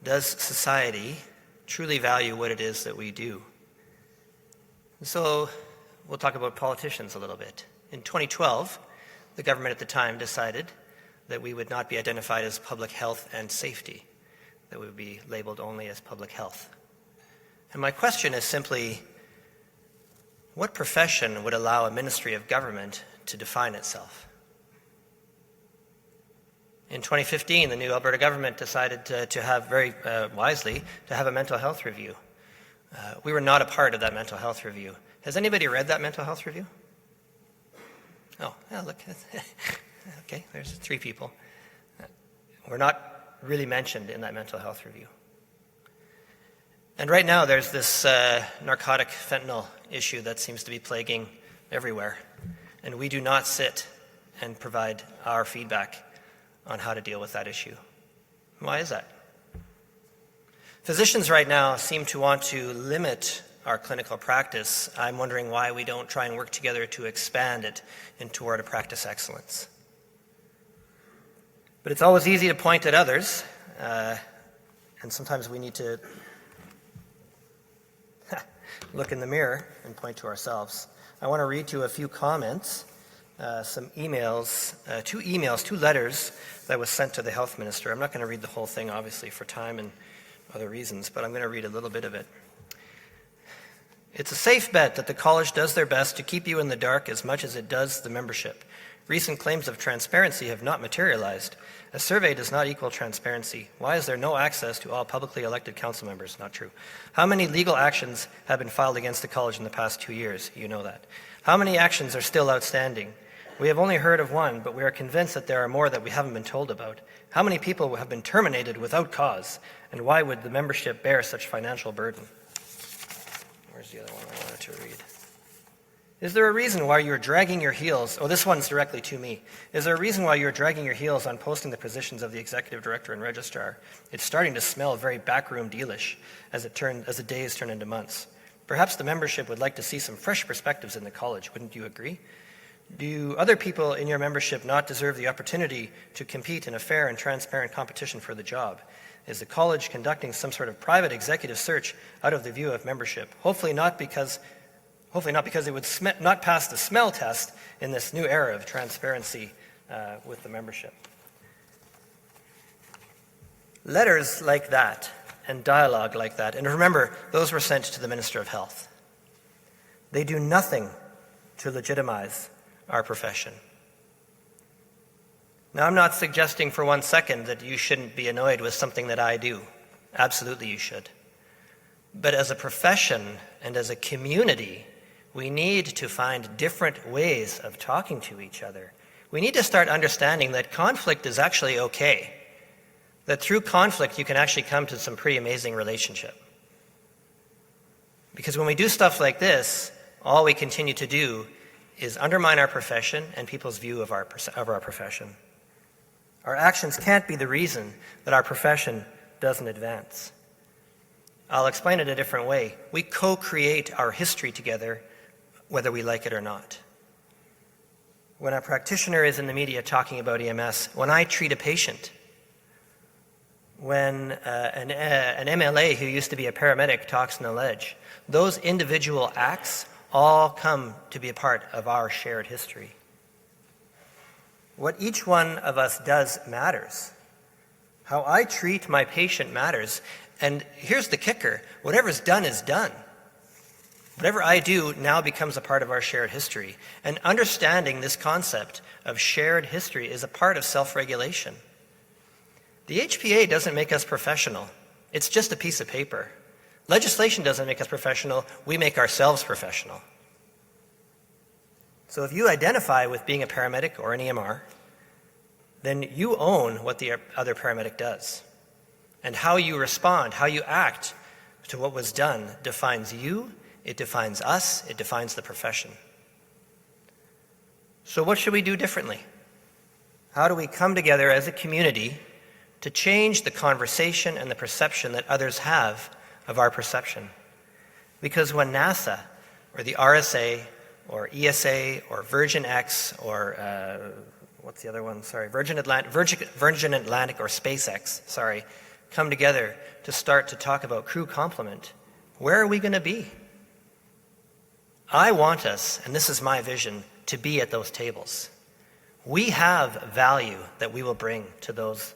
Does society truly value what it is that we do? So we'll talk about politicians a little bit. In 2012, the government at the time decided that we would not be identified as public health and safety, that we would be labeled only as public health. And my question is simply, what profession would allow a ministry of government to define itself? In 2015, the new Alberta government decided to have, very wisely, to have a mental health review. We were not a part of that mental health review. Has anybody read that mental health review? Oh, yeah, look. Okay, there's 3 people. We're not really mentioned in that mental health review. And right now there's this narcotic fentanyl issue that seems to be plaguing everywhere. And we do not sit and provide our feedback on how to deal with that issue. Why is that? Physicians right now seem to want to limit our clinical practice. I'm wondering why we don't try and work together to expand it and toward a practice excellence. But it's always easy to point at others, and sometimes we need to look in the mirror and point to ourselves. I want to read to you a few comments, some emails, two letters that was sent to the health minister. I'm not going to read the whole thing, obviously, for time and other reasons, but I'm going to read a little bit of it. It's a safe bet that the college does their best to keep you in the dark as much as it does the membership. Recent claims of transparency have not materialized. A survey does not equal transparency. Why is there no access to all publicly elected council members? Not true. How many legal actions have been filed against the college in the past 2 years? You know that. How many actions are still outstanding? We have only heard of one, but we are convinced that there are more that we haven't been told about. How many people have been terminated without cause? And why would the membership bear such financial burden? Where's the other one I wanted to read? Is there a reason why you're dragging your heels? Oh, this one's directly to me. Is there a reason why you're dragging your heels on posting the positions of the executive director and registrar? It's starting to smell very backroom dealish as the days turn into months. Perhaps the membership would like to see some fresh perspectives in the college. Wouldn't you agree? Do other people in your membership not deserve the opportunity to compete in a fair and transparent competition for the job? Is the college conducting some sort of private executive search out of the view of membership? Hopefully not because it would not pass the smell test in this new era of transparency with the membership. Letters like that and dialogue like that, and remember, those were sent to the Minister of Health. They do nothing to legitimize our profession. Now, I'm not suggesting for 1 second that you shouldn't be annoyed with something that I do. Absolutely you should. But as a profession and as a community, we need to find different ways of talking to each other. We need to start understanding that conflict is actually okay. That through conflict you can actually come to some pretty amazing relationship. Because when we do stuff like this, all we continue to do is undermine our profession and people's view of our profession. Our actions can't be the reason that our profession doesn't advance. I'll explain it a different way. We co-create our history together, whether we like it or not. When a practitioner is in the media talking about EMS, when I treat a patient, when an MLA who used to be a paramedic talks on the ledge, those individual acts all come to be a part of our shared history. What each one of us does matters. How I treat my patient matters. And here's the kicker. Whatever's done is done. Whatever I do now becomes a part of our shared history. And understanding this concept of shared history is a part of self-regulation. The HPA doesn't make us professional. It's just a piece of paper. Legislation doesn't make us professional. We make ourselves professional. So if you identify with being a paramedic or an EMR, then you own what the other paramedic does. And how you respond, how you act to what was done defines you, it defines us, it defines the profession. So what should we do differently? How do we come together as a community to change the conversation and the perception that others have of our perception? Because when NASA or the RSA or ESA or Virgin X or what's the other one? Virgin Atlantic or SpaceX, come together to start to talk about crew complement, where are we going to be? I want us, and this is my vision, to be at those tables. We have value that we will bring to those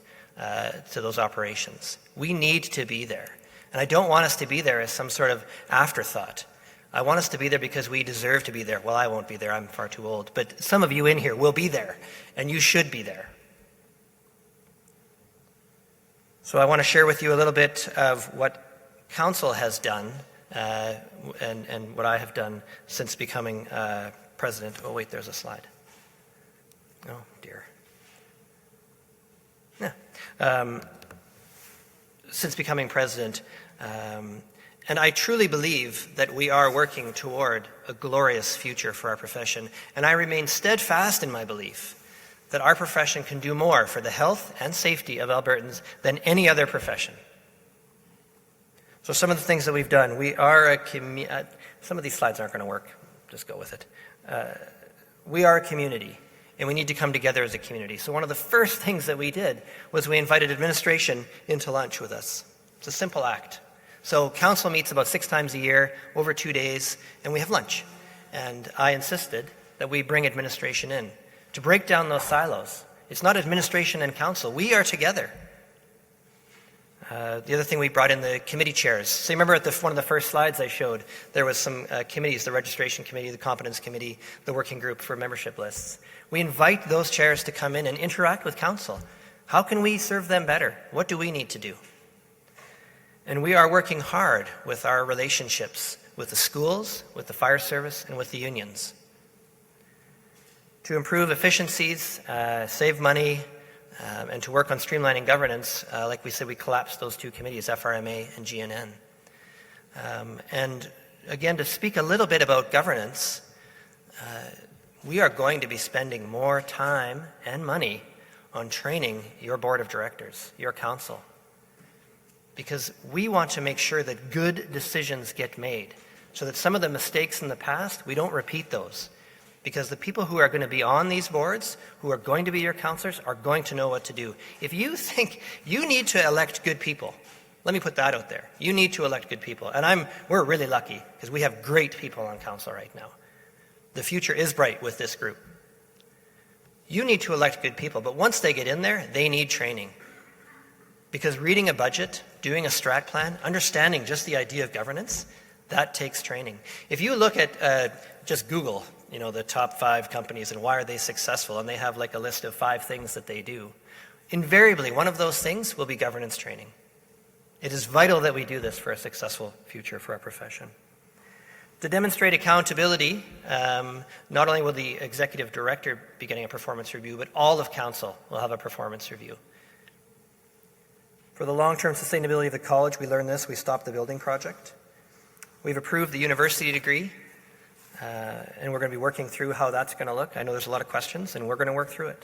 operations. We need to be there. And I don't want us to be there as some sort of afterthought. I want us to be there because we deserve to be there. Well, I won't be there. I'm far too old. But some of you in here will be there, and you should be there. So I want to share with you a little bit of what Council has done and what I have done since becoming president. Oh, wait, there's a slide. Oh, dear. Yeah. since becoming president, and I truly believe that we are working toward a glorious future for our profession, and I remain steadfast in my belief that our profession can do more for the health and safety of Albertans than any other profession. So some of the things that we've done, we are some of these slides aren't going to work, just go with it. We are a community, and we need to come together as a community. So one of the first things that we did was we invited administration into lunch with us. It's a simple act. So council meets about 6 times a year, over 2 days, and we have lunch. And I insisted that we bring administration in to break down those silos. It's not administration and council. We are together. The other thing, we brought in the committee chairs. So you remember at one of the first slides I showed, there was some committees, the registration committee, the competence committee, the working group for membership lists. We invite those chairs to come in and interact with council. How can we serve them better? What do we need to do? And we are working hard with our relationships with the schools, with the fire service, and with the unions to improve efficiencies, save money, and to work on streamlining governance. Like we said, we collapsed those 2 committees, FRMA and GNN. And again, to speak a little bit about governance, we are going to be spending more time and money on training your board of directors, your council, because we want to make sure that good decisions get made so that some of the mistakes in the past, we don't repeat those. Because the people who are going to be on these boards, who are going to be your councillors, are going to know what to do. If you think you need to elect good people, let me put that out there. You need to elect good people. And we're really lucky because we have great people on council right now. The future is bright with this group. You need to elect good people, but once they get in there, they need training. Because reading a budget, doing a strat plan, understanding just the idea of governance, that takes training. If you look at just Google, the top 5 companies and why are they successful, and they have like a list of 5 things that they do, invariably one of those things will be governance training. It is vital that we do this for a successful future for our profession. To demonstrate accountability, not only will the executive director be getting a performance review, but all of council will have a performance review. For the long-term sustainability of the college, we learned this, we stopped the building project. We've approved the university degree, and we're going to be working through how that's going to look. I know there's a lot of questions, and we're going to work through it.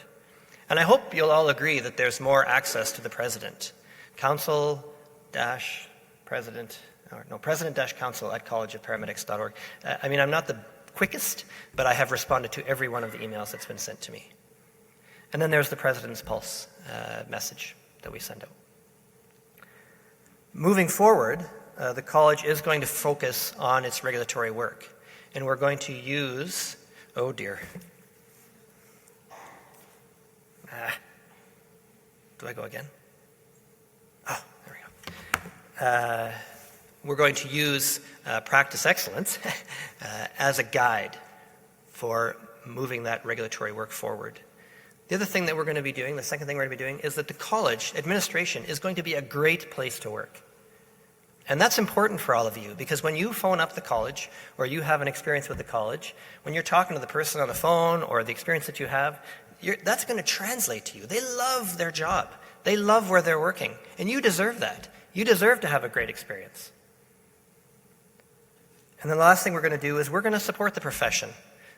And I hope you'll all agree that there's more access to the president. President-council@collegeofparamedics.org. I'm not the quickest, but I have responded to every one of the emails that's been sent to me. And then there's the President's Pulse message that we send out. Moving forward, the college is going to focus on its regulatory work. And we're going to use, oh dear. Do I go again? Oh, there we go. We're going to use practice excellence as a guide for moving that regulatory work forward. The other thing that we're going to be doing, the second thing we're going to be doing, is that the college administration is going to be a great place to work. And that's important for all of you, because when you phone up the college or you have an experience with the college, when you're talking to the person on the phone or the experience that you have, that's going to translate to you. They love their job. They love where they're working. And you deserve that. You deserve to have a great experience. And then the last thing we're going to do is we're going to support the profession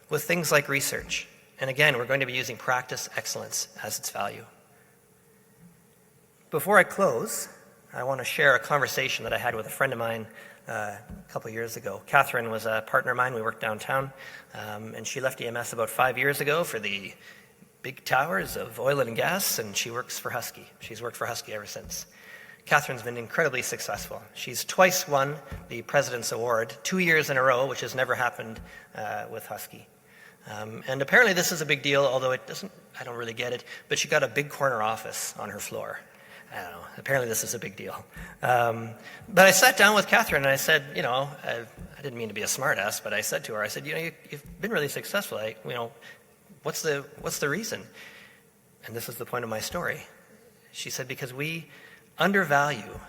with things like research. And again, we're going to be using practice excellence as its value. Before I close, I want to share a conversation that I had with a friend of mine a couple of years ago. Catherine was a partner of mine. We worked downtown, and she left EMS about 5 years ago for the big towers of oil and gas, and she works for Husky. She's worked for Husky ever since. Catherine's been incredibly successful. She's twice won the President's Award, 2 years in a row, which has never happened with Husky. And apparently this is a big deal, although I don't really get it, but she got a big corner office on her floor. I don't know. Apparently this is a big deal. But I sat down with Catherine and I said, I didn't mean to be a smartass, but I said to her, you've been really successful. What's the reason? And this is the point of my story. She said, because we undervalue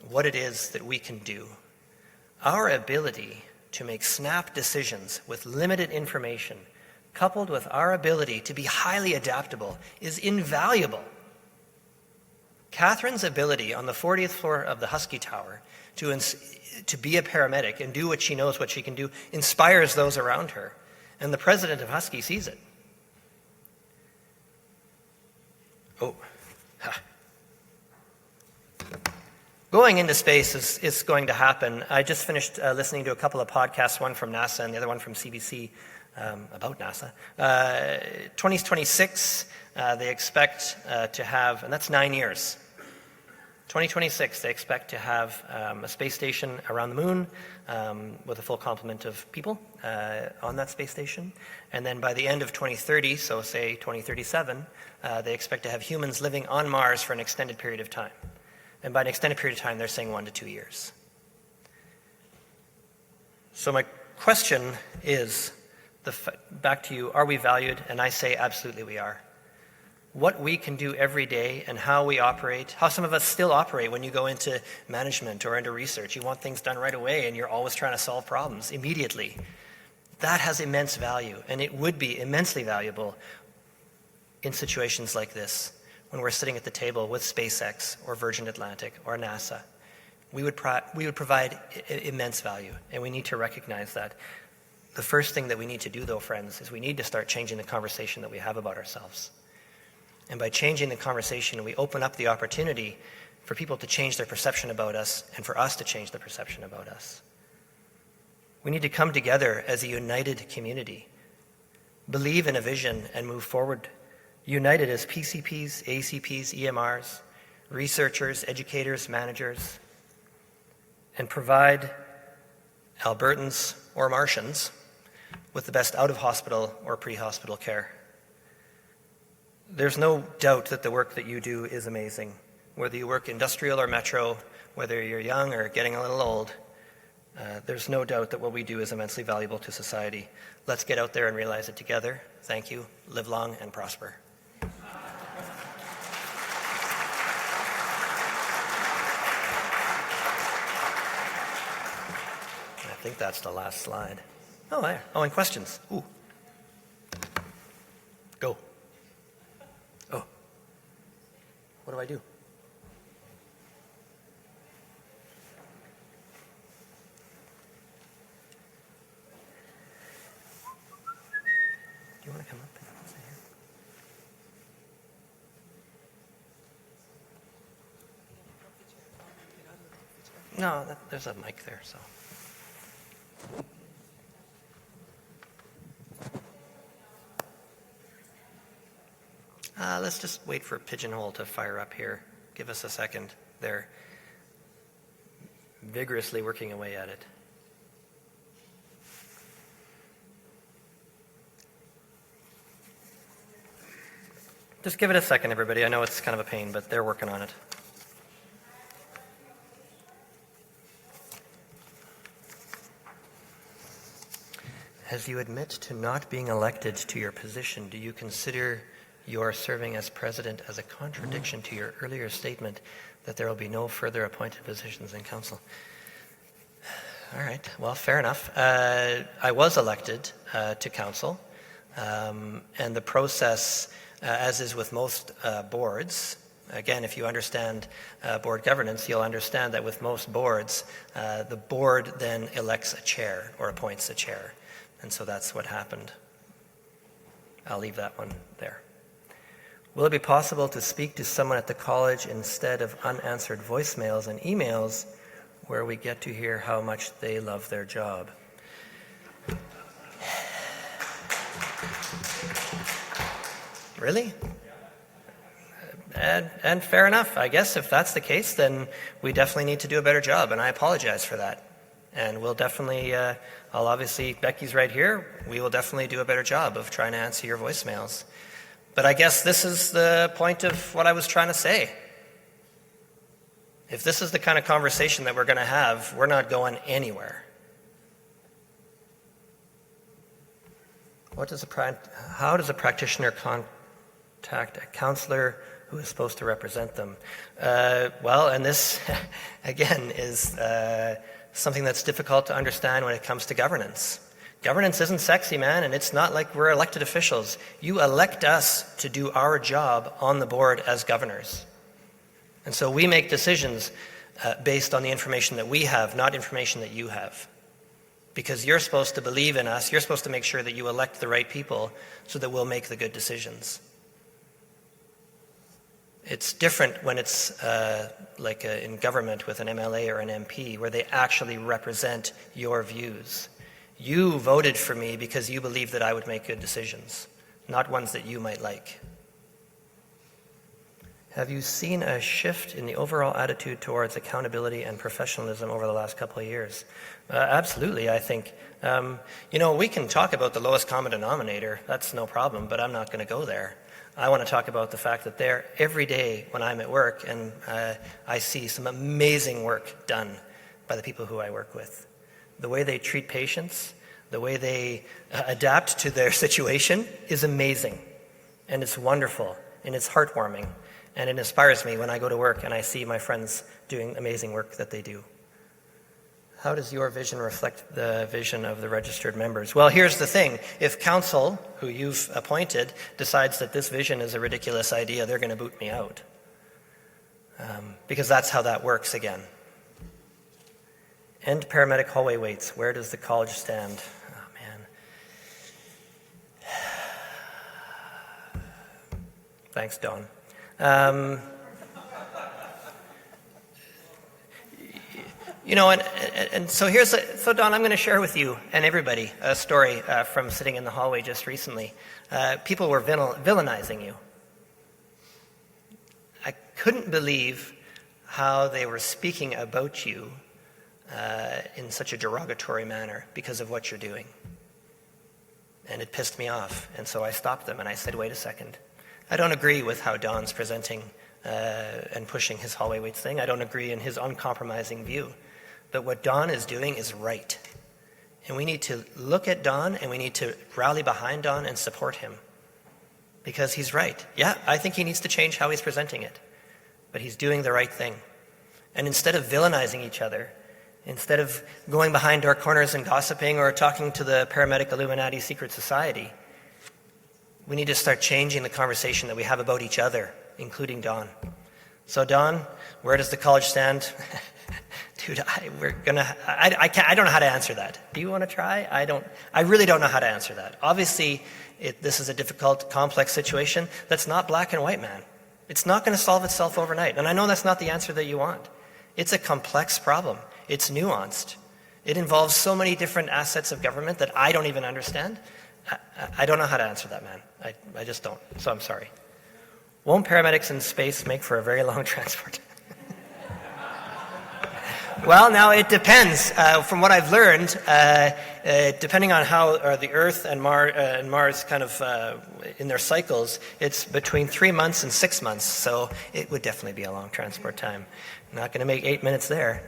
what it is that we can do. Our ability to make snap decisions with limited information, coupled with our ability to be highly adaptable, is invaluable. Catherine's ability on the 40th floor of the Husky Tower to be a paramedic and do what she knows what she can do inspires those around her. And the president of Husky sees it. Oh. Ha. Going into space is going to happen. I just finished listening to a couple of podcasts, one from NASA and the other one from CBC about NASA. 2026, they expect to have, and that's 9 years. 2026, they expect to have a space station around the moon with a full complement of people on that space station. And then by the end of 2030, so say 2037, they expect to have humans living on Mars for an extended period of time. And by an extended period of time, they're saying 1 to 2 years. So my question is, back to you, are we valued? And I say absolutely we are. What we can do every day and how we operate, how some of us still operate when you go into management or into research. You want things done right away and you're always trying to solve problems immediately. That has immense value, and it would be immensely valuable in situations like this when we're sitting at the table with SpaceX or Virgin Atlantic or NASA. We would provide immense value, and we need to recognize that. The first thing that we need to do, though, friends, is we need to start changing the conversation that we have about ourselves. And by changing the conversation, we open up the opportunity for people to change their perception about us and for us to change the perception about us. We need to come together as a united community, believe in a vision, and move forward, united as PCPs, ACPs, EMRs, researchers, educators, managers, and provide Albertans or Martians with the best out-of-hospital or pre-hospital care. There's no doubt that the work that you do is amazing. Whether you work industrial or metro, whether you're young or getting a little old, there's no doubt that what we do is immensely valuable to society. Let's get out there and realize it together. Thank you. Live long and prosper. I think that's the last slide. Oh, there. Oh, and questions. Ooh. Go. Oh. What do I do? Do you want to come up and sit here? No, there's a mic there, so. Let's just wait for Pigeonhole to fire up here. Give us a second. They're vigorously working away at it. Just give it a second, everybody. I know it's kind of a pain, but they're working on it. As you admit to not being elected to your position, do you consider your serving as president as a contradiction to your earlier statement that there will be no further appointed positions in council? All right, well, fair enough. I was elected to council, and the process, as is with most boards, again, if you understand board governance, you'll understand that with most boards, the board then elects a chair or appoints a chair. And so that's what happened. I'll leave that one there. Will it be possible to speak to someone at the college instead of unanswered voicemails and emails where we get to hear how much they love their job? Really? And fair enough. I guess if that's the case, then we definitely need to do a better job, and I apologize for that. And we'll definitely, Becky's right here, we will definitely do a better job of trying to answer your voicemails. But I guess this is the point of what I was trying to say. If this is the kind of conversation that we're going to have, we're not going anywhere. How does a practitioner contact a counselor who is supposed to represent them? And this, again, is something that's difficult to understand when it comes to governance. Governance isn't sexy, man, and it's not like we're elected officials. You elect us to do our job on the board as governors. And so we make decisions based on the information that we have, not information that you have. Because you're supposed to believe in us, you're supposed to make sure that you elect the right people so that we'll make the good decisions. It's different when it's in government with an MLA or an MP, where they actually represent your views. You voted for me because you believed that I would make good decisions, not ones that you might like. Have you seen a shift in the overall attitude towards accountability and professionalism over the last couple of years? Absolutely, I think. We can talk about the lowest common denominator. That's no problem, but I'm not going to go there. I want to talk about the fact that every day when I'm at work and I see some amazing work done by the people who I work with. The way they treat patients, the way they adapt to their situation is amazing. And it's wonderful, and it's heartwarming. And it inspires me when I go to work and I see my friends doing amazing work that they do. How does your vision reflect the vision of the registered members? Well, here's the thing. If council, who you've appointed, decides that this vision is a ridiculous idea, they're going to boot me out. Because that's how that works again. End paramedic hallway waits. Where does the college stand? Oh, man. Thanks, Don. So Don, I'm going to share with you and everybody a story from sitting in the hallway just recently. People were villainizing you. I couldn't believe how they were speaking about you in such a derogatory manner because of what you're doing. And it pissed me off. And so I stopped them and I said, wait a second. I don't agree with how Don's presenting and pushing his hallway weights thing. I don't agree in his uncompromising view. But what Don is doing is right. And we need to look at Don and we need to rally behind Don and support him. Because he's right. Yeah, I think he needs to change how he's presenting it. But he's doing the right thing. And instead of villainizing each other, instead of going behind dark corners and gossiping or talking to the paramedic Illuminati secret society, we need to start changing the conversation that we have about each other, including Don. So Don, where does the college stand? Dude, I don't know how to answer that. Do you want to try? I really don't know how to answer that. Obviously, this is a difficult, complex situation that's not black and white, man. It's not going to solve itself overnight. And I know that's not the answer that you want. It's a complex problem. It's nuanced. It involves so many different assets of government that I don't even understand. I don't know how to answer that, man. I just don't. So I'm sorry. Won't paramedics in space make for a very long transport? Well, now it depends. From what I've learned, depending on how the Earth and Mars kind of in their cycles, it's between 3 months and 6 months. So it would definitely be a long transport time. Not going to make 8 minutes there.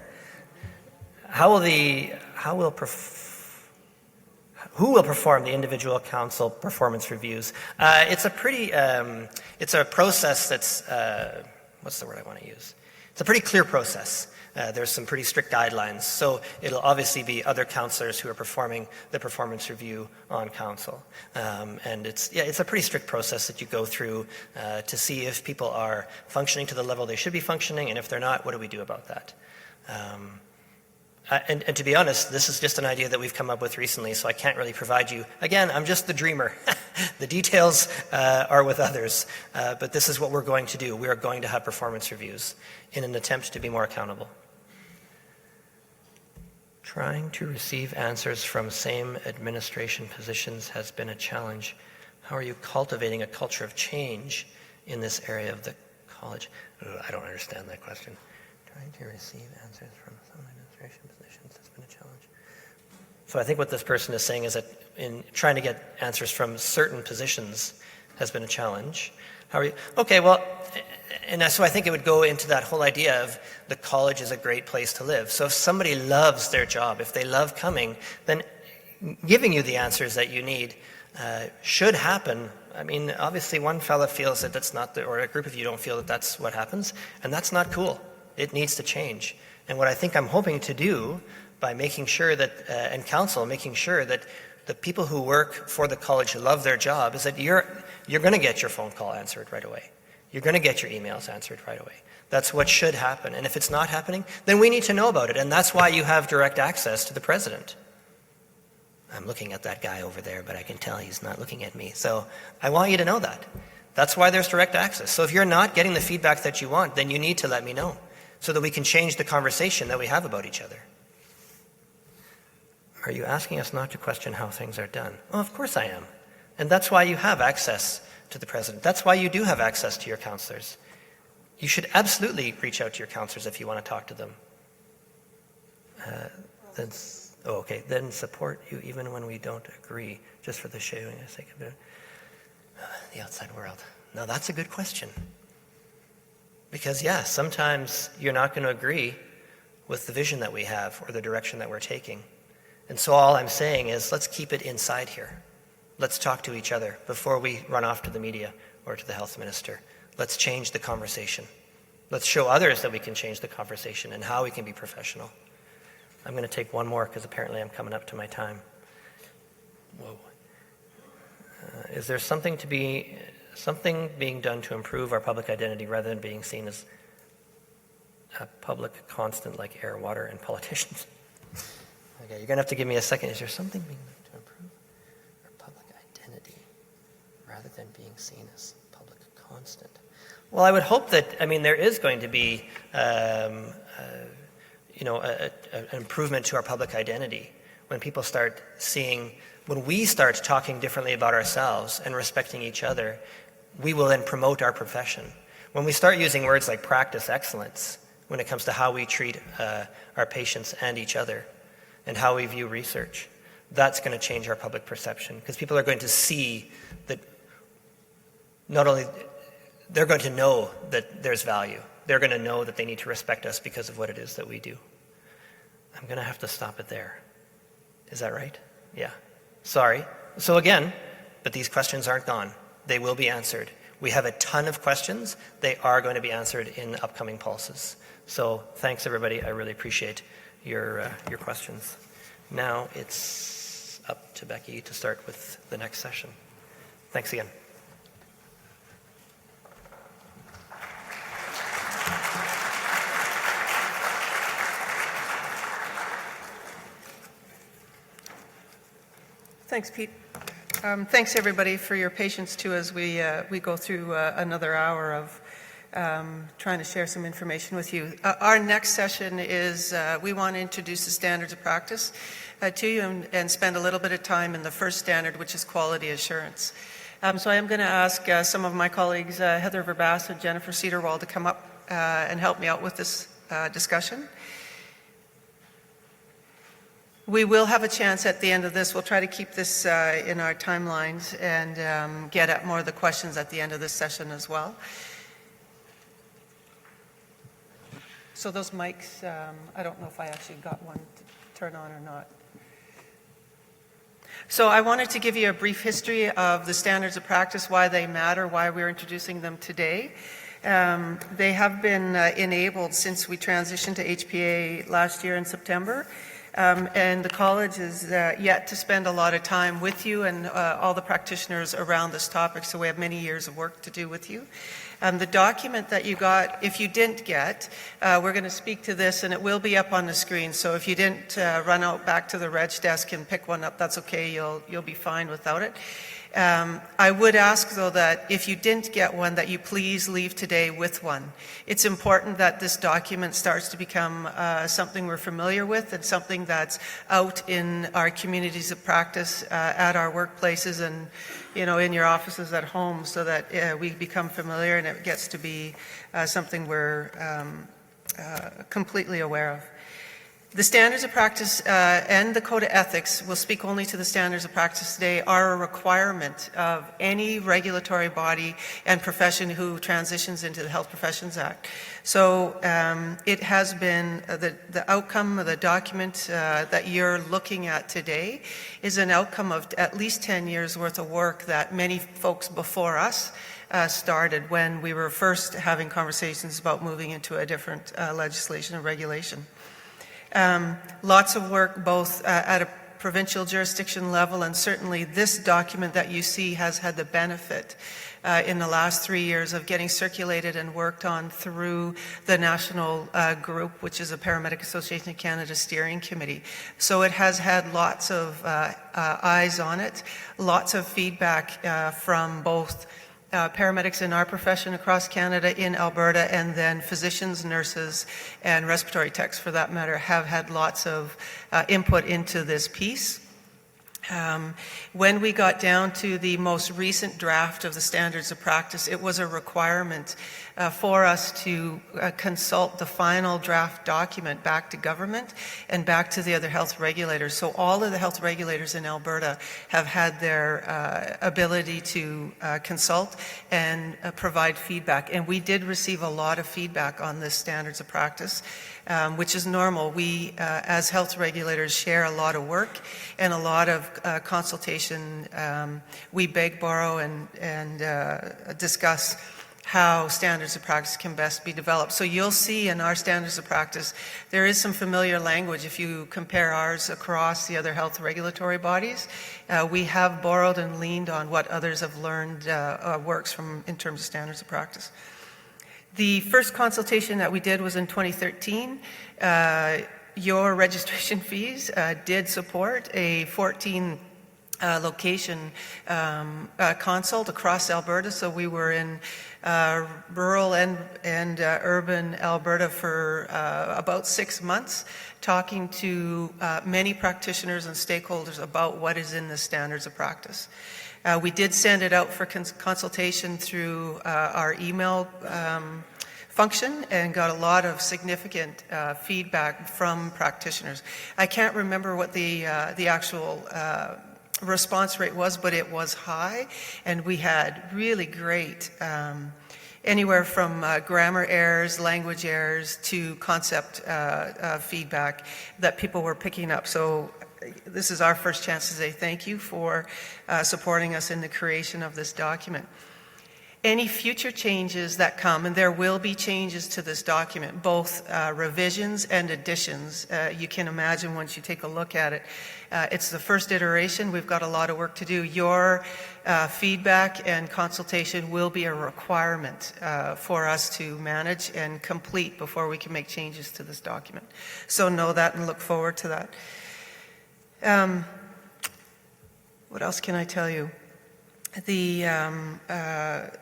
Who will perform the individual council performance reviews? It's a process that's, what's the word I want to use? It's a pretty clear process. There's some pretty strict guidelines. So it'll obviously be other councillors who are performing the performance review on council. And it's a pretty strict process that you go through to see if people are functioning to the level they should be functioning, and if they're not, what do we do about that? And to be honest, this is just an idea that we've come up with recently, so I can't really provide you. Again, I'm just the dreamer. The details are with others, but this is what we're going to do. We are going to have performance reviews in an attempt to be more accountable. Trying to receive answers from same administration positions has been a challenge. How are you cultivating a culture of change in this area of the college? I don't understand that question. Trying to receive answers from some administration positions has been a challenge. So I think what this person is saying is that in trying to get answers from certain positions has been a challenge. How are you? Okay, well, and so I think it would go into that whole idea of the college is a great place to live. So if somebody loves their job, if they love coming, then giving you the answers that you need should happen. I mean, obviously one fella feels that that's not, or a group of you don't feel that that's what happens, and that's not cool. It needs to change. And what I think I'm hoping to do by making sure that, and council, making sure that the people who work for the college love their job is that you're going to get your phone call answered right away. You're going to get your emails answered right away. That's what should happen. And if it's not happening, then we need to know about it. And that's why you have direct access to the president. I'm looking at that guy over there, but I can tell he's not looking at me. So I want you to know that. That's why there's direct access. So if you're not getting the feedback that you want, then you need to let me know so that we can change the conversation that we have about each other. Are you asking us not to question how things are done? Oh, of course I am. And that's why you have access to the president. That's why you do have access to your counselors. You should absolutely reach out to your counselors if you want to talk to them. Then support you even when we don't agree, just for the sake of it. The outside world. Now that's a good question. Because sometimes you're not going to agree with the vision that we have or the direction that we're taking. And so all I'm saying is let's keep it inside here. Let's talk to each other before we run off to the media or to the health minister. Let's change the conversation. Let's show others that we can change the conversation and how we can be professional. I'm going to take one more because apparently I'm coming up to my time. Whoa. Is there something being done to improve our public identity rather than being seen as a public constant like air, water, and politicians? Okay, you're going to have to give me a second. Is there something being done to improve our public identity rather than being seen as public constant? Well, I would hope that, there is going to be, an improvement to our public identity when people start seeing, when we start talking differently about ourselves and respecting each other, we will then promote our profession. When we start using words like practice excellence when it comes to how we treat our patients and each other and how we view research, that's going to change our public perception because people are going to see that not only they're going to know that there's value, they're going to know that they need to respect us because of what it is that we do. I'm going to have to stop it there. Is that right? Yeah. Sorry. So again, but these questions aren't gone. They will be answered. We have a ton of questions. They are going to be answered in upcoming pulses. So thanks, everybody. I really appreciate your questions. Now it's up to Becky to start with the next session. Thanks again. Thanks, Pete. Thanks, everybody, for your patience, too, as we go through another hour of trying to share some information with you. Our next session is we want to introduce the standards of practice to you and spend a little bit of time in the first standard, which is quality assurance. So I am going to ask some of my colleagues, Heather Verbaas and Jennifer Cedarwald, to come up and help me out with this discussion. We will have a chance at the end of this. We'll try to keep this in our timelines and get at more of the questions at the end of this session as well. So those mics, I don't know if I actually got one to turn on or not. So I wanted to give you a brief history of the standards of practice, why they matter, why we're introducing them today. They have been enabled since we transitioned to HPA last year in September. And the college is yet to spend a lot of time with you and all the practitioners around this topic, so we have many years of work to do with you. The document that you got, if you didn't get, we're going to speak to this and it will be up on the screen, so if you didn't run out back to the reg desk and pick one up, that's okay, you'll be fine without it. I would ask, though, that if you didn't get one, that you please leave today with one. It's important that this document starts to become something we're familiar with and something that's out in our communities of practice, at our workplaces and, in your offices at home, so that we become familiar and it gets to be something we're completely aware of. The standards of practice and the code of ethics, we'll speak only to the standards of practice today, are a requirement of any regulatory body and profession who transitions into the Health Professions Act. So it has been, the outcome of the document that you're looking at today is an outcome of at least 10 years worth of work that many folks before us started when we were first having conversations about moving into a different legislation and regulation. Lots of work both at a provincial jurisdiction level, and certainly this document that you see has had the benefit in the last 3 years of getting circulated and worked on through the national group, which is a Paramedic Association of Canada steering committee. So it has had lots of eyes on it, lots of feedback from both paramedics in our profession across Canada, in Alberta, and then physicians, nurses, and respiratory techs, for that matter, have had lots of input into this piece. When we got down to the most recent draft of the standards of practice, it was a requirement for us to consult the final draft document back to government and back to the other health regulators. So all of the health regulators in Alberta have had their ability to consult and provide feedback. And we did receive a lot of feedback on this standards of practice, which is normal. We, as health regulators, share a lot of work and a lot of consultation. We beg, borrow, and discuss how standards of practice can best be developed. So you'll see in our standards of practice, there is some familiar language. If you compare ours across the other health regulatory bodies, we have borrowed and leaned on what others have learned works in terms of standards of practice. The first consultation that we did was in 2013. Your registration fees did support a 14 location consult across Alberta. So we were in rural and urban Alberta for about 6 months, talking to many practitioners and stakeholders about what is in the standards of practice. We did send it out for consultation through our email function and got a lot of significant feedback from practitioners. I can't remember what the actual response rate was, but it was high, and we had really great anywhere from grammar errors, language errors, to concept feedback that people were picking up. So this is our first chance to say thank you for supporting us in the creation of this document. Any future changes that come, and there will be changes to this document, both revisions and additions, you can imagine once you take a look at it. It's the first iteration. We've got a lot of work to do. Your feedback and consultation will be a requirement for us to manage and complete before we can make changes to this document. So know that and look forward to that. What else can I tell you? The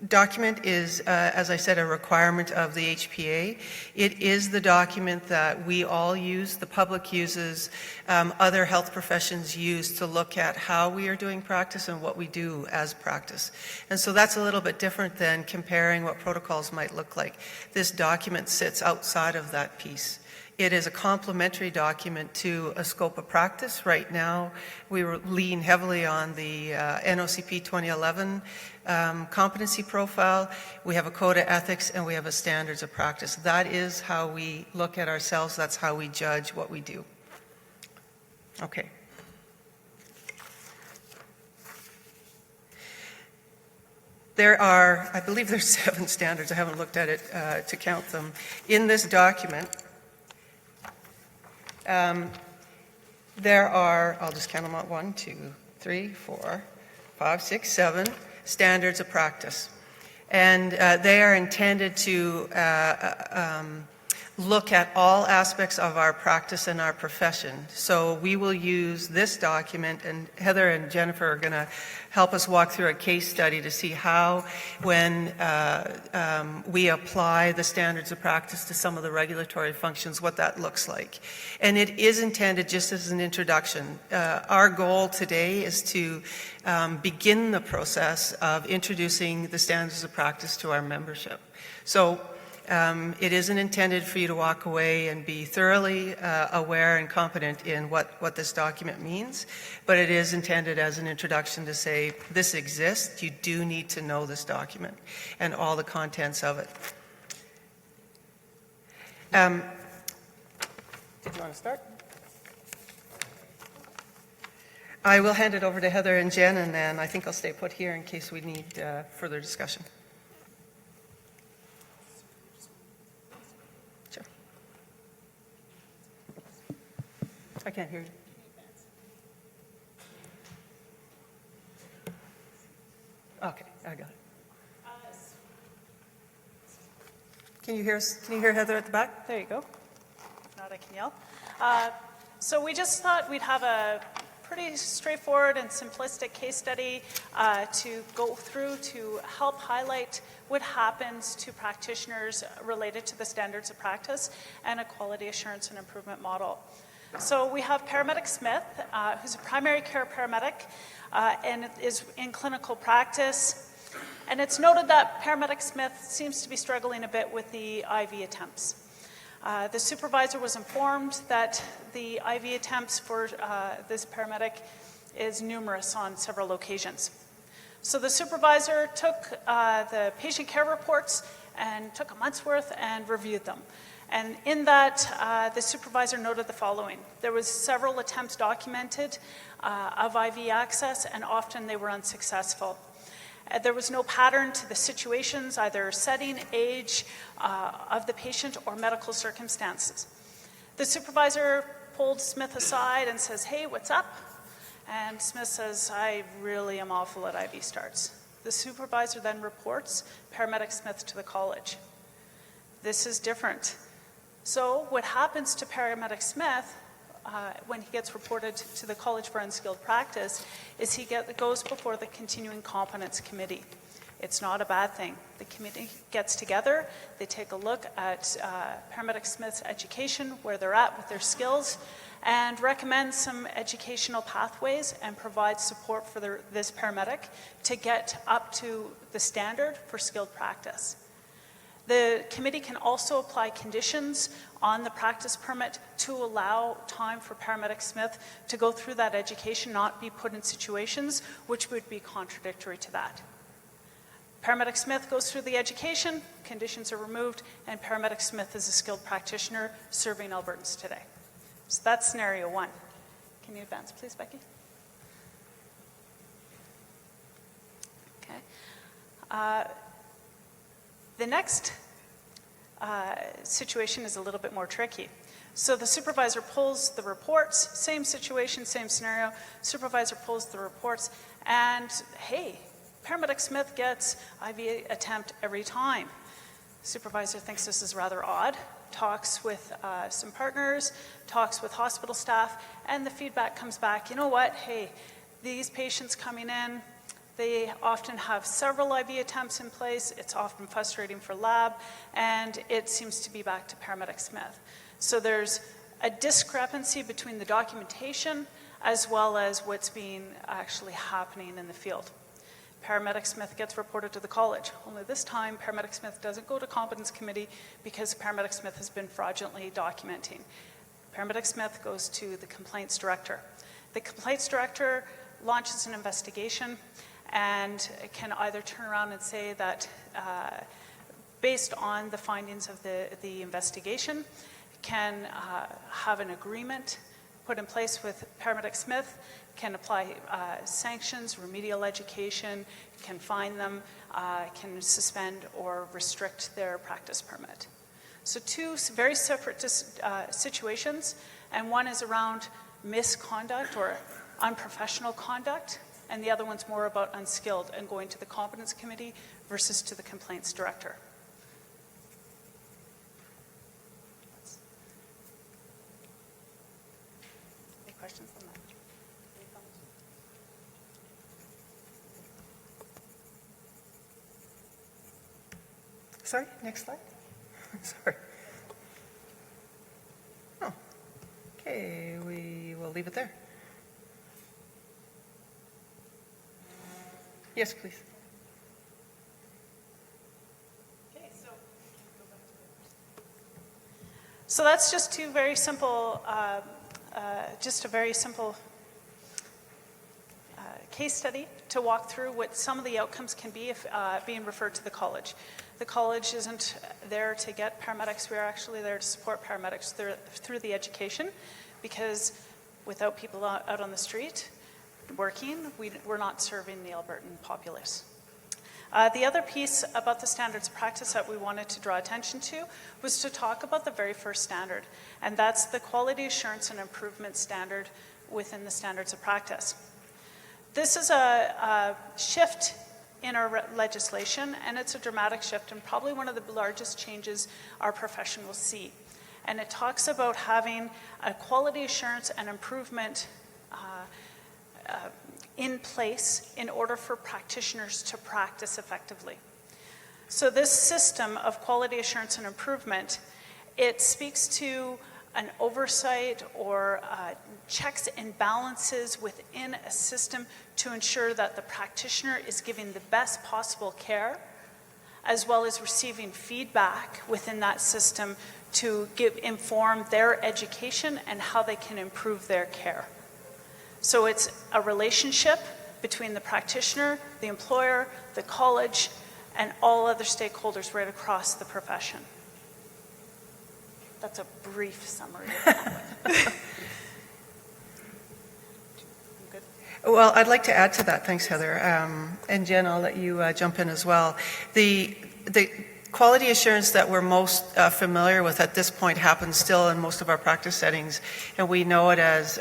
document is, as I said, a requirement of the HPA. It is the document that we all use, the public uses, other health professions use to look at how we are doing practice and what we do as practice. And so that's a little bit different than comparing what protocols might look like. This document sits outside of that piece. It is a complementary document to a scope of practice. Right now, we lean heavily on the NOCP 2011 competency profile. We have a code of ethics, and we have a standards of practice. That is how we look at ourselves. That's how we judge what we do. Okay. There are, I believe there's 7 standards. I haven't looked at it to count them. In this document, there are, I'll just count them out, 1, 2, 3, 4, 5, 6, 7 standards of practice. And they are intended to look at all aspects of our practice and our profession. So we will use this document, and Heather and Jennifer are going to help us walk through a case study to see how, when we apply the standards of practice to some of the regulatory functions, what that looks like. And it is intended just as an introduction. Our goal today is to begin the process of introducing the standards of practice to our membership. So it isn't intended for you to walk away and be thoroughly aware and competent in what this document means, but it is intended as an introduction to say, this exists, you do need to know this document and all the contents of it. Did you want to start? I will hand it over to Heather and Jen, and then I think I'll stay put here in case we need further discussion. Sure. I can't hear you. Okay, I got it. Can you hear us? Can you hear Heather at the back? There you go. If not, I can yell. So we just thought we'd have a pretty straightforward and simplistic case study to go through to help highlight what happens to practitioners related to the standards of practice and a quality assurance and improvement model. So we have Paramedic Smith, who's a primary care paramedic and is in clinical practice. And it's noted that Paramedic Smith seems to be struggling a bit with the IV attempts. The supervisor was informed that the IV attempts for this paramedic is numerous on several occasions. So the supervisor took the patient care reports and took a month's worth and reviewed them. And in that, the supervisor noted the following. There was several attempts documented of IV access, and often they were unsuccessful. There was no pattern to the situations, either setting, age of the patient, or medical circumstances. The supervisor pulled Smith aside and says, "Hey, what's up?" And Smith says, "I really am awful at IV starts." The supervisor then reports Paramedic Smith to the college. This is different. So what happens to Paramedic Smith when he gets reported to the College for Unskilled Practice is he goes before the Continuing Competence Committee. It's not a bad thing. The committee gets together, they take a look at Paramedic Smith's education, where they're at with their skills, and recommend some educational pathways and provide support for this paramedic to get up to the standard for skilled practice. The committee can also apply conditions on the practice permit to allow time for Paramedic Smith to go through that education, not be put in situations which would be contradictory to that. Paramedic Smith goes through the education, conditions are removed, and Paramedic Smith is a skilled practitioner serving Albertans today. So that's scenario one. Can you advance, please, Becky? Okay. The next situation is a little bit more tricky. So the supervisor pulls the reports, same situation, same scenario. Supervisor pulls the reports, and hey, Paramedic Smith gets IV attempt every time. Supervisor thinks this is rather odd, talks with some partners, talks with hospital staff, and the feedback comes back, you know what, hey, these patients coming in, they often have several IV attempts in place. It's often frustrating for lab, and it seems to be back to Paramedic Smith. So there's a discrepancy between the documentation as well as what's being actually happening in the field. Paramedic Smith gets reported to the college. Only this time, Paramedic Smith doesn't go to competence committee because Paramedic Smith has been fraudulently documenting. Paramedic Smith goes to the complaints director. The complaints director launches an investigation and can either turn around and say that based on the findings of the investigation, can have an agreement put in place with Paramedic Smith, can apply sanctions, remedial education, can fine them, can suspend or restrict their practice permit. So two very separate situations, and one is around misconduct or unprofessional conduct, and the other one's more about unskilled and going to the competence committee versus to the complaints director. Any questions on that? Any comments? Sorry, next slide. Sorry. Oh, okay, we will leave it there. Yes, please. Okay, so that's just two very simple, just a very simple case study to walk through what some of the outcomes can be if being referred to the college. The college isn't there to get paramedics. We're actually there to support paramedics through the education, because without people out on the street working, we're not serving the Albertan populace. The other piece about the standards of practice that we wanted to draw attention to was to talk about the very first standard, and that's the quality assurance and improvement standard within the standards of practice. This is a shift in our legislation, and it's a dramatic shift and probably one of the largest changes our profession will see. And it talks about having a quality assurance and improvement in place in order for practitioners to practice effectively. So this system of quality assurance and improvement, it speaks to an oversight or checks and balances within a system to ensure that the practitioner is giving the best possible care, as well as receiving feedback within that system to inform their education and how they can improve their care. So it's a relationship between the practitioner, the employer, the college, and all other stakeholders right across the profession. That's a brief summary of that. Well, I'd like to add to that. Thanks, Heather. And Jen, I'll let you jump in as well. The quality assurance that we're most familiar with at this point happens still in most of our practice settings, and we know it as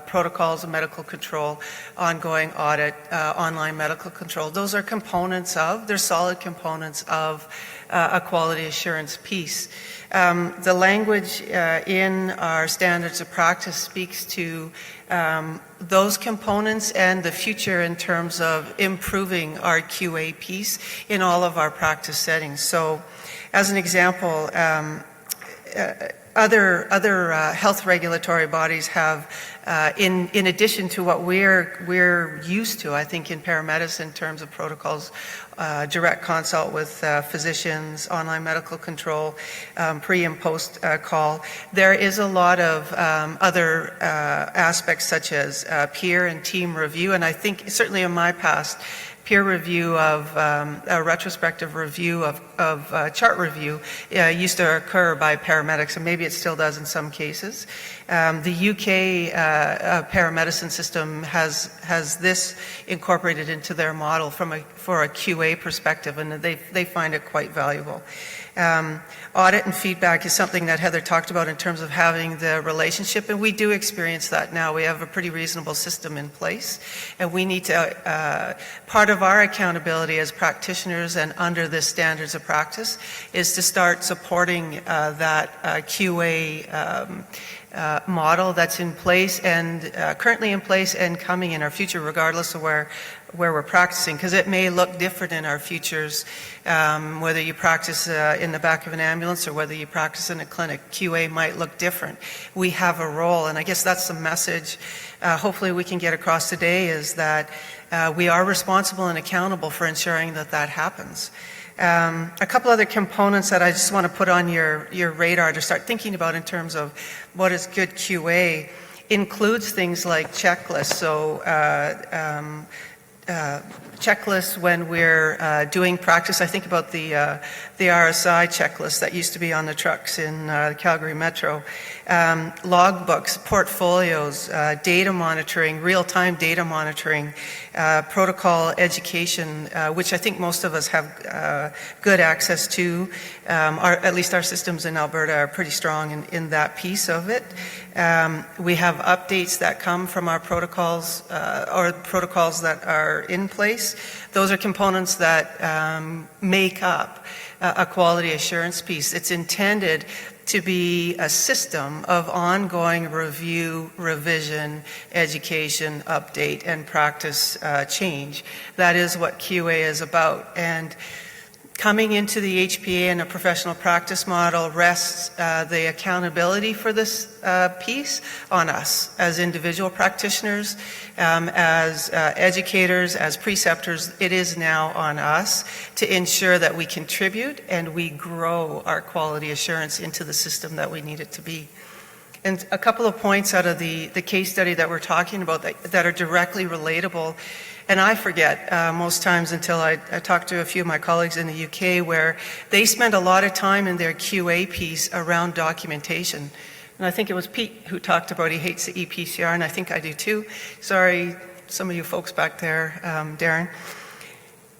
protocols of medical control, ongoing audit, online medical control. Those are components of, they're solid components of a quality assurance piece. The language in our standards of practice speaks to those components and the future in terms of improving our QA piece in all of our practice settings. So as an example, other health regulatory bodies have, in addition to what we're used to, I think, in paramedicine in terms of protocols, direct consult with physicians, online medical control, pre and post call. There is a lot of other aspects such as peer and team review, and I think certainly in my past, peer review of a retrospective review of chart review used to occur by paramedics, and maybe it still does in some cases. The UK paramedicine system has this incorporated into their model for a QA perspective, and they find it quite valuable. Audit and feedback is something that Heather talked about in terms of having the relationship, and we do experience that now. We have a pretty reasonable system in place, and we need to, part of our accountability as practitioners and under the standards of practice is to start supporting that QA model that's in place and currently in place and coming in our future, regardless of where we're practicing, because it may look different in our futures, whether you practice in the back of an ambulance or whether you practice in a clinic. QA might look different. We have a role, and I guess that's the message hopefully we can get across today, is that we are responsible and accountable for ensuring that that happens. A couple other components that I just want to put on your radar to start thinking about in terms of what is good QA includes things like checklists. So checklists when we're doing practice. I think about the RSI checklist that used to be on the trucks in Calgary Metro. Logbooks, portfolios, data monitoring, real-time data monitoring, protocol education, which I think most of us have good access to. At least our systems in Alberta are pretty strong in that piece of it. We have updates that come from our protocols or protocols that are in place. Those are components that make up a quality assurance piece. It's intended to be a system of ongoing review, revision, education, update, and practice change. That is what QA is about. And coming into the HPA and a professional practice model rests the accountability for this piece on us as individual practitioners, as educators, as preceptors. It is now on us to ensure that we contribute and we grow our quality assurance into the system that we need it to be. And a couple of points out of the case study that we're talking about that are directly relatable. And I forget most times until I talk to a few of my colleagues in the UK where they spend a lot of time in their QA piece around documentation. And I think it was Pete who talked about he hates the EPCR, and I think I do too. Sorry, some of you folks back there, Darren.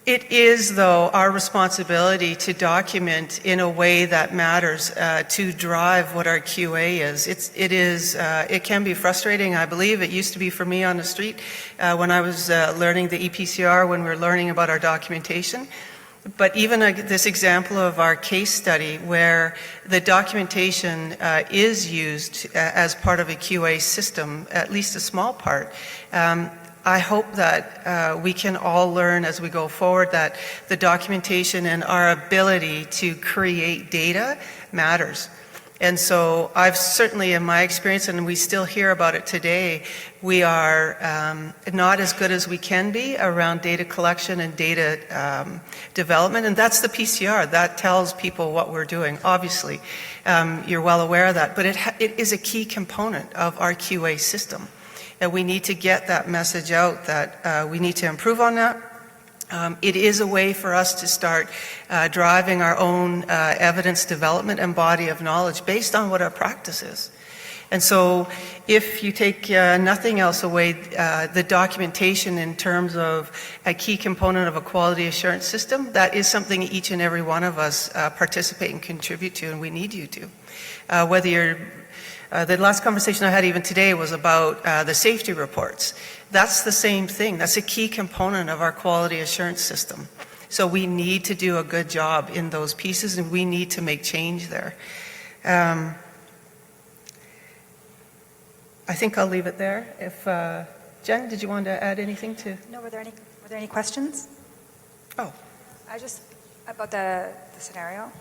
It is, though, our responsibility to document in a way that matters to drive what our QA is. It can be frustrating, I believe. It used to be for me on the street when I was learning the EPCR, when we were learning about our documentation. But even this example of our case study where the documentation is used as part of a QA system, at least a small part, I hope that we can all learn as we go forward that the documentation and our ability to create data matters. And so I've certainly, in my experience, and we still hear about it today, we are not as good as we can be around data collection and data development. And that's the PCR. That tells people what we're doing. Obviously, you're well aware of that. But it is a key component of our QA system. And we need to get that message out that we need to improve on that. It is a way for us to start driving our own evidence development and body of knowledge based on what our practice is. And so if you take nothing else away, the documentation in terms of a key component of a quality assurance system, that is something each and every one of us participate and contribute to, and we need you to. Whether you're the last conversation I had even today was about the safety reports. That's the same thing. That's a key component of our quality assurance system. So we need to do a good job in those pieces, and we need to make change there. I think I'll leave it there. If Jen, did you want to add anything to? No, were there any questions? Oh. I just, about the scenario.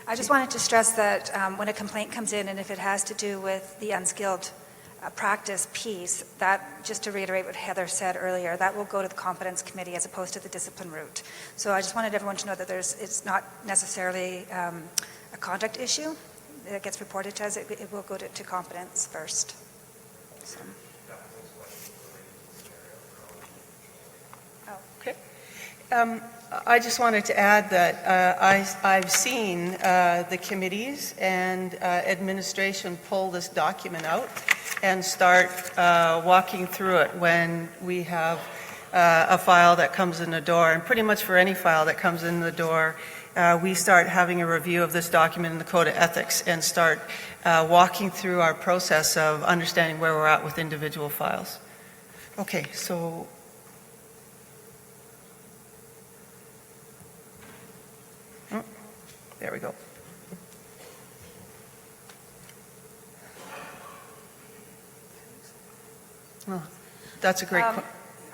I just wanted to stress that when a complaint comes in, and if it has to do with the unskilled practice piece, that, just to reiterate what Heather said earlier, that will go to the competence committee as opposed to the discipline route. So I just wanted everyone to know that it's not necessarily a conduct issue that gets reported to us. It will go to competence first. So. Oh. Okay. I just wanted to add that I've seen the committees and administration pull this document out and start walking through it when we have a file that comes in the door. And pretty much for any file that comes in the door, we start having a review of this document in the Code of Ethics and start walking through our process of understanding where we're at with individual files. Okay, so there we go. Oh, that's a great question.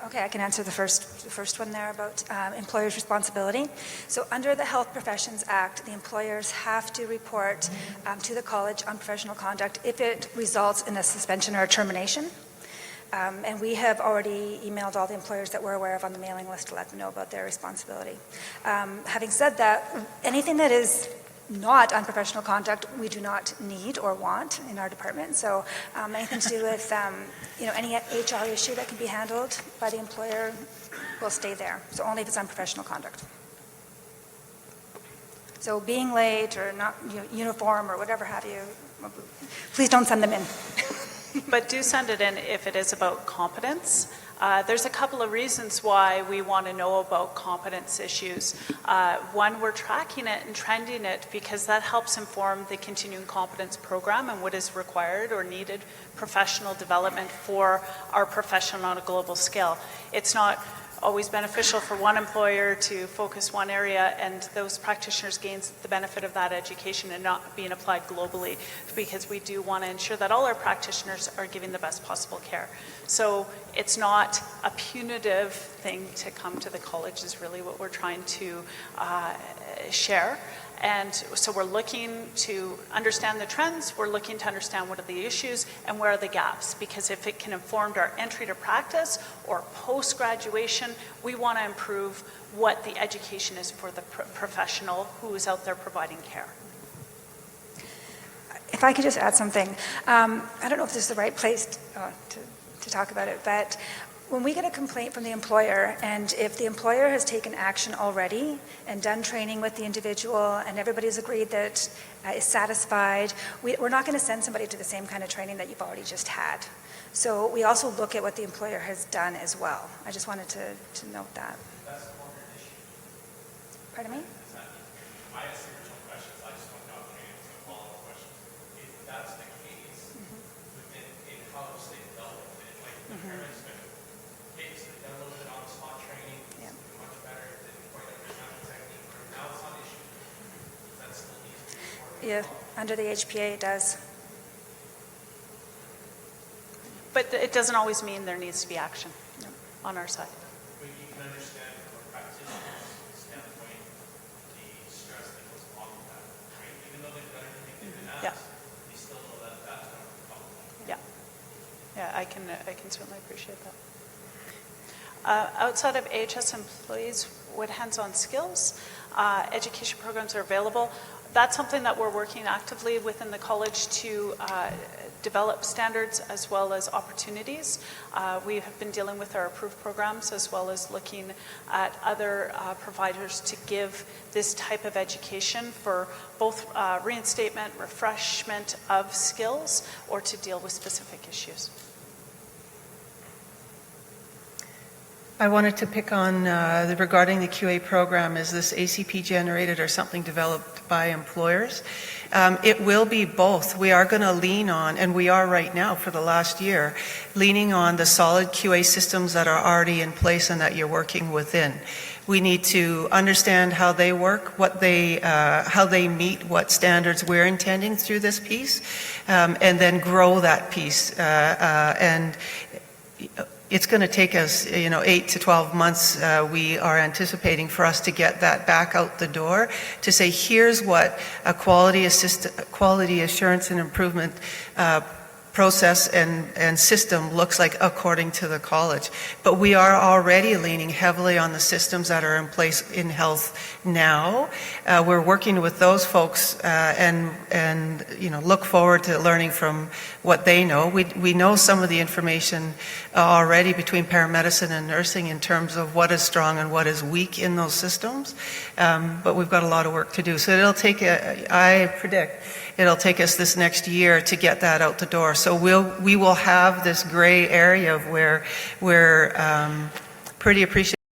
Okay, I can answer the first one there about employers' responsibility. So under the Health Professions Act, the employers have to report to the college on professional conduct if it results in a suspension or a termination. And we have already emailed all the employers that we're aware of on the mailing list to let them know about their responsibility. Having said that, anything that is not unprofessional conduct, we do not need or want in our department. So anything to do with any HR issue that can be handled by the employer will stay there. So only if it's unprofessional conduct. So being late or not uniform or whatever have you, please don't send them in. But do send it in if it is about competence. There's a couple of reasons why we want to know about competence issues. One, we're tracking it and trending it because that helps inform the continuing competence program and what is required or needed professional development for our profession on a global scale. It's not always beneficial for one employer to focus one area and those practitioners gain the benefit of that education and not being applied globally, because we do want to ensure that all our practitioners are giving the best possible care. So it's not a punitive thing to come to the college is really what we're trying to share. And so we're looking to understand the trends, we're looking to understand what are the issues and where are the gaps, because if it can inform our entry to practice or post-graduation, we want to improve what the education is for the professional who is out there providing care. If I could just add something, I don't know if this is the right place to talk about it, but when we get a complaint from the employer, and if the employer has taken action already and done training with the individual and everybody's agreed that is satisfied, we're not going to send somebody to the same kind of training that you've already just had. So we also look at what the employer has done as well. I just wanted to note that. Pardon me? Yeah, under the HPA it does. But it doesn't always mean there needs to be action on our side. But you can understand from a practitioner's standpoint the stress that goes along with that, right? Even though they've done everything they've been asked, they still know that that's going to come. Yeah. Yeah, I can certainly appreciate that. Outside of AHS employees with hands-on skills, education programs are available. That's something that we're working actively within the college to develop standards as well as opportunities. We have been dealing with our approved programs as well as looking at other providers to give this type of education for both reinstatement, refreshment of skills, or to deal with specific issues. I wanted to pick on regarding the QA program. Is this ACP generated or something developed by employers? It will be both. We are going to lean on, and we are right now for the last year, leaning on the solid QA systems that are already in place and that you're working within. We need to understand how they work, what they, how they meet what standards we're intending through this piece, and then grow that piece. And it's going to take us, 8 to 12 months, we are anticipating for us to get that back out the door to say, here's what a quality assurance and improvement process and system looks like according to the college. But we are already leaning heavily on the systems that are in place in health now. We're working with those folks and look forward to learning from what they know. We know some of the information already between paramedicine and nursing in terms of what is strong and what is weak in those systems, but we've got a lot of work to do. So it'll take, I predict, it'll take us this next year to get that out the door. So we will have this gray area of where we're pretty appreciative